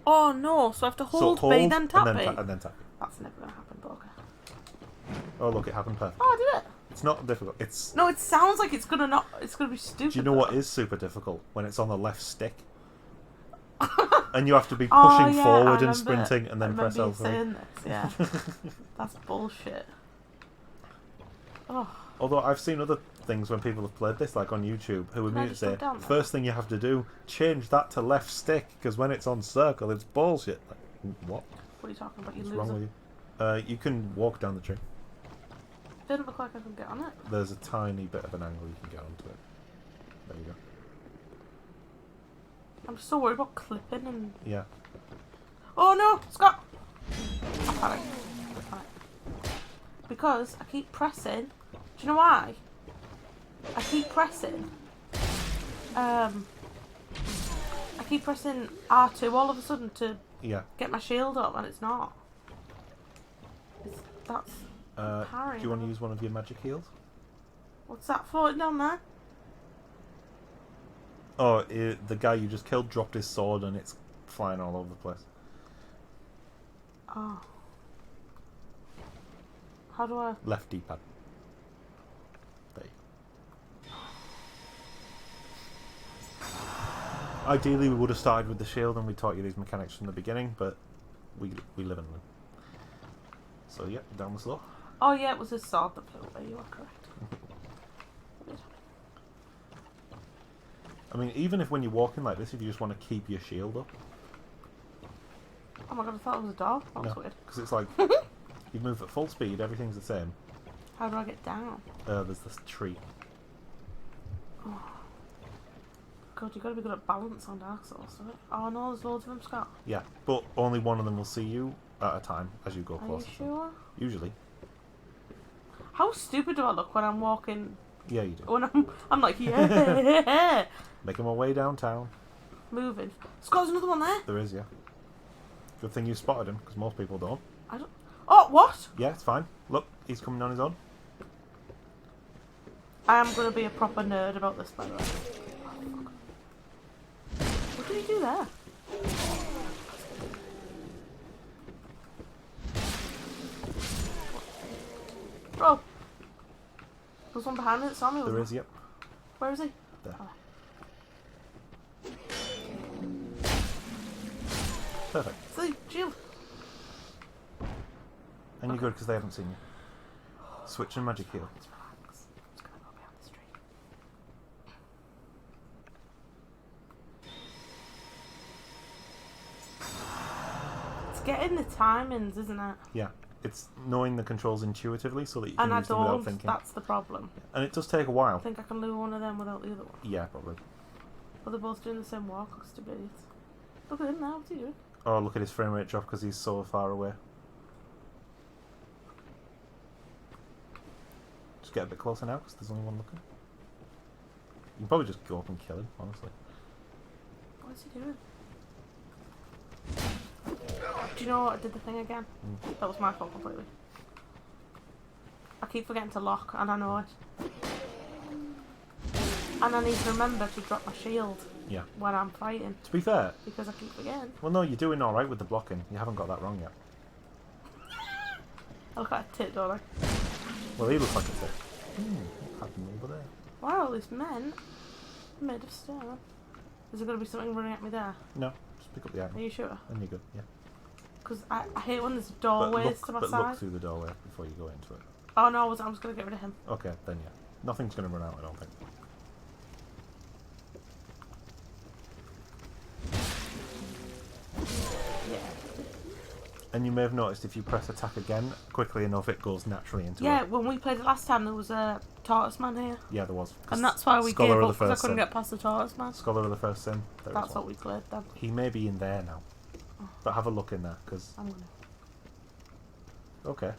Oh no, so I have to hold B then tap and B. then tap B. That's never going to happen, but okay. Oh look, it happened perfect. Oh, I did it. It's not difficult. It's No, it sounds like it's gonna be stupid. Do you know what is super difficult? When it's on the left stick. And you have to be pushing forward and sprinting and then press L3. Saying this, yeah. That's bullshit. Oh. Although I've seen other things when people have played this, like on YouTube, who immediately say, first thing you have to do, change that to left stick, because when it's on circle, it's bullshit. Like, what? What are you talking about? What's wrong with you? You can walk down the tree. Didn't look like I could get on it. There's a tiny bit of an angle you can get onto it. There you go. I'm so worried about clipping and... Yeah. Oh no! Scott! I panicked. Because I keep pressing... Do you know why? I keep pressing... I keep pressing R2 all of a sudden to get my shield up, and it's not. That's... do you want to use one of your magic heals? What's that floating down there? Oh, the guy you just killed dropped his sword and it's flying all over the place. Oh. How do I... Left D-pad. There you go. Ideally we would have started with the shield and we taught you these mechanics from the beginning, but we live and learn. So yeah, down the slope. Oh yeah, it was his sword that flew away, you are correct. I mean, even if when you're walking like this, if you just want to keep your shield up. Oh my god, I thought it was a dog. That was weird. Because it's like, you move at full speed, everything's the same. How do I get down? There's this tree. Oh. God, you got to be good at balance on Dark Souls, don't you? Oh no, there's loads of them, Scott. Yeah, but only one of them will see you at a time as you go closer. Are you sure? Usually. How stupid do I look when I'm walking? Yeah, you do. When I'm like, yeah. Making my way downtown. Moving. Scott, there's another one there. There is, yeah. Good thing you spotted him, because most people don't. I don't... Oh, what? Yeah, it's fine. Look, he's coming on his own. I am going to be a proper nerd about this, by the way. Oh, what did he do there? Oh! There's one behind it, saw me. There is, yep. Where is he? There. Oh. Perfect. See, shield. And you're good because they haven't seen you. Switch and magic heal. Just relax. It's gonna go behind the street. It's getting the timings, isn't it? Yeah. It's knowing the controls intuitively so that you can And I use them without don't. thinking. That's the problem. And it does take a while. I think I can lure one of them without the other one. Yeah, probably. But they're both doing the same walk, looks to be it. Look at him now, what's he doing? Oh, look at his frame rate drop because he's so far away. Just get a bit closer now because there's only one looking. You can probably just go up and kill him, honestly. What is he doing? Do you know what? I did the thing again. That was my fault completely. I keep forgetting to lock, and I know it. And I need to remember to drop my shield Yeah. when I'm fighting, To be fair, because I keep forgetting. well, no, you're doing alright with the blocking. You haven't got that wrong yet. I look like a tit, don't I? Well, he looks like a tick. What's happening over there? Wow, these men are made of stone. Is there going to be something running at me there? No, just pick up the Are item. you sure? And you're good, yeah. Because I hate when there's But doorways to my look side. through the doorway before you go into it. Oh no, I was going to get rid of him. Okay, then yeah. Nothing's going to run out, I don't think. Yeah. And you may have noticed if you press attack again, quickly enough it goes naturally into Yeah, it. when we played it last time, there was a tortoise man here. Yeah, there was. And that's why we Scholar gave of up, the because I First couldn't Sin. get past the tortoise man. Scholar of the First Sin. There That's is what one. we played then. He may be in there now. But have a look in there, because... I'm gonna. Okay.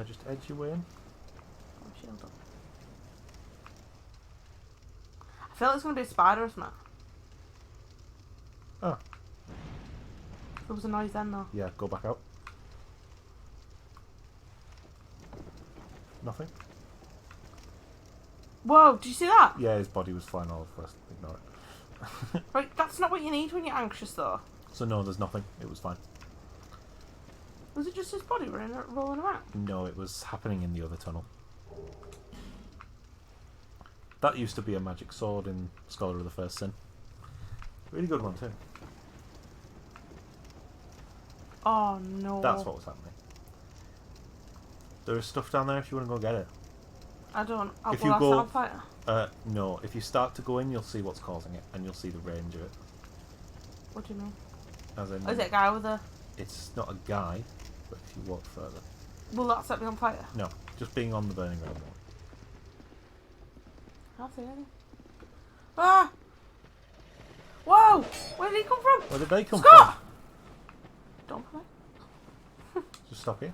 Just edge your way in. Oh, shield up. I feel like it's gonna be a spider, isn't it? Oh, There was a noise then though. yeah, go back out. Nothing? Whoa, did you see that? Yeah, his body was flying all over first. Ignore it. Right, that's not what you need when you're anxious though. So no, there's nothing. It was fine. Was it just his body rolling around? No, it was happening in the other tunnel. That used to be a magic sword in Scholar of the First Sin. Really good one too. Oh no. That's what was happening. There is stuff down there if you want to go get it. I don't. If Will you I go- sound fighter? No, if you start to go in, you'll see what's causing it, and you'll see the range of it. What do you mean? As in, Is it a guy with a... it's not a guy, but if you walk further. Will that set me on fire? No, just being on the burning ground more. I can't see anything. Ah! Whoa! Where did he come from? Where did they come Scott! Don't come in. Just stop here.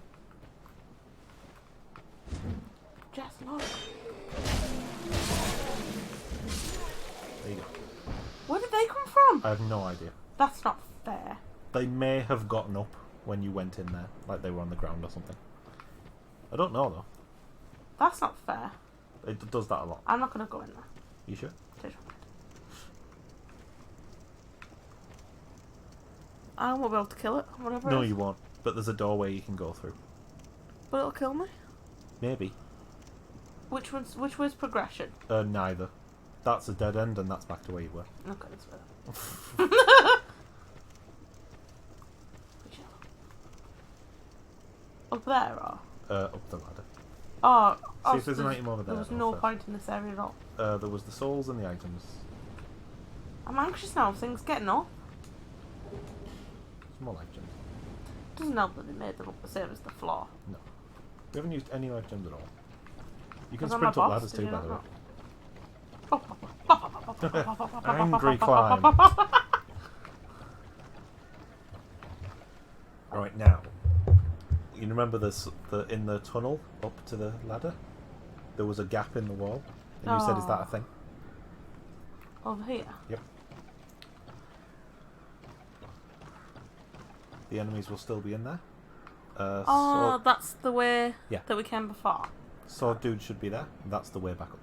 Jess, look. There you go. Where did they come from? I have no idea. That's not fair. They may have gotten up when you went in there, like they were on the ground or something. I don't know though. That's not fair. It does that a lot. I'm not going to go in there. You sure? Change my mind. I won't be able to kill it, whatever No, it is. you won't. But there's a doorway you can go through. But it'll kill me? Maybe. Which way's progression? Neither. That's a dead end, and that's back to where you were. Okay, this way. Up there, or? Up the ladder. Oh, See if there's an item over there. There was though, no first. point in this area at all. There was the souls and the items. I'm anxious now, things getting up. It's more life gems. Doesn't help that they made them up the same as the floor. No. We haven't used any life gems at all. You can 'Cause I'm a sprint up boss, ladders did too, you by not the way. know? Angry climb. Right now, you remember this? In the tunnel up to the ladder, there was a gap in the wall, and you said, "Is that a thing?" Over here. Yep. The enemies will still be in there. Oh, that's the way Yeah. that we came before. Sword dude should be there. That's the way back up.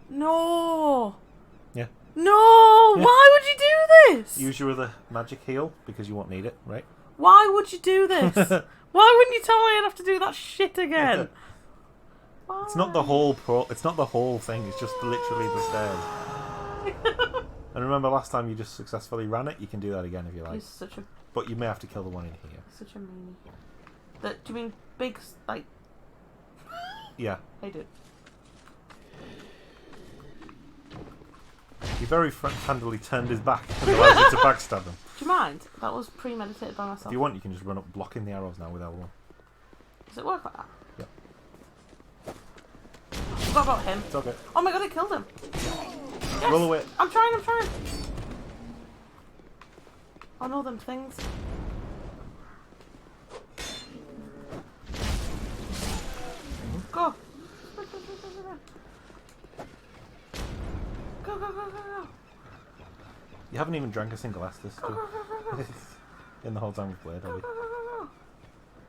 No! Yeah. No! Yeah. Why would you do this? Use your other magic heal because you won't need it, right? Why would you do this? Why wouldn't you tell me I'd have to do that shit again? Why? It's not the whole It's not the whole thing. It's just literally the stairs. And remember, last time you just successfully ran it. You can do that again if you like. He's such a. But you may have to kill the one in here. Such a meanie. Do you mean big like? Yeah. I do. He very handily turned his back and allowed you to backstab him. Do you mind? That was premeditated by myself. If you want, you can just run up blocking the arrows now with L1. Does it work like that? Yeah. I forgot about him. It's okay. Oh my god, I killed him. Yes! Roll away. I'm trying. I know them things. Go. Go. You haven't even drank a single Estus in the whole time we've played, have you?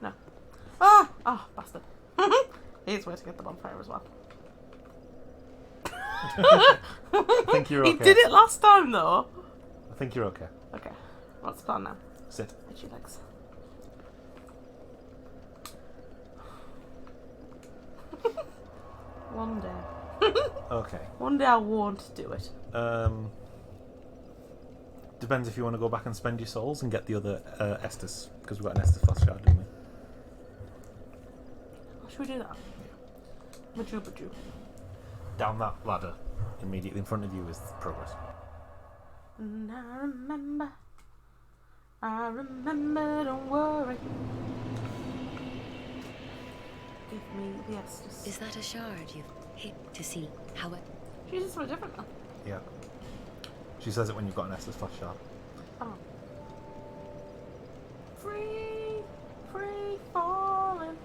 No. Ah! Oh, bastard. Here's where to get the bonfire as well. I think you're okay. He did it last time though. I think you're okay. Okay. What's the plan now? Sit. Itchy legs. One day. Okay. One day I won't do it. Depends if you want to go back and spend your souls and get the other Estus, because we've got an Estus flash shard, didn't we? Should we do that? Yeah. Bajoo. Down that ladder, immediately in front of you is progress. And I remember, don't worry. Give me the Estus. Is that a shard you've hit to see how it... She's just something different now. Yeah. She says it when you've got an Estus flash shard. Oh. Free falling.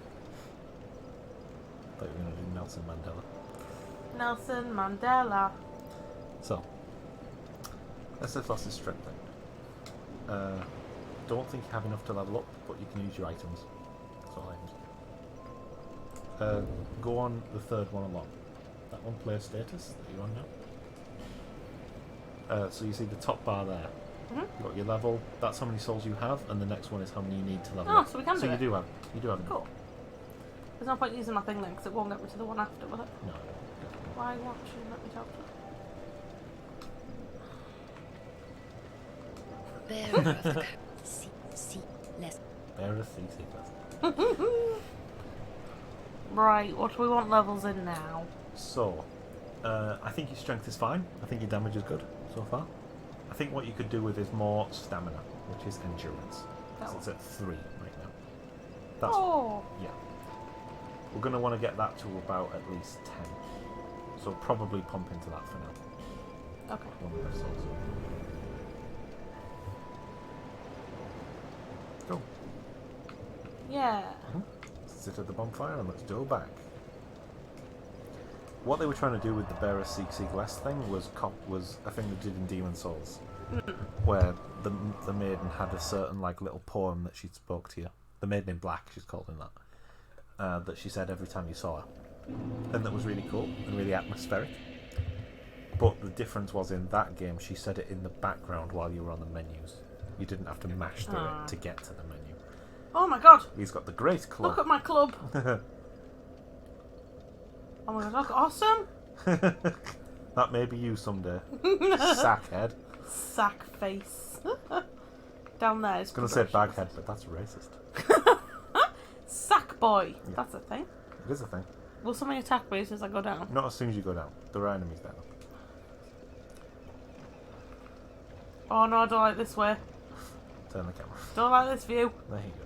Thought you were going to do Nelson Mandela. Nelson Mandela. So, Estus flash is strengthened. Don't think you have enough to level up, but you can use your items. That's all items. Go on the third one along. That one, player status, that you're on now. So you see the top bar there. Mm-hmm. You've got your level, that's how many souls you have, and the next one is how many you need to level Oh, up. so we can do it. You do have enough. Cool. There's no point using my thing then, because it won't get me to the one after, will it? No. Why won't you let me talk to her? Bearer of the see less. Bear a CC class. Right, what do we want levels in now? So, I think your strength is fine. I think your damage is good so far. I think what you could do with is more stamina, which is endurance. So it's at 3 right now. That's yeah. We're going to want to get that to about at least 10. So probably pump into that for now. Okay. One of those souls. Go. Yeah. Sit at the bonfire and let's go back. What they were trying to do with the Bearer Seek Less thing was a thing they did in Demon Souls, where the maiden had a certain like little poem that she spoke to you. The Maiden in Black, she's called in that. That she said every time you saw her, and that was really cool and really atmospheric. But the difference was in that game, she said it in the background while you were on the menus. You didn't have to mash through it to get to the menu. Oh my god! He's got the great club. Look at my club! Oh my god, look, awesome! That may be you someday. Sackhead. Sack face. Down there is. I was going to say baghead, but that's racist. Sack boy! Yeah. That's a thing. It is a thing. Will somebody attack me as I go down? Not as soon as you go down. There are enemies there. Oh no, I don't like this way. Turn the camera. Don't like this view. There you go.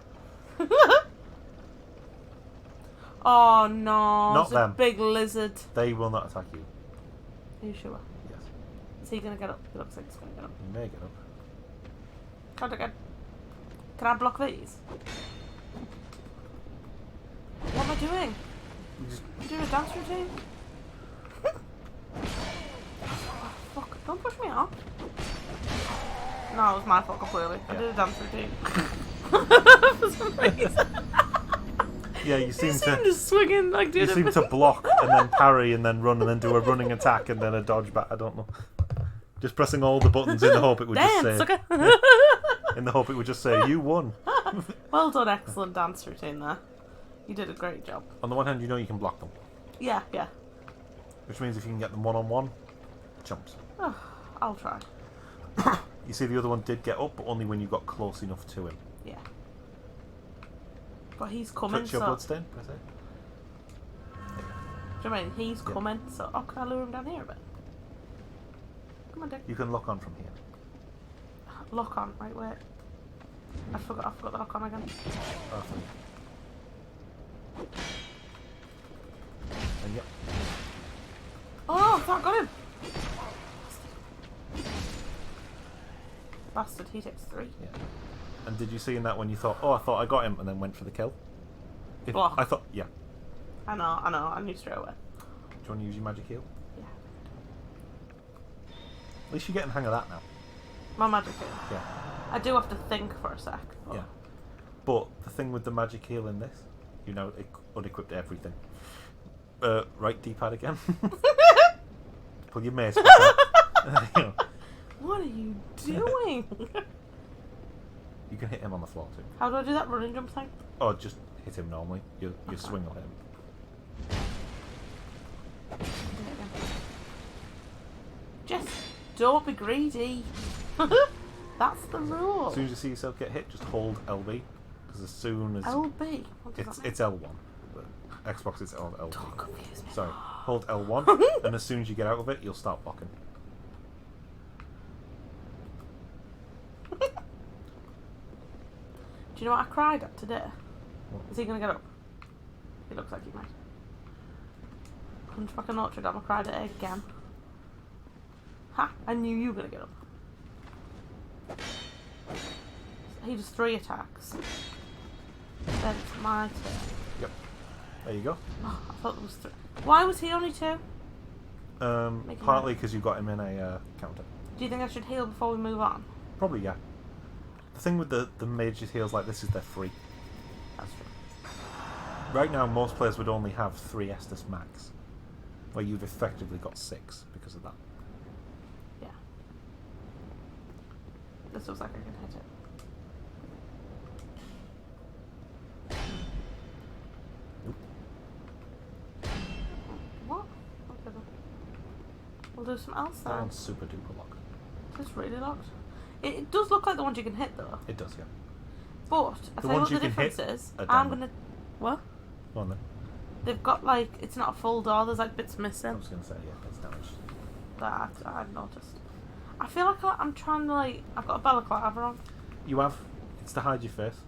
Oh no, Not it's them. a big lizard. They will not attack you. Are you sure? Yes. Is he gonna get up? He looks like he's gonna get up. You may get up. Can't I get... Can I block these? What am I doing? You just... I'm doing a dance routine? Oh, fuck, don't push me off. No, it was my fault completely. I Yeah. did a dance routine. For some reason. Yeah, you seem to... just swinging like You seem to block and then parry and then run and then do a running attack and then a dodge back. I don't know. Just pressing all the buttons in the hope it would just say... Sucker. In the hope it would just say, you won. Well done, excellent dance routine there. You did a great job. On the one hand, you know you can block them. Yeah, yeah. Which means if you can get them one-on-one, jumps. Oh, I'll try. You see the other one did get up, but only when you got close enough to him. Yeah. But he's coming, Touch your so... bloodstain, press it. Do you mean he's coming, so... Oh, can I lure him down here a bit? Come on, Dick. You can lock on from here. Lock on, right, wait. I forgot the lock on again. Oh, and yep. Oh, I got him! Bastard, he takes 3. Yeah. And did you see in that when you thought, oh, I thought I got him, and then went for the kill? Block. I thought, yeah. I know, I knew straight away. Do you want to use your magic heal? Yeah. At least you're getting the hang of that now. My magic heal. Yeah. I do have to think for a sec. But... Yeah. But the thing with the magic heal in this, you know, it unequipped everything. Right D-pad again. Pull your mace. What are you doing? You can hit him on the floor too. How do I do that running jump thing? Or just hit him normally. Your swing will hit him. Just don't be greedy. That's the rule. As soon as you see yourself get hit, just hold LB. Because as soon as... LB? What does that mean? It's L1. But Xbox is LB. Don't confuse me. Sorry. Hold L1, and as soon as you get out of it, you'll start blocking. Do you know what I cried at today? What? Is he going to get up? He looks like he might. Hunchback of Notre Dame, I cried at it again. Ha! I knew you were going to get up. He does 3 attacks. Then it's my turn. Yep. There you go. Oh, I thought there was 3. Why was he only 2? Partly because you got him in a counter. Do you think I should heal before we move on? Probably, yeah. The thing with the mages heals like this is they're free. That's true. Right now, most players would only have 3 Estus max. Where you've effectively got 6 because of that. Yeah. This looks like I can hit it. What? Okay, then. We'll do something else That then. one's super duper locked. Is this really locked? It does look like the ones you can hit though. It does, yeah. But I tell you what the can difference hit is. are I'm down. gonna. What? Go on then. They've got like it's not a full door. There's like bits I missing. was going to say, yeah, it's damaged. That I've noticed. I feel like I'm trying to like. I've got a balaclava on. You have. It's to hide your face.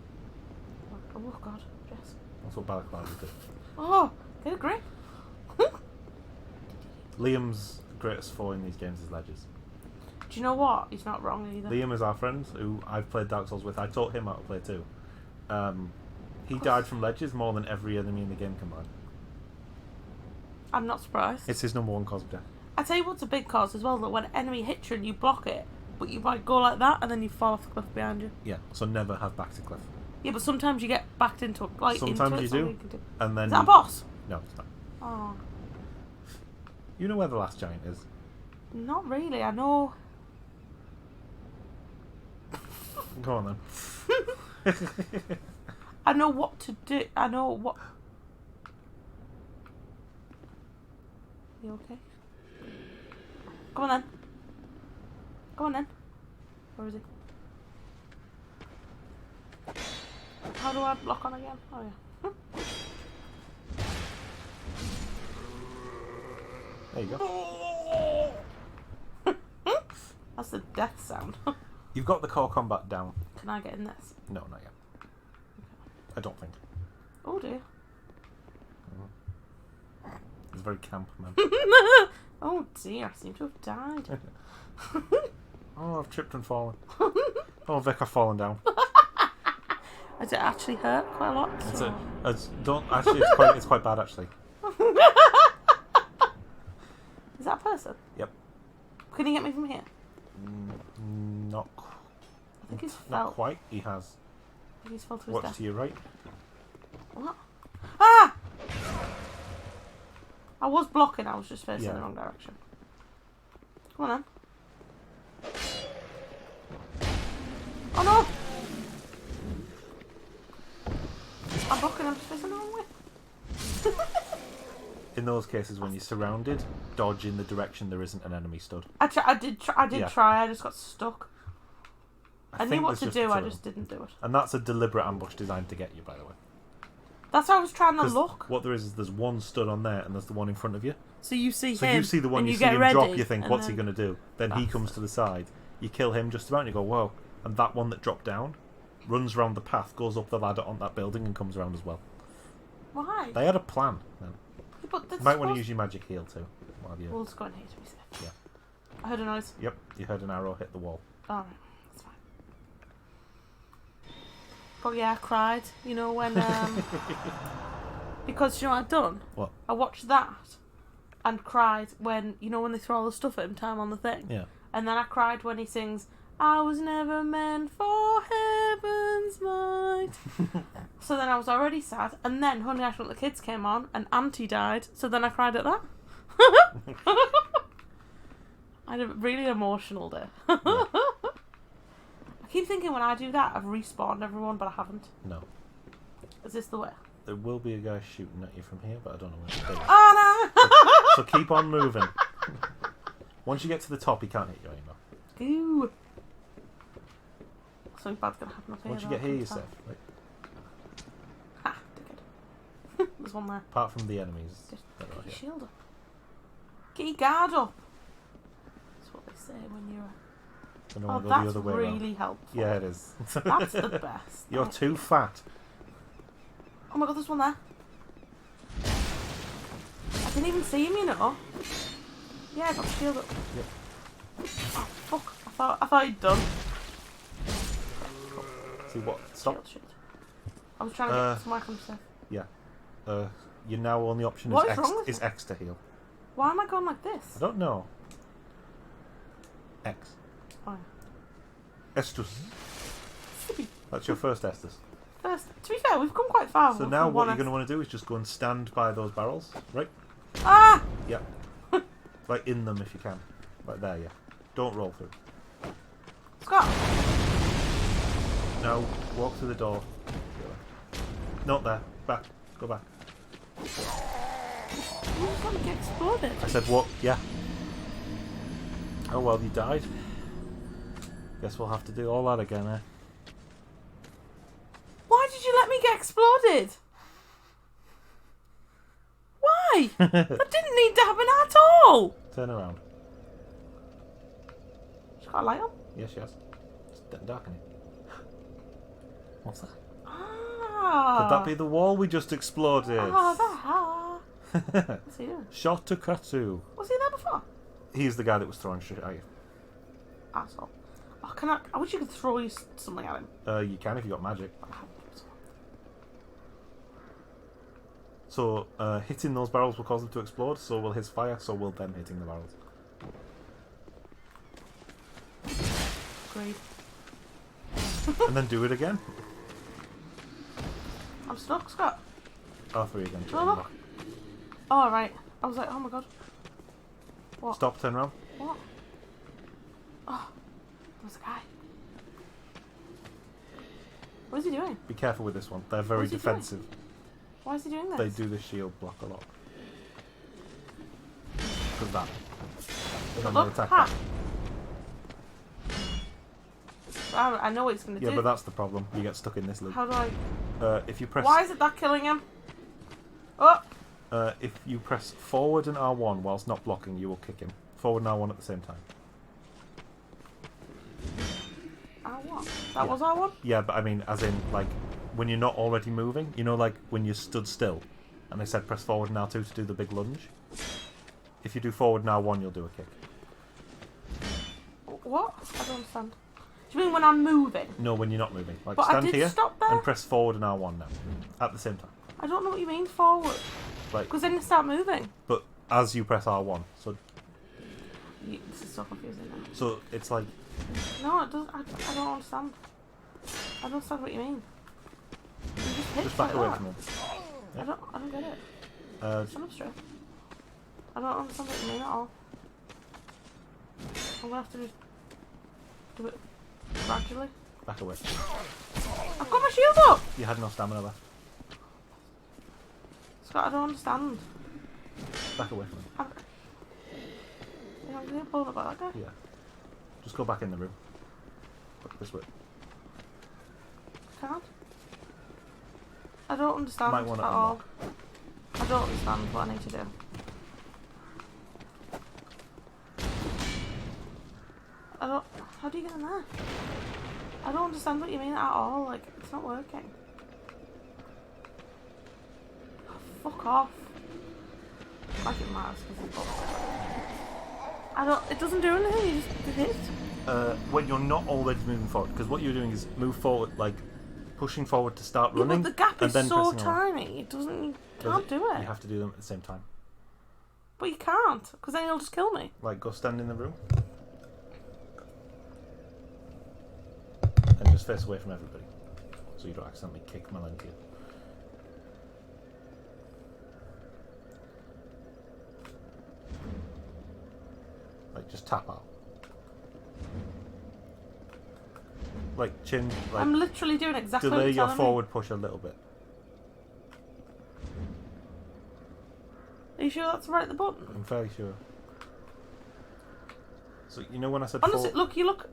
Oh god, Jess. That's what balaclavas do. Oh, get a grip. Liam's greatest foe in these games is ledges. Do you know what? He's not wrong either. Liam is our friend who I've played Dark Souls with. I taught him how to play too. He died from ledges more than every enemy in the game combined. I'm not surprised. It's his number 1 cause of death. I tell you what's a big cause as well, that when an enemy hits you and you block it, but you might go like that and then you fall off the cliff behind you. Yeah, so never have back to cliff. Yeah, but sometimes you get backed into it. Like, Sometimes into you it, do, so can do. and then Is that a boss? No, it's not. Oh, You know where the last giant is? not really. I know. Go on then. I know what to do. I know what. You okay? Come on then. Come on then. Where is he? How do I block on again? Oh yeah. There you go. That's the death sound. You've got the core combat down. Can I get in this? No, not yet. I don't think. Oh dear. It's very camp, man. Oh dear, I seem to have died. Oh, I've tripped and fallen. Oh, Vic, I've fallen down. Does it actually hurt quite a lot? It's quite bad actually. Is that a person? Yep. Can you get me from here? Not. I think he's Not fell. quite. He has. I think he's fell to his Watch death. to your right. What? Ah! I was blocking. I was just facing Yeah. the wrong direction. Come on then. Oh no! I'm just facing the wrong way. In those cases, when you're surrounded, dodge in the direction there isn't an enemy stood. I did Yeah. try. I just got stuck. I knew think what there's to do. I two. just didn't do it. And that's a deliberate ambush designed to get you, by the way. That's how I was trying to 'Cause look. what there is there's one stood on there, and there's the one in front of you. So you see So him. you see the one, and you you see get him ready, drop, you think, and what's he then- going to do? Then he comes to the side. You kill him just about, and you go, whoa. And that one that dropped down runs round the path, goes up the ladder on that building, and comes around as well. Why? They had a plan, then. But You might want to use your magic heal, too. While you... We'll just go in here to be safe. Yeah. I heard a noise. Yep, you heard an arrow hit the wall. Alright, that's fine. But yeah, I cried, you know, when because you know what I've done? What? I watched that and cried when, you know, when they throw all the stuff at him time on the thing. Yeah. And then I cried when he sings, I was never meant for heaven's might. So then I was already sad, and then Honey, I Shrunk the Kids came on and Auntie died, so then I cried at that. I had a really emotional day. I keep thinking when I do that I've respawned everyone, but I haven't. No. Is this the way? There will be a guy shooting at you from here, but I don't know where it is. Oh no! So keep on moving. Once you get to the top, he can't hit you anymore. Ooh. Something bad's gonna happen up here. Once you though, get here, I you're can safe. tell. Right? Ha! There's one there. Apart from the enemies. Just that are get your here. shield up. Get your guard up. That's what they say when you're... So no Oh, one go that's the other way really around. helpful. Yeah, it is. That's the best. You're Thank too you. fat. Oh my god, there's one there. I didn't even see him, you know. Yeah, I got the shield up. Yep. Oh fuck! I thought he'd done. See what? Stop. Shield. I was trying to get somewhere I can safe. Yeah. Your now only option What is is X, wrong with is it? X to heal. Why am I going like this? I don't know. X. Fine. Estus. That's your first Estus. First, to be fair, we've come quite far. So now what you're going to want to do is just go and stand by those barrels, right? Ah! Yeah. Like in them if you can. Right there, yeah. Don't roll through. Scott! Now walk through the door. Not there. Back. Go back. You just want to get exploded. I said what? Yeah. Oh well, you died. Guess we'll have to do all that again, eh? Why did you let me get exploded? Why? That didn't need to happen at all. Turn around. She's got a light on. Yes, yes. It's dark in it. What's that? Ah. Could that be the wall we just exploded? Ah, What's he doing? Shot to Katsu. Was he there before? He's the guy that was throwing shit at you. Asshole. Oh, I wish you could throw something at him. You can if you got magic. So hitting those barrels will cause them to explode, so will his fire, so will them hitting the barrels. Great. And then do it again. I'm stuck, Scott. R3 again. Oh, look. Oh, right. I was like, oh my god. What? Stop, turn around. What? Oh, there's a guy. What is he doing? Be careful with this one. They're very What is he defensive. Why is he doing this? They do the shield block a lot. Because that. And then they Look, attack ha. that. I know what he's going to Yeah, do. but that's the problem. You get stuck in this loop. How do I... If you press... Why is it that killing him? Oh! if you press forward and R1 whilst not blocking, you will kick him. Forward and R1 at the same time. R1? That Yeah. was R1? Yeah, but I mean, as in, like, when you're not already moving, you know, like, when you stood still, and they said press forward and R2 to do the big lunge? If you do forward and R1, you'll do a kick. What? I don't understand. Do you mean when I'm moving? No, when you're not moving. Like, But I stand did here stop there. and press forward and R1 now, at the same time. I don't know what you mean forward. Like, Because then you start moving. but as you press R1, so This is so confusing now. so it's like, No, it doesn't. I don't understand. I don't understand what you mean. You just hit just back like away that. from him. I don't get it. Stand up straight. I don't understand what you mean at all. I'm gonna have to do it gradually. Back away. I've got my shield up! You had no stamina left. Scott, I don't understand. Back away from him. You're not going to pull about that guy? Yeah. Just go back in the room. Back this way. Can't. I don't understand Might want at to all. I don't understand what I need to do. I don't. How do you get in there? I don't understand what you mean at all. Like, it's not working. Oh, fuck off. Like it matters because it's bullshit. I don't. It doesn't do anything. You just hit. When you're not already moving forward, because what you're doing is move forward, like pushing forward to start running. But the gap and is then so pressing on. tiny. It doesn't. You can't do it. You have to do them at the same time. But you can't, because then you'll just kill me. Like, go stand in the room. And just face away from everybody. So you don't accidentally kick Melentia. Like, just tap out. Like, chin, like, I'm literally doing exactly what delay you're your telling forward push a little bit. me. Are you sure that's right at the button? I'm fairly sure. So, you know when I said Honestly, forward? look, you look.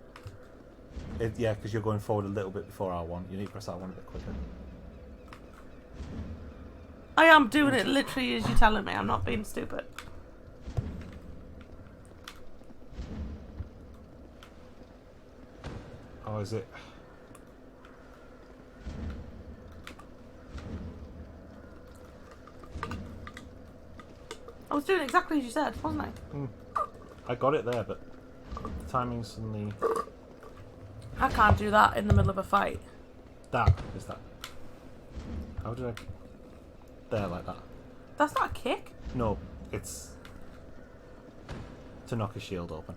Yeah, because you're going forward a little bit before R1. You need to press R1 a bit quicker. I am doing it literally as you're telling me. I'm not being stupid. Oh, is it? I was doing exactly as you said, wasn't I? I got it there, but the timing suddenly... I can't do that in the middle of a fight. That is that. How did I... There, like that. That's not a kick. No, it's... to knock his shield open.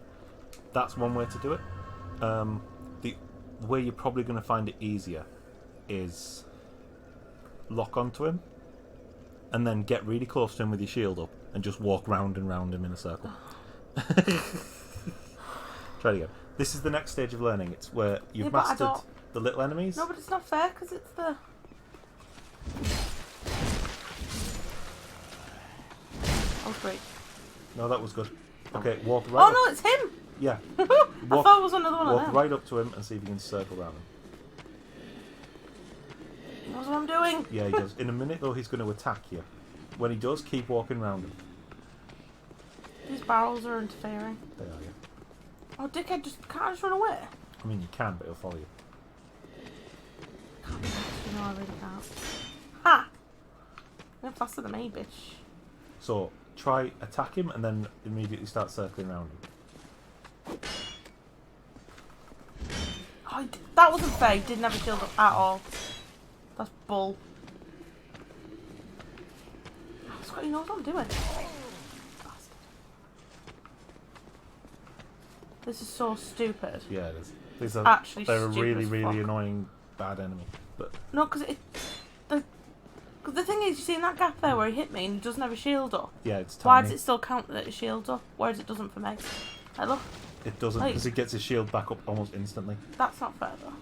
That's one way to do it. The way you're probably going to find it easier is lock onto him and then get really close to him with your shield up and just walk round and round him in a circle. Try it again. This is the next stage of learning. It's where you've mastered the little enemies. No, but it's not fair because it's the... Oh, great. No, that was good. Okay, walk right up. Oh, no, it's him! Yeah. I thought it was another one of Walk them. right up to him and see if you can circle around him. He knows what I'm doing. Yeah, he does. In a minute, though, he's going to attack you. When he does, keep walking around him. These barrels are interfering. They are, yeah. Oh, dickhead, can't I just run away? I mean, you can, but he'll follow you. No, I really can't. Ha! You're faster than me, bitch. So, try attack him and then immediately start circling around him. Oh, that wasn't fair. He didn't have a shield up at all. That's bull. Scott, he knows what I'm doing. Bastard. This is so stupid. Yeah, it is. These are Actually they're a stupid really, as really fuck. annoying bad enemy. But No, because the thing is, you see in that gap there where he hit me and he doesn't have a shield up. yeah, it's tiny. Why does it still count that his shield's up? Whereas it doesn't for me. Hey, look, It doesn't, because he gets his shield back up almost instantly. that's not fair though.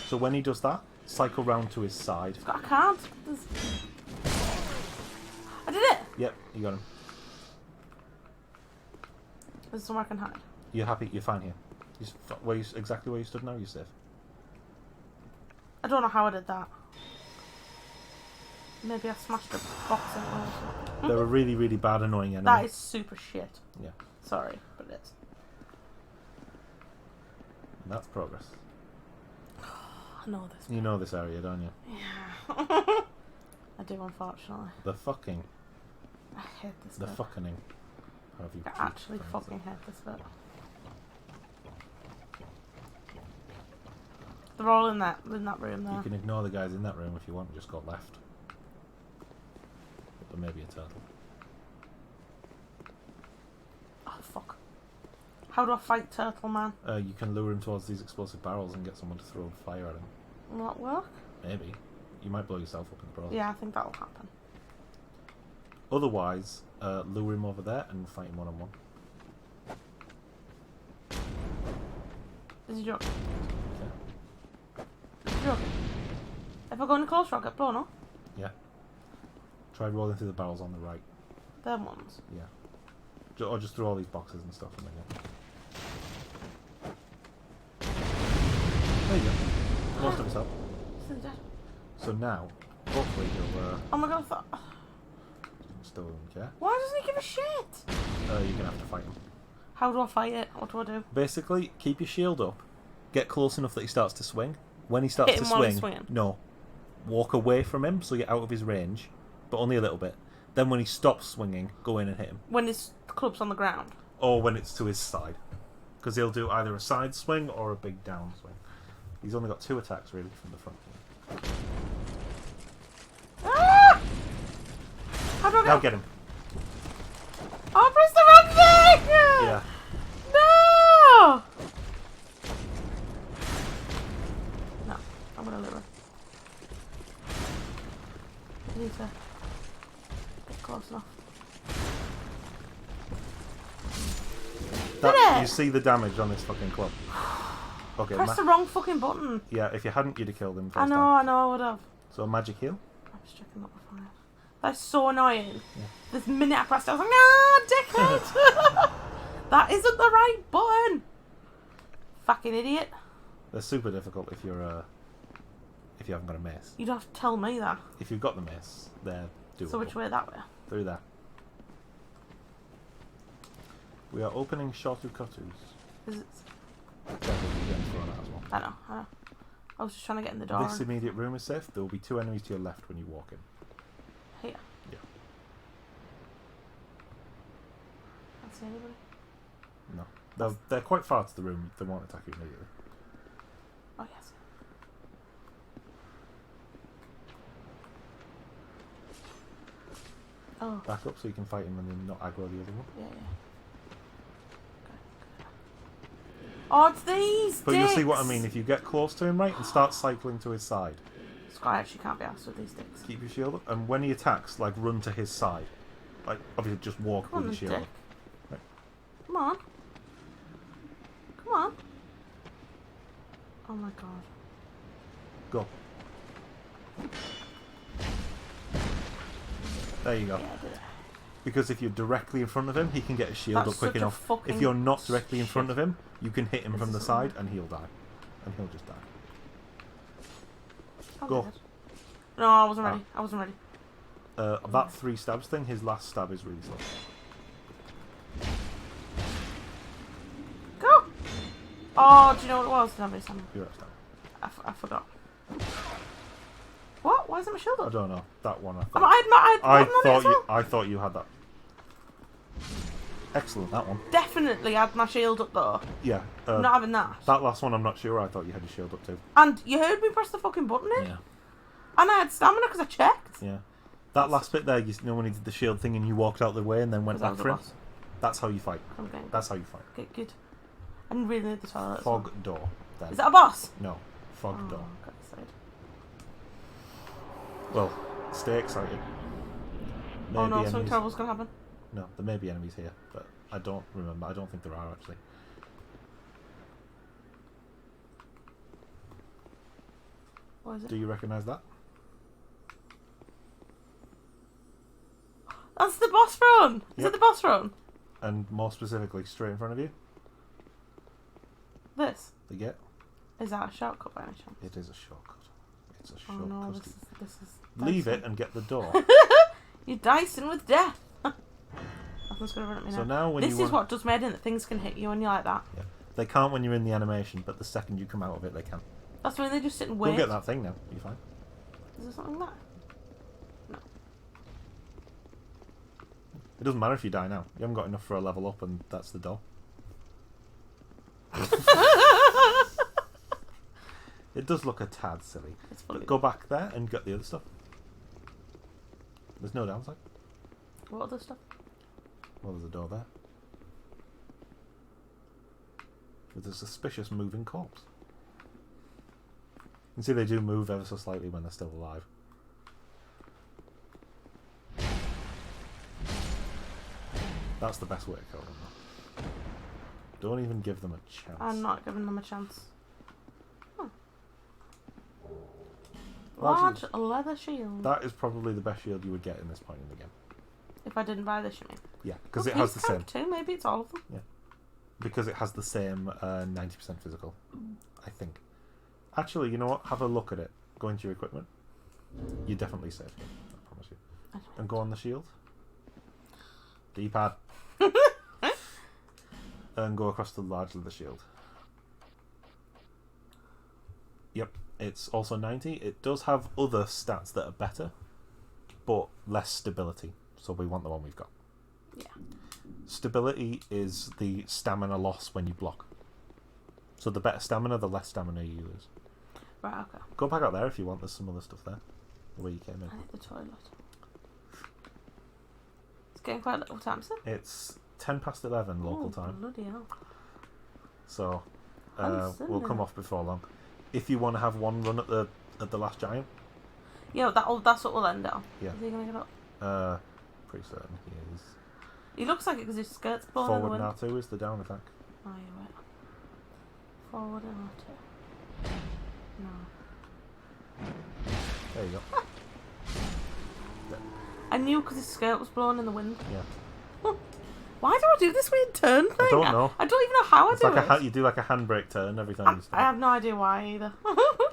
So when he does that, cycle round to his side. Scott, I can't. I did it! Yep, you got him. There's somewhere I can hide. You're happy? You're fine here. Exactly where you stood now. You're safe. I don't know how I did that. Maybe I smashed a box in it. They're a really, really bad, annoying enemy. That is super shit. Yeah. Sorry, but it is. And that's progress. I know this. You know this area, don't you? Yeah. I do, unfortunately. The fucking. I hate this The bit. fucking. How have you I actually fucking hate this bit. They're all in that room there. You can ignore the guys in that room if you want. Just go left. But there may be a turtle. Oh fuck. How do I fight Turtle Man? You can lure him towards these explosive barrels and get someone to throw fire at him. Will that work? Maybe. You might blow yourself up in the process. Yeah, I think that'll happen. Otherwise, lure him over there and fight him one-on-one. Is he joking? Okay. Is he joking? If I go any closer, I'll get blown up. Yeah. Try rolling through the barrels on the right. Them ones. Yeah. Or just through all these boxes and stuff. And then there you go. Lost himself. So now, hopefully he'll. Oh my god! Still doesn't care. Why doesn't he give a shit? You're gonna have to fight him. How do I fight it? What do I do? Basically, keep your shield up. Get close enough that he starts to swing. When he starts to swing, no, walk away from him so you're out of his range, but only a little bit. Then when he stops swinging, go in and hit him. When his club's on the ground? Or when it's to his side. Because he'll do either a side swing or a big down swing. He's only got 2 attacks really from the front. Ah! How do I Now get him. Oh, press the wrong thing! Yeah. No! No, I'm gonna live it. I need to get close enough. You see the damage on this fucking club. Okay. Press the wrong fucking button. Yeah, if you hadn't, you'd have killed him first I know, time. I would have. So a magic heal? I'm just checking up the fire. That's so annoying. Yeah. This minute I pressed it, I was like, no, dickhead! That isn't the right button! Fucking idiot. They're super difficult if you're if you haven't got a mace. You don't have to tell me that. If you've got the mace, they're doable. So which way? That way? Through there. We are opening shortcuts. Is it? I know. I was just trying to get in the door. This immediate room is safe. There will be 2 enemies to your left when you walk in. Here? Yeah. Can't see anybody? No. They're quite far to the room. They won't attack you immediately. Oh, yes. Oh. Back up so you can fight him and then not aggro the other one. Yeah. Oh, it's these But dicks. you'll see what I mean. If you get close to him, right, and start cycling to his side. Sky actually can't be asked with these dicks. Keep your shield up, and when he attacks, like, run to his side. Like, obviously just walk with your shield up. Right. Come on. Come on. Oh my god. Go. There you go. Yeah, I did it. Because if you're directly in front of him, he can get his shield up quick enough. If you're not directly in front of him, you can hit him from the side and he'll die. And he'll just die. Go. No, I wasn't ready. I wasn't ready. That 3 stabs thing, his last stab is really slow. Go! Oh, do you know what it was? Nobody saw me. You're at stab. I forgot. What? Why isn't my shield up? I don't know. That one I thought. I thought you had that. Excellent, that one. Definitely had my shield up though. Yeah. I'm not having that. That last one I'm not sure. I thought you had your shield up too. And you heard me press the fucking button in? Yeah. And I had stamina because I checked. Yeah. That last bit there, you know when he did the shield thing and you walked out the way and then went back for him? That's how you fight. That's how you fight. Okay, good. I didn't really need the toilet. Fog door. Then. Is that a boss? No. Fog door. God, excited. Well, stay excited. Maybe oh no, something terrible's gonna happen. No, there may be enemies here, but I don't remember. I don't think there are actually. What is it? Do you recognise that? That's the boss throne! Is it the boss throne? And more specifically, straight in front of you? This? The gate? Is that a shortcut by any chance? It is a shortcut. It's a shortcut. Oh no, this is leave it and get the door. You're dicing with death! Nothing's gonna run at me now. So now when this is what does Maiden, that things can hit you when you're like that. Yeah. They can't when you're in the animation, but the second you come out of it, they can. That's when they just sit and wait. You'll get that thing now. You're fine. Is there something there? No. It doesn't matter if you die now. You haven't got enough for a level up, and that's the door. It does look a tad silly. But go back there and get the other stuff. There's no downside. What other stuff? Well, there's a door there. With a suspicious moving corpse. You can see they do move ever so slightly when they're still alive. That's the best way to kill them, though. Don't even give them a chance. I'm not giving them a chance. Large leather shield. That is probably the best shield you would get in this point in the game. If I didn't buy this, you mean? Yeah, because it has the same. Too. Maybe it's all of them. Yeah, because it has the same 90% physical, I think. Actually, you know what? Have a look at it. Go into your equipment. You're definitely safe here, I promise you. And go on the shield. D-pad. And go across the large leather shield. Yep, it's also 90. It does have other stats that are better, but less stability. So we want the one we've got. Yeah. Stability is the stamina loss when you block. So the better stamina, the less stamina you lose. Right, okay. Go back out there if you want. There's some other stuff there. The way you came in. I need the toilet. It's getting quite little time, sir. It's 10 past 11 local time. Bloody hell. So we'll come off before long. If you want to have one run at the last giant. Yeah, that's what we'll end on. Yeah. Is he going to get up? Pretty certain he is. He looks like it because his skirt's blowing in the Forward wind. now too is the down attack. Oh, you're right. Forward and R2. No. There you go. I knew because his skirt was blowing in the wind. Yeah. Why do I do this weird turn thing? I don't know. I don't even know how I It's do like it. you do like a handbrake turn every time you stop. I have no idea why either.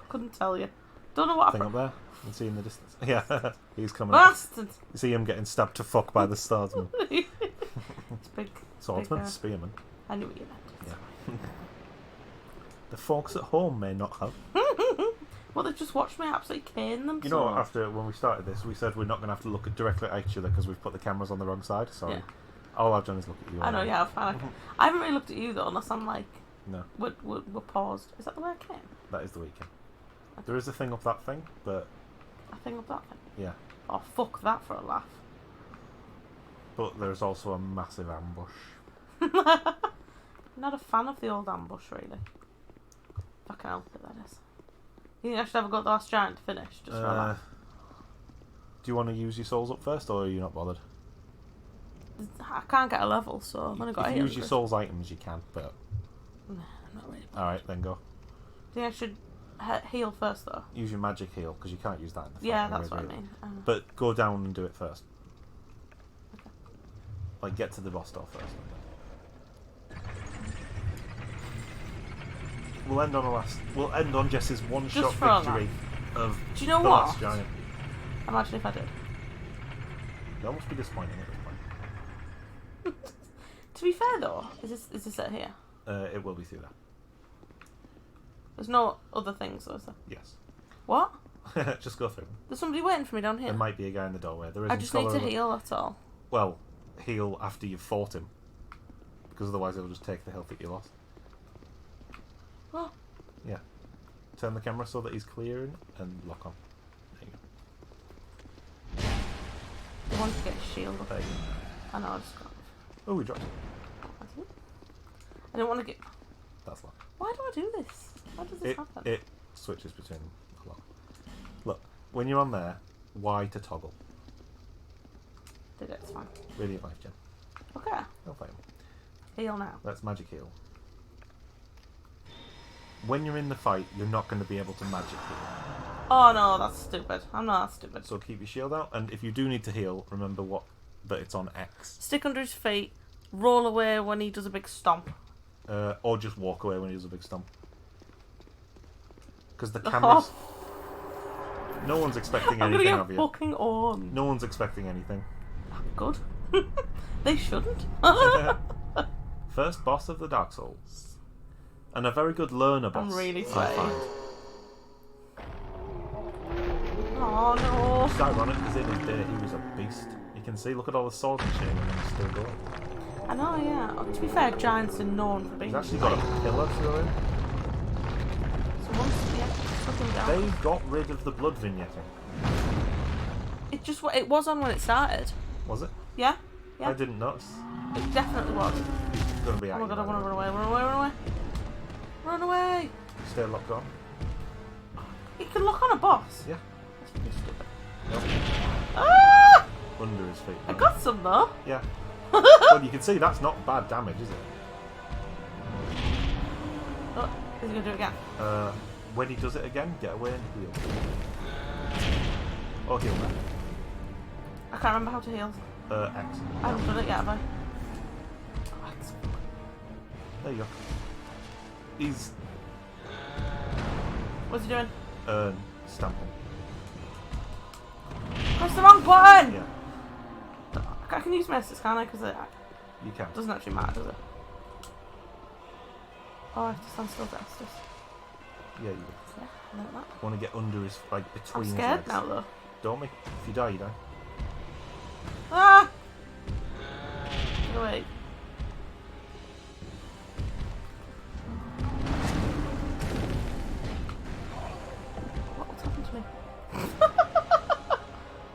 Couldn't tell you. Don't know what Thing up there. You can see in the distance. Yeah, he's coming. Bastard! You see him getting stabbed to fuck by the swordsman. It's big. Swordsman? Big, Spearman. I knew what you meant. Yeah. The folks at home may not have. Well, they've just watched me absolutely cane them. You know, after when we started this, we said we're not going to have to look directly at each other because we've put the cameras on the wrong side. Sorry. Yeah. All I've done is look at you. I know, yeah, fine. I haven't really looked at you though, unless I'm like, No. we're paused. Is that the way I came? That is the weekend. There is a thing up that thing, but A thing of that thing? yeah. Oh, fuck that for a laugh. But there's also a massive ambush. Not a fan of the old ambush, really. If I can help it, that is. You think I should have got the last giant to finish, just for a laugh? Do you want to use your souls up first, or are you not bothered? I can't get a level, so I've only got If 800. you use your souls items, you can, but... Nah, not really. Alright, then go. Do you think I should heal first, though? Use your magic heal, because you can't use that in the fight. Yeah, anyway, that's what I really. mean. But go down and do it first. Okay. Like, get to the boss door first. We'll end on Jess's one-shot for a victory of Do you know the what? last giant. Imagine if I did. That must be disappointing at this point. To be fair, though, is this it here? It will be through there. There's no other things, though, is there? Yes. What? Just go through. There's somebody waiting for me down here. There might be a guy in the doorway. There is. I just need to heal, that's all. Well, heal after you've fought him, because otherwise it'll just take the health that you lost. What? Yeah. Turn the camera so that he's clearing and lock on. There you go. I want to get a shield up. There you go. I know, I just got. Oh, we dropped it. I don't want to get. That's locked. Why do I do this? How does this happen? It switches between a lot. Look, when you're on there, Y to toggle. Did it? It's fine. Radiant life gem. Okay. No fine. Heal now. That's magic heal. When you're in the fight, you're not going to be able to magic heal. Oh no, that's stupid. I'm not that stupid. So keep your shield out, and if you do need to heal, remember that it's on X. Stick under his feet. Roll away when he does a big stomp. Or just walk away when he does a big stomp. Because the cameras... No one's expecting I'm anything gonna of get you. fucking on. No one's expecting anything. Good. They shouldn't. First boss of the Dark Souls. And a very good learner boss. I'm really I sweaty. find. Oh no. It's ironic because in his day he was a beast. You can see, look at all the sword and shit, and he's still going. I know, yeah. Oh, to be fair, giants are known for being. He's actually got a pillar through him. So once, yeah, took him down. They got rid of the blood vignetting. It was on when it started. Was it? Yeah? Yeah. I didn't notice. It definitely was. He's going to be Oh out. my god, I want to run away, run away, run away. Run away! Stay locked on. You can lock on a boss. Yeah. That's pretty stupid. Nope. Ah! Under his feet. I got some though. Yeah. Well, you can see that's not bad damage, is it? Oh, is he going to do it again? When he does it again, get away and heal. Or heal now. I can't remember how to heal. X. I haven't done it yet, have I? There you go. He's... What's he doing? Stamping. Press the wrong button! Yeah. I can use my Estus, can't I? Because it You can. doesn't actually matter, does it? Oh, I have to stand still to Estus. Yeah, you do. Yeah, I know that. Want to get under his, like, between I'm his scared legs. now, though. Don't make. If you die, you die. Ah! Get away. What's happened to me?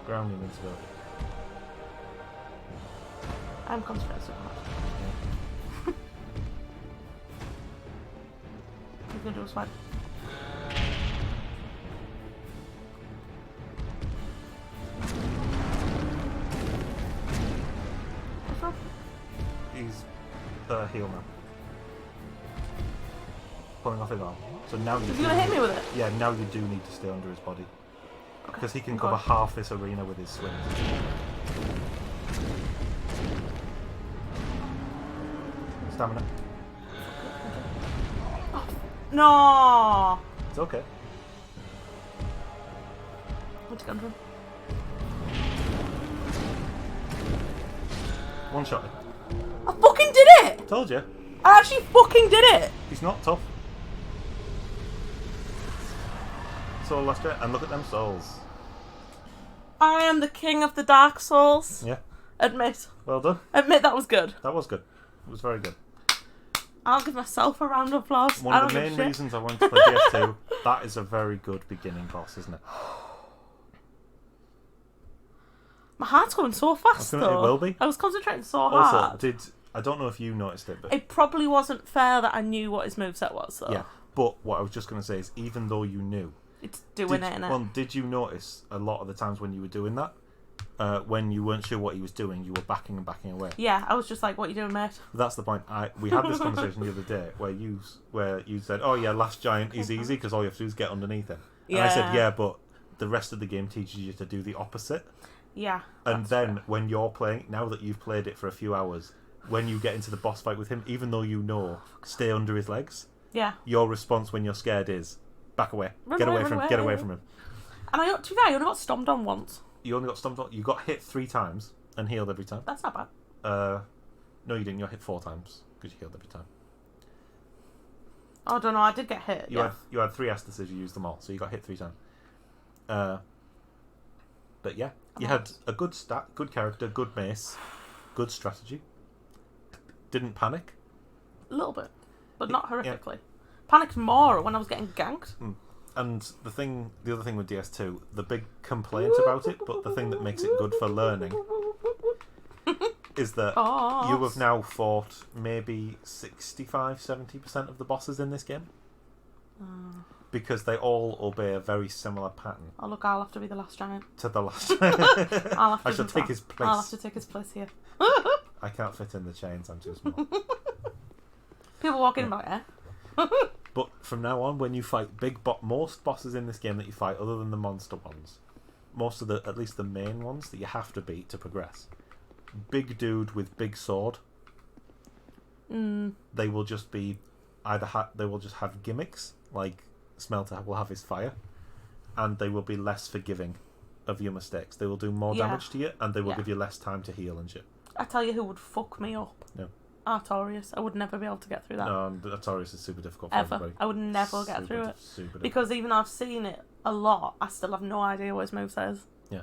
Grounding invincibility. I'm concentrating so much. He's gonna do a swipe. What's wrong? He's heal now. Pulling off his arm. So now you. Is he gonna hit me with it? Yeah, now you do need to stay under his body. Okay. Because he can I'm cover going. half this arena with his swings. Stamina. No! It's okay. Where'd you come from? One shot. I fucking did it! Told you. I actually fucking did it! He's not tough. Soul Lester, and look at them souls. I am the king of the Dark Souls. Yeah. Admit. Well done. Admit that was good. That was good. It was very good. I'll give myself a round of applause. One of the main reasons I wanted to play DS2, that is a very good beginning boss, isn't it? My heart's going so fast, though. It will be. I was concentrating so Also, hard. I don't know if you noticed it, but... It probably wasn't fair that I knew what his moveset was, though. Yeah, but what I was just going to say is, even though you knew... It's doing it, innit? Well, did you notice a lot of the times when you were doing that, when you weren't sure what he was doing, you were backing and backing away? Yeah, I was just like, what are you doing, mate? That's the point. We had this conversation the other day where you said, oh yeah, Last Giant is easy because all you have to do is get underneath it. And I said, yeah, but the rest of the game teaches you to do the opposite. Yeah. And then when you're playing, now that you've played it for a few hours, when you get into the boss fight with him, even though you know, stay under his legs, yeah, your response when you're scared is, back away, get away from him. And to be fair, I only got stomped on once. You only got stomped on, you got hit 3 times and healed every time. That's not bad. No you didn't, you got hit 4 times, because you healed every time. I don't know, I did get hit, You had 3 Estus, you used them all, so you got hit 3 times. But yeah, you had a good stat, good character, good mace, good strategy. Didn't panic. A little bit, but not horrifically. Panicked more when I was getting ganked. And the other thing with DS2, the big complaint about it, but the thing that makes it good for learning, is that you have now fought maybe 65-70% of the bosses in this game. Because they all obey a very similar pattern. Oh look, I'll have to be the last giant. To the last giant. I shall take his place. I'll have to take his place here. I can't fit in the chains, I'm too small. People walk in like, But from now on, when you fight most bosses in this game that you fight, other than the monster ones, most of at least the main ones that you have to beat to progress, big dude with big sword, they will just be they will just have gimmicks, like Smelter will have his fire, and they will be less forgiving of your mistakes. They will do more damage to you, and they will give you less time to heal and shit. I tell you who would fuck me up. No. Artorias. I would never be able to get through that. No, Artorias is super difficult for Ever. everybody. I would never get through it. Super because even though I've seen it a lot, I still have no idea what his move says. Yeah.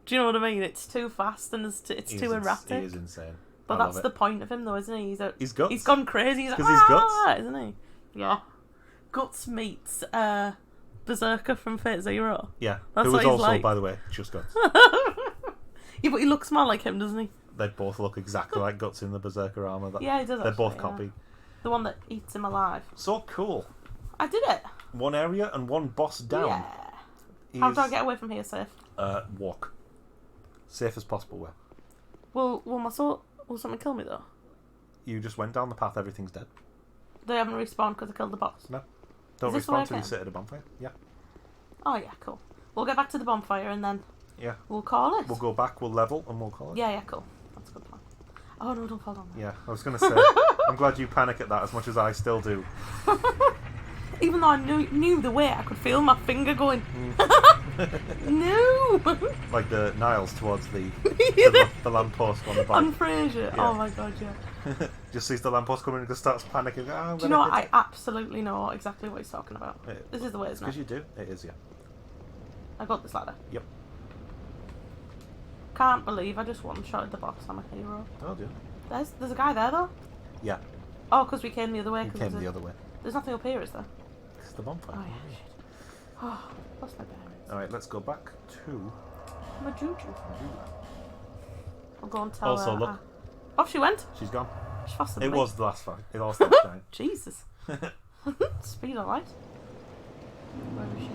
Do you know what I mean? It's too fast and it's too erratic. He is insane. But that's the point of him though, isn't he? He's guts. He's gone crazy. He's like, he's guts. Isn't he? Yeah. Guts meets Berserker from Fate Zero. Yeah. That's who what is he's also, like. by the way, just Guts. Yeah, but he looks more like him, doesn't he? They both look exactly like Guts in the Berserker armour. Yeah, he does. They're both copied. The one that eats him alive. So cool. I did it. One area and one boss down. Yeah. How do I get away from here safe? Walk. Safe as possible way. Will something kill me though? You just went down the path, everything's dead. They haven't respawned because I killed the boss? No. Don't respawn until you sit at a bonfire. Yeah. Oh yeah, cool. We'll get back to the bonfire and then we'll call it. We'll go back, we'll level, and we'll call it. Yeah, cool. That's a good plan. Oh no, don't fall down there. Yeah, I was going to say, I'm glad you panic at that as much as I still do. Even though I knew the way, I could feel my finger going. No! Like the Niles towards the lamppost on the bike. On Fraser. Yeah. Oh my god, yeah. Just sees the lamppost coming and just starts panicking. Do you know what? I absolutely know exactly what he's talking about. This is the way, isn't it? Because you do. It is, yeah. I got this ladder. Yep. Can't believe I just one-shotted the boss. I'm a hero. Oh, dear. There's a guy there, though. Yeah. Oh, because we came the other way. We came the other way. There's nothing up here, is there? It's the bonfire. Oh, yeah, shit. Oh, lost my bearings. Alright, let's go back to... Majuju. I'll go and tell also, her. look. Off she went. She's gone. She's faster than It me. was the last fight. It all stopped giant. Jesus. Speed alright. Where is she?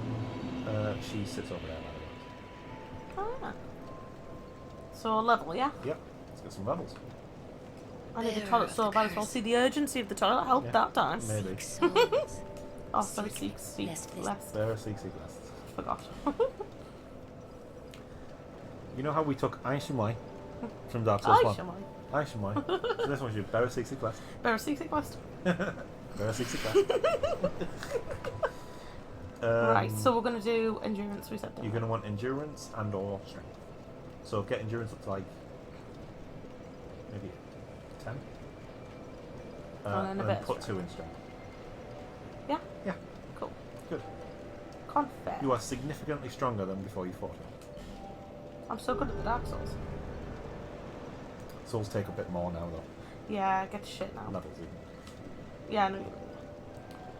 She sits over there. Ah. So level, yeah? Yep. Let's get some levels. I need the toilet so bad as well. See, the urgency of the toilet helped that time. Maybe. Oh, sorry, seek less. There, seek less. Forgot. You know how we took Aishimai from Dark Souls 1? Aishimai. So this one should bear seek less. Bear seek less. Bear seek less. Right, so we're going to do endurance, we said. You're going to want endurance and or strength. So get endurance up to like maybe 10. And then a bit put of 2 in strength. Yeah? Yeah. Cool. Good. Confess. You are significantly stronger than before you fought him. I'm so good at the Dark Souls. Souls take a bit more now though. Yeah, get to shit now. Levels even. Yeah, I know.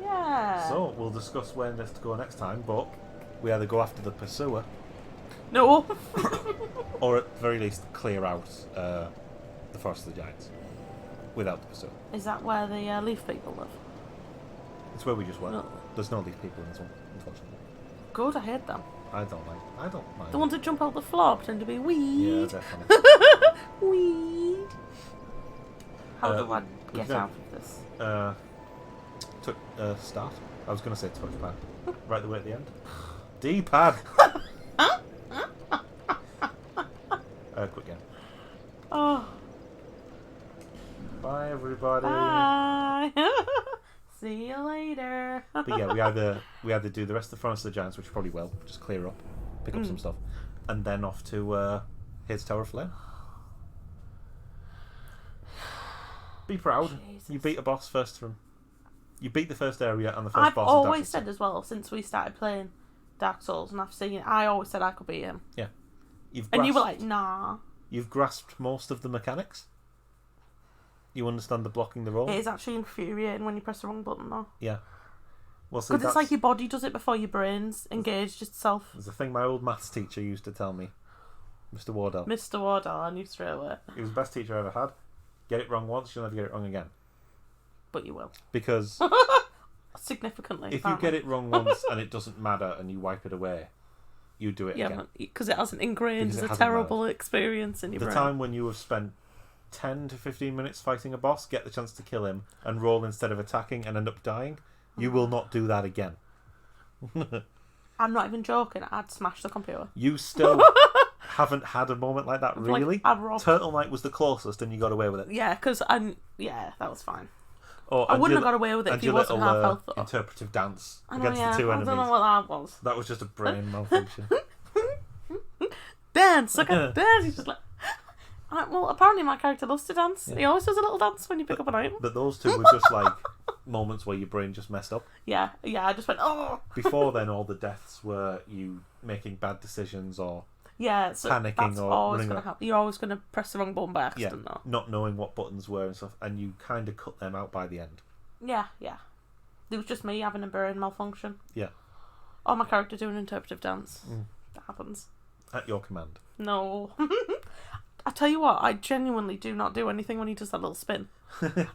Yeah. So we'll discuss where next to go next time, but we either go after the pursuer. No. Or at the very least clear out the Forest of the Giants without the pursuer. Is that where the leaf people live? It's where we just were. No. There's no leaf people in this one, unfortunately. Good, I hate them. I don't mind. The ones that jump out the floor pretend to be weed. Yeah, definitely. Weed. How do I get out of this? Start. I was going to say touchpad. Right the way at the end. D-pad. Quick game. Oh. Bye everybody. Bye. See you later. But yeah, we either do the rest of the Forest of the Giants, which we probably will, just clear up, pick up some stuff, and then off to Hades Tower of Flame. Be proud. Jesus. You beat a boss first from. You beat the first area and the first I've boss. always said as well, since we started playing Dark Souls, and I've seen, I always said I could beat him. Yeah. And you were like, nah. You've grasped most of the mechanics. You understand the blocking the roll. It is actually infuriating when you press the wrong button, though. Yeah. Well, see, because it's like your body does it before your brain's engaged itself. There's a thing my old maths teacher used to tell me, Mr. Wardell. Mr. Wardell, I knew straight away. He was the best teacher I ever had. Get it wrong once, you'll never get it wrong again. But you will. Because significantly. if you get it wrong once and it doesn't matter and you wipe it away, you do it again. Yeah, because it hasn't ingrained as a terrible experience in your brain. The time when you have spent 10 to 15 minutes fighting a boss, get the chance to kill him, and roll instead of attacking and end up dying, you will not do that again. I'm not even joking. I'd smash the computer. You still haven't had a moment like that, really? Like, Turtle Knight was the closest and you got away with it. Yeah, because that was fine. Oh, I wouldn't have got away with it if he wasn't half health. Interpretive dance I know, against the two enemies. I don't know what that was. That was just a brain malfunction. Dance! Look at dance! He's just like... well, apparently my character loves to dance. Yeah. He always does a little dance when you pick up an item. But those two were just like moments where your brain just messed up. Yeah, I just went, oh! Before then, all the deaths were you making bad decisions or panicking that's or always running. Gonna happen. You're always going to press the wrong button by accident, though. Not knowing what buttons were and stuff, and you kind of cut them out by the end. Yeah. It was just me having a brain malfunction. Yeah. Or my character doing interpretive dance. That happens. At your command. No. I tell you what, I genuinely do not do anything when he does that little spin.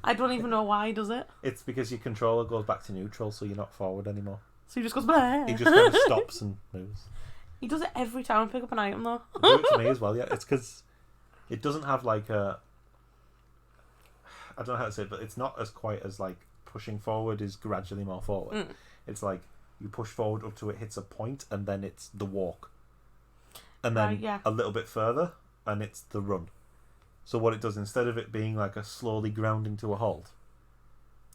I don't even know why he does it. It's because your controller goes back to neutral, so you're not forward anymore. So he just goes, bleh. He just kind of stops and moves. He does it every time I pick up an item, though. Do it to me as well, yeah. It's because it doesn't have like a... I don't know how to say it, but it's not as quite as like pushing forward is gradually more forward. It's like you push forward up to it hits a point, and then it's the walk. And then a little bit further, and it's the run. So what it does, instead of it being like a slowly grounding to a halt,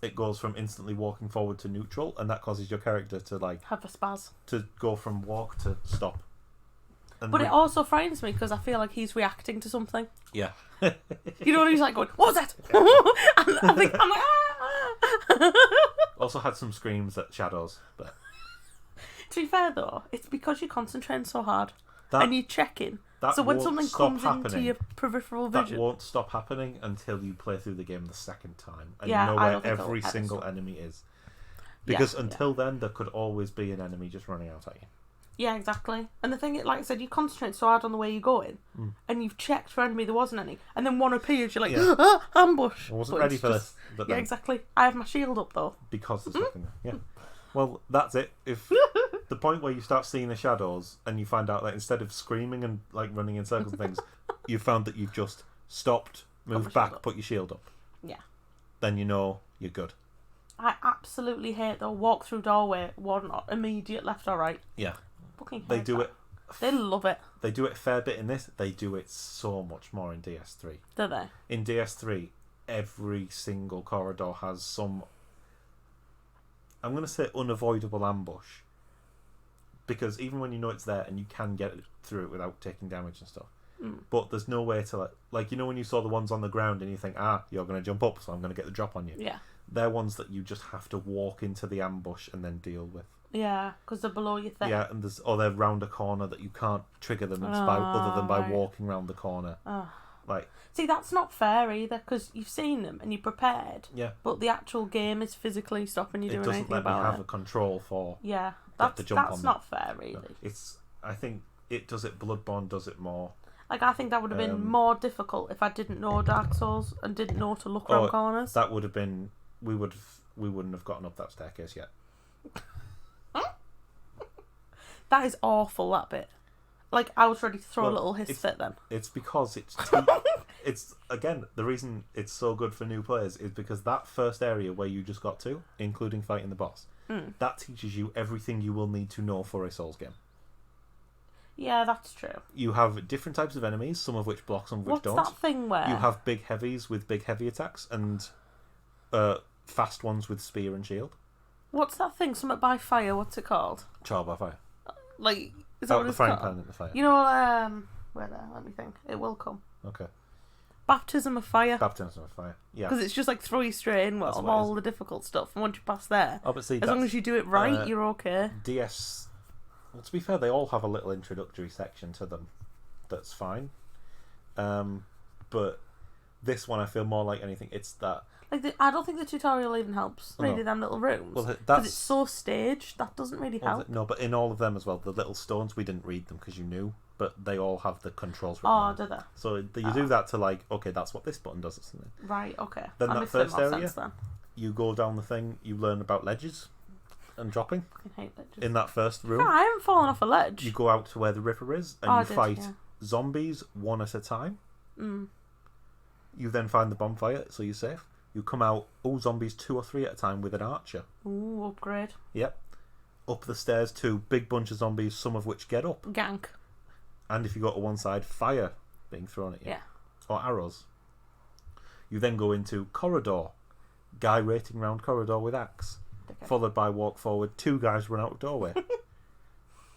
it goes from instantly walking forward to neutral, and that causes your character to like have a spaz. To go from walk to stop. And but it also frightens me because I feel like he's reacting to something. Yeah. You know, he's like going, "What was that?" And I think I'm like, ah! Also had some screams at shadows, but to be fair though, it's because you're concentrating so hard and you're checking. So when something comes into your peripheral vision, that won't stop happening until you play through the game the second time and yeah, you know where every single enemy is. Because until then, there could always be an enemy just running out at you. Yeah, exactly. And the thing is, like I said, you concentrate so hard on the way you're going, and you've checked for enemy, there wasn't any, and then one appears, you're like, ah, ambush. I wasn't ready for this. But yeah, exactly. I have my shield up though. Because there's nothing there. Yeah. Well, that's it. If the point where you start seeing the shadows and you find out that instead of screaming and like running in circles and things, you found that you've just stopped, moved back, put your shield up. Yeah. Then you know you're good. I absolutely hate the walk through doorway, one immediate left or right. Yeah. Fucking hate they do that. it. They love it. They do it a fair bit in this. They do it so much more in DS3. Do they? In DS3, every single corridor has some, I'm going to say unavoidable ambush. Because even when you know it's there and you can get through it without taking damage and stuff. But there's no way to, like you know when you saw the ones on the ground and you think, you're going to jump up, so I'm going to get the drop on you. Yeah. They're ones that you just have to walk into the ambush and then deal with. Yeah, because they're below your thing. Yeah, and they're round a corner that you can't trigger them other than by walking round the corner. Like, see, that's not fair either, because you've seen them and you're prepared. Yeah. But the actual game is physically stopping you doing anything about it. It doesn't let me have a control for. Yeah, that's not fair, really. No, I think it does it. Bloodborne does it more. Like, I think that would have been more difficult if I didn't know Dark Souls and didn't know to look around corners. That would have been. We wouldn't have gotten up that staircase yet. That is awful, that bit. Like, I was ready to throw a little hiss fit then. It's because it's again, the reason it's so good for new players is because that first area where you just got to, including fighting the boss, that teaches you everything you will need to know for a Souls game. Yeah, that's true. You have different types of enemies, some of which block, some of which don't. What's that thing where? You have big heavies with big heavy attacks and fast ones with spear and shield. What's that thing? Something by fire, what's it called? Trial by fire. Like, is that what it's frying called? pan in the fire. You know, where there? Let me think. It will come. Okay. Baptism of fire. Baptism of fire. Yeah. Because it's just like throw you straight in with all the difficult stuff, and once you pass there, but see, as long as you do it right, you're okay. DS. Well, to be fair, they all have a little introductory section to them. That's fine. But this one, I feel more like anything. It's that. Like I don't think the tutorial even helps. Really, them little rooms. Well, because it's so staged. That doesn't really help. No, but in all of them as well, the little stones, we didn't read them because you knew, but they all have the controls written on. Do they? So you do that to like, okay, that's what this button does or something. Right. Okay. Then that first area, you go down the thing, you learn about ledges and dropping. I hate ledges. In that first room. No, I haven't fallen off a ledge. You go out to where the river is and you fight zombies one at a time. You then find the bonfire, so you're safe. You come out, zombies 2 or 3 at a time with an archer. Ooh, upgrade. Yep. Up the stairs to big bunch of zombies, some of which get up. Gank. And if you go to one side, fire being thrown at you. Yeah. Or arrows. You then go into corridor. Guy rating round corridor with axe. Okay. Followed by walk forward, 2 guys run out of doorway.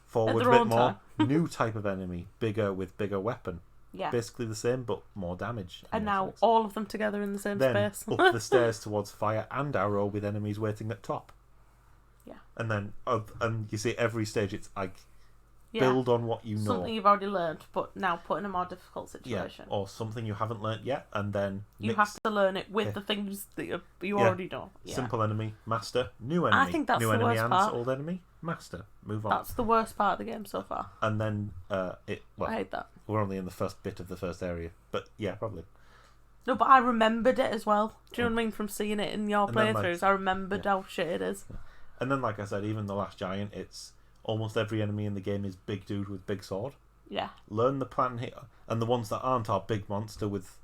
Forward a bit more. New type of enemy. Bigger with bigger weapon. Yeah. Basically the same, but more damage. And now all of them together in the same space. Up the stairs towards fire and arrow with enemies waiting at top. Yeah. And then, and you see every stage, it's like build on what you know. Something you've already learned, but now put in a more difficult situation. Yeah. Or something you haven't learnt yet, and then you have to learn it with the things that you already know. Yeah. Simple enemy, master, new enemy. I think that's new the enemy worst and part. Old enemy, master. Move on. That's the worst part of the game so far. And then I hate that. We're only in the first bit of the first area, but yeah, probably. No, but I remembered it as well. Do you know what I mean? From seeing it in your playthroughs, I remembered how shit it is. Yeah. And then, like I said, even the last giant, it's almost every enemy in the game is big dude with big sword. Yeah. Learn the plan here, and the ones that aren't are big monster with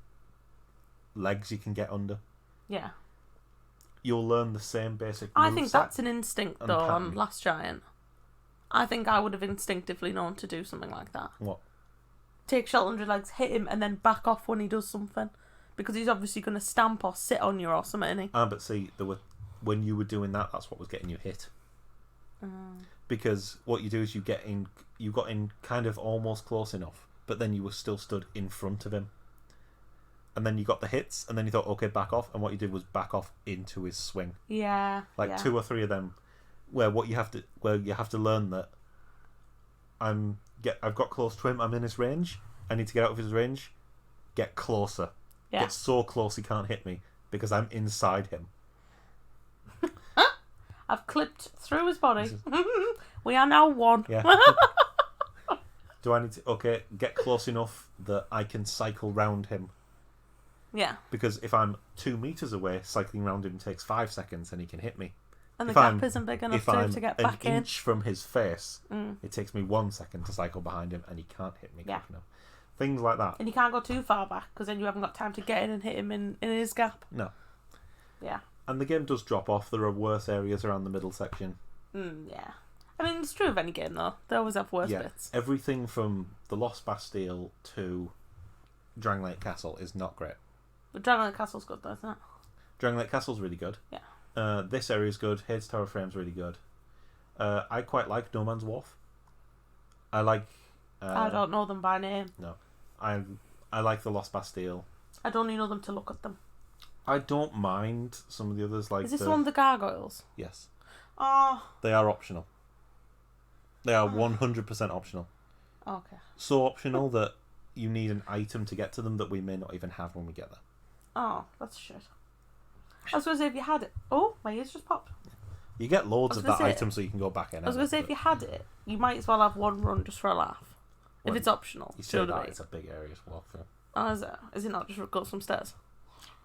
legs you can get under. Yeah. you'll learn the same basic I think moveset that's an instinct, and though, pattern. on Last Giant. I think I would have instinctively known to do something like that. What? Take shelter under legs, hit him, and then back off when he does something. Because he's obviously going to stamp or sit on you or something, isn't he? But see, when you were doing that, that's what was getting you hit. Because what you do is you got in kind of almost close enough, but then you were still stood in front of him. And then you got the hits, and then you thought, okay, back off. And what you did was back off into his swing. Yeah. Like 2 or 3 of them, where you have to learn that I've got close to him. I'm in his range. I need to get out of his range. Get closer. Yeah. Get so close he can't hit me because I'm inside him. I've clipped through his body. We are now one. Yeah. Do I need to get close enough that I can cycle round him? Yeah. Because if I'm 2 meters away, cycling round him takes 5 seconds and he can hit me. And the gap isn't big enough to get back If I'm an in. inch from his face, it takes me 1 second to cycle behind him and he can't hit me quick enough. Things like that. And you can't go too far back because then you haven't got time to get in and hit him in his gap. No. Yeah. And the game does drop off. There are worse areas around the middle section. Yeah. I mean, it's true of any game, though. They always have worse bits. Everything from the Lost Bastille to Drangleic Castle is not great. But Dragonlight Castle's good, though, isn't it? Drangleic Castle's really good. Yeah. This area's good. Hades Tower Frame's really good. I quite like No Man's Wharf. I like... I don't know them by name. No. I like the Lost Bastille. I'd only know them to look at them. I don't mind some of the others. Like Is this the one with the gargoyles? Yes. Oh. They are optional. They are 100% optional. Okay. So optional that you need an item to get to them that we may not even have when we get there. Oh, that's shit. I was going to say if you had it... Oh, my ears just popped. You get loads of that say, item so you can go back in. I was going to say if you had it, you might as well have one run just for a laugh. If it's optional. You say that, it's a big area to walk through. Oh, is it? Is it not just go some stairs?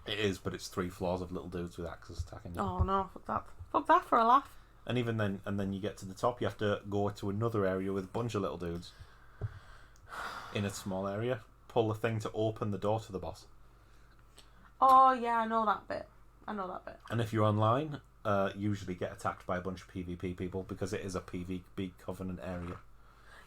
It is, but it's 3 floors of little dudes with axes attacking you. Oh no, fuck that. Fuck that for a laugh. And even then, you get to the top, you have to go to another area with a bunch of little dudes. In a small area. Pull the thing to open the door to the boss. Oh yeah, I know that bit. And if you're online, usually get attacked by a bunch of PvP people because it is a PvP Covenant area.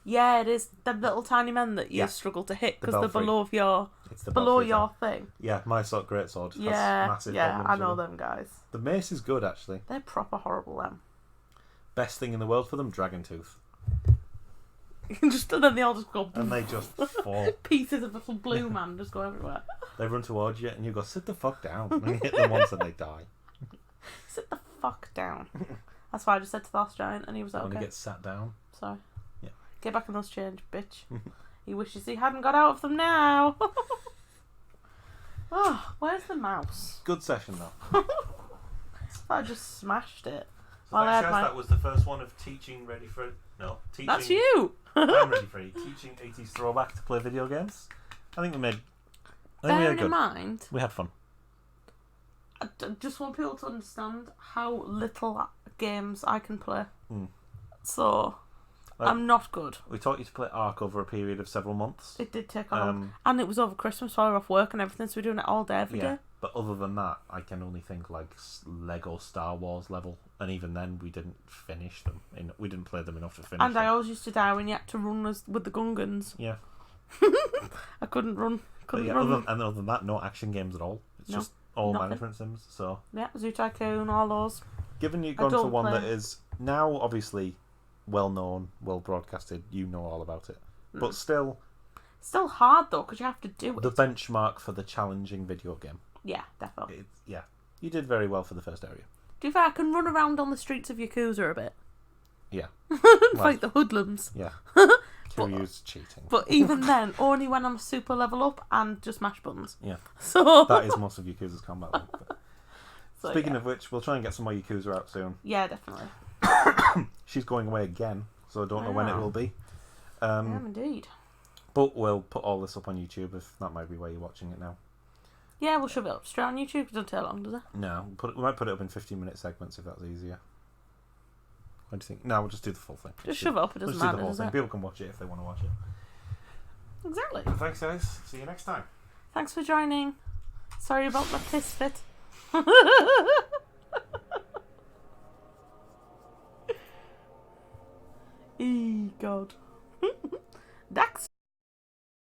Yeah, it is. Them little tiny men that you struggle to hit because they're below your thing. Yeah, my great sword has Yeah, massive yeah, I problems know with them guys. The mace is good, actually. They're proper horrible, them. Best thing in the world for them, Dragon Tooth. And then they all just go... And they just fall. Pieces of little blue man just go everywhere. They run towards you and you go, sit the fuck down. And you hit them once and they die. Sit the fuck down. That's why I just said to the Last Giant and he was like, When okay. he gets sat down. Sorry. Yeah. Get back in those chains, bitch. He wishes he hadn't got out of them now. Oh, where's the mouse? Good session, though. I just smashed it. So that was the first one of teaching readyfreddie. No, teaching. That's you. I'm readyfreddie. Teaching 80s throwback to play video games. I think we had Bearing good. in mind, We had fun. I just want people to understand how little games I can play. So, I'm not good. We taught you to play Ark over a period of several months. It did take a long... And it was over Christmas while we were off work and everything, so we're doing it all day, every day. But other than that, I can only think like Lego Star Wars level. And even then, we didn't finish them. We didn't play them enough to finish And them. I always used to die when you had to run with the gun guns. Yeah. I couldn't run. Other than that, no action games at all. It's just all management sims. So yeah, Zoo Tycoon, all those. Given you've gone for one that is now obviously well known, well broadcasted, you know all about it. But still hard though, because you have to do it. The benchmark for the challenging video game. Yeah, definitely. You did very well for the first area. To be fair, I can run around on the streets of Yakuza a bit. Yeah. Fight the hoodlums. Yeah. Kiryu's cheating. But even then, only when I'm super level up and just mash buttons. Yeah. So that is most of Yakuza's combat. Speaking of which, we'll try and get some more Yakuza out soon. Yeah, definitely. She's going away again, so I don't know when it will be. I am indeed. But we'll put all this up on YouTube if that might be where you're watching it now. Yeah, we'll shove it up straight on YouTube. It doesn't take long, does it? No, we might put it up in 15-minute segments if that's easier. What do you think? No, we'll just do the full thing. Just shove it up. It doesn't matter, does it? People can watch it if they want to watch it. Exactly. Thanks, guys. See you next time. Thanks for joining. Sorry about the piss fit. God. Dax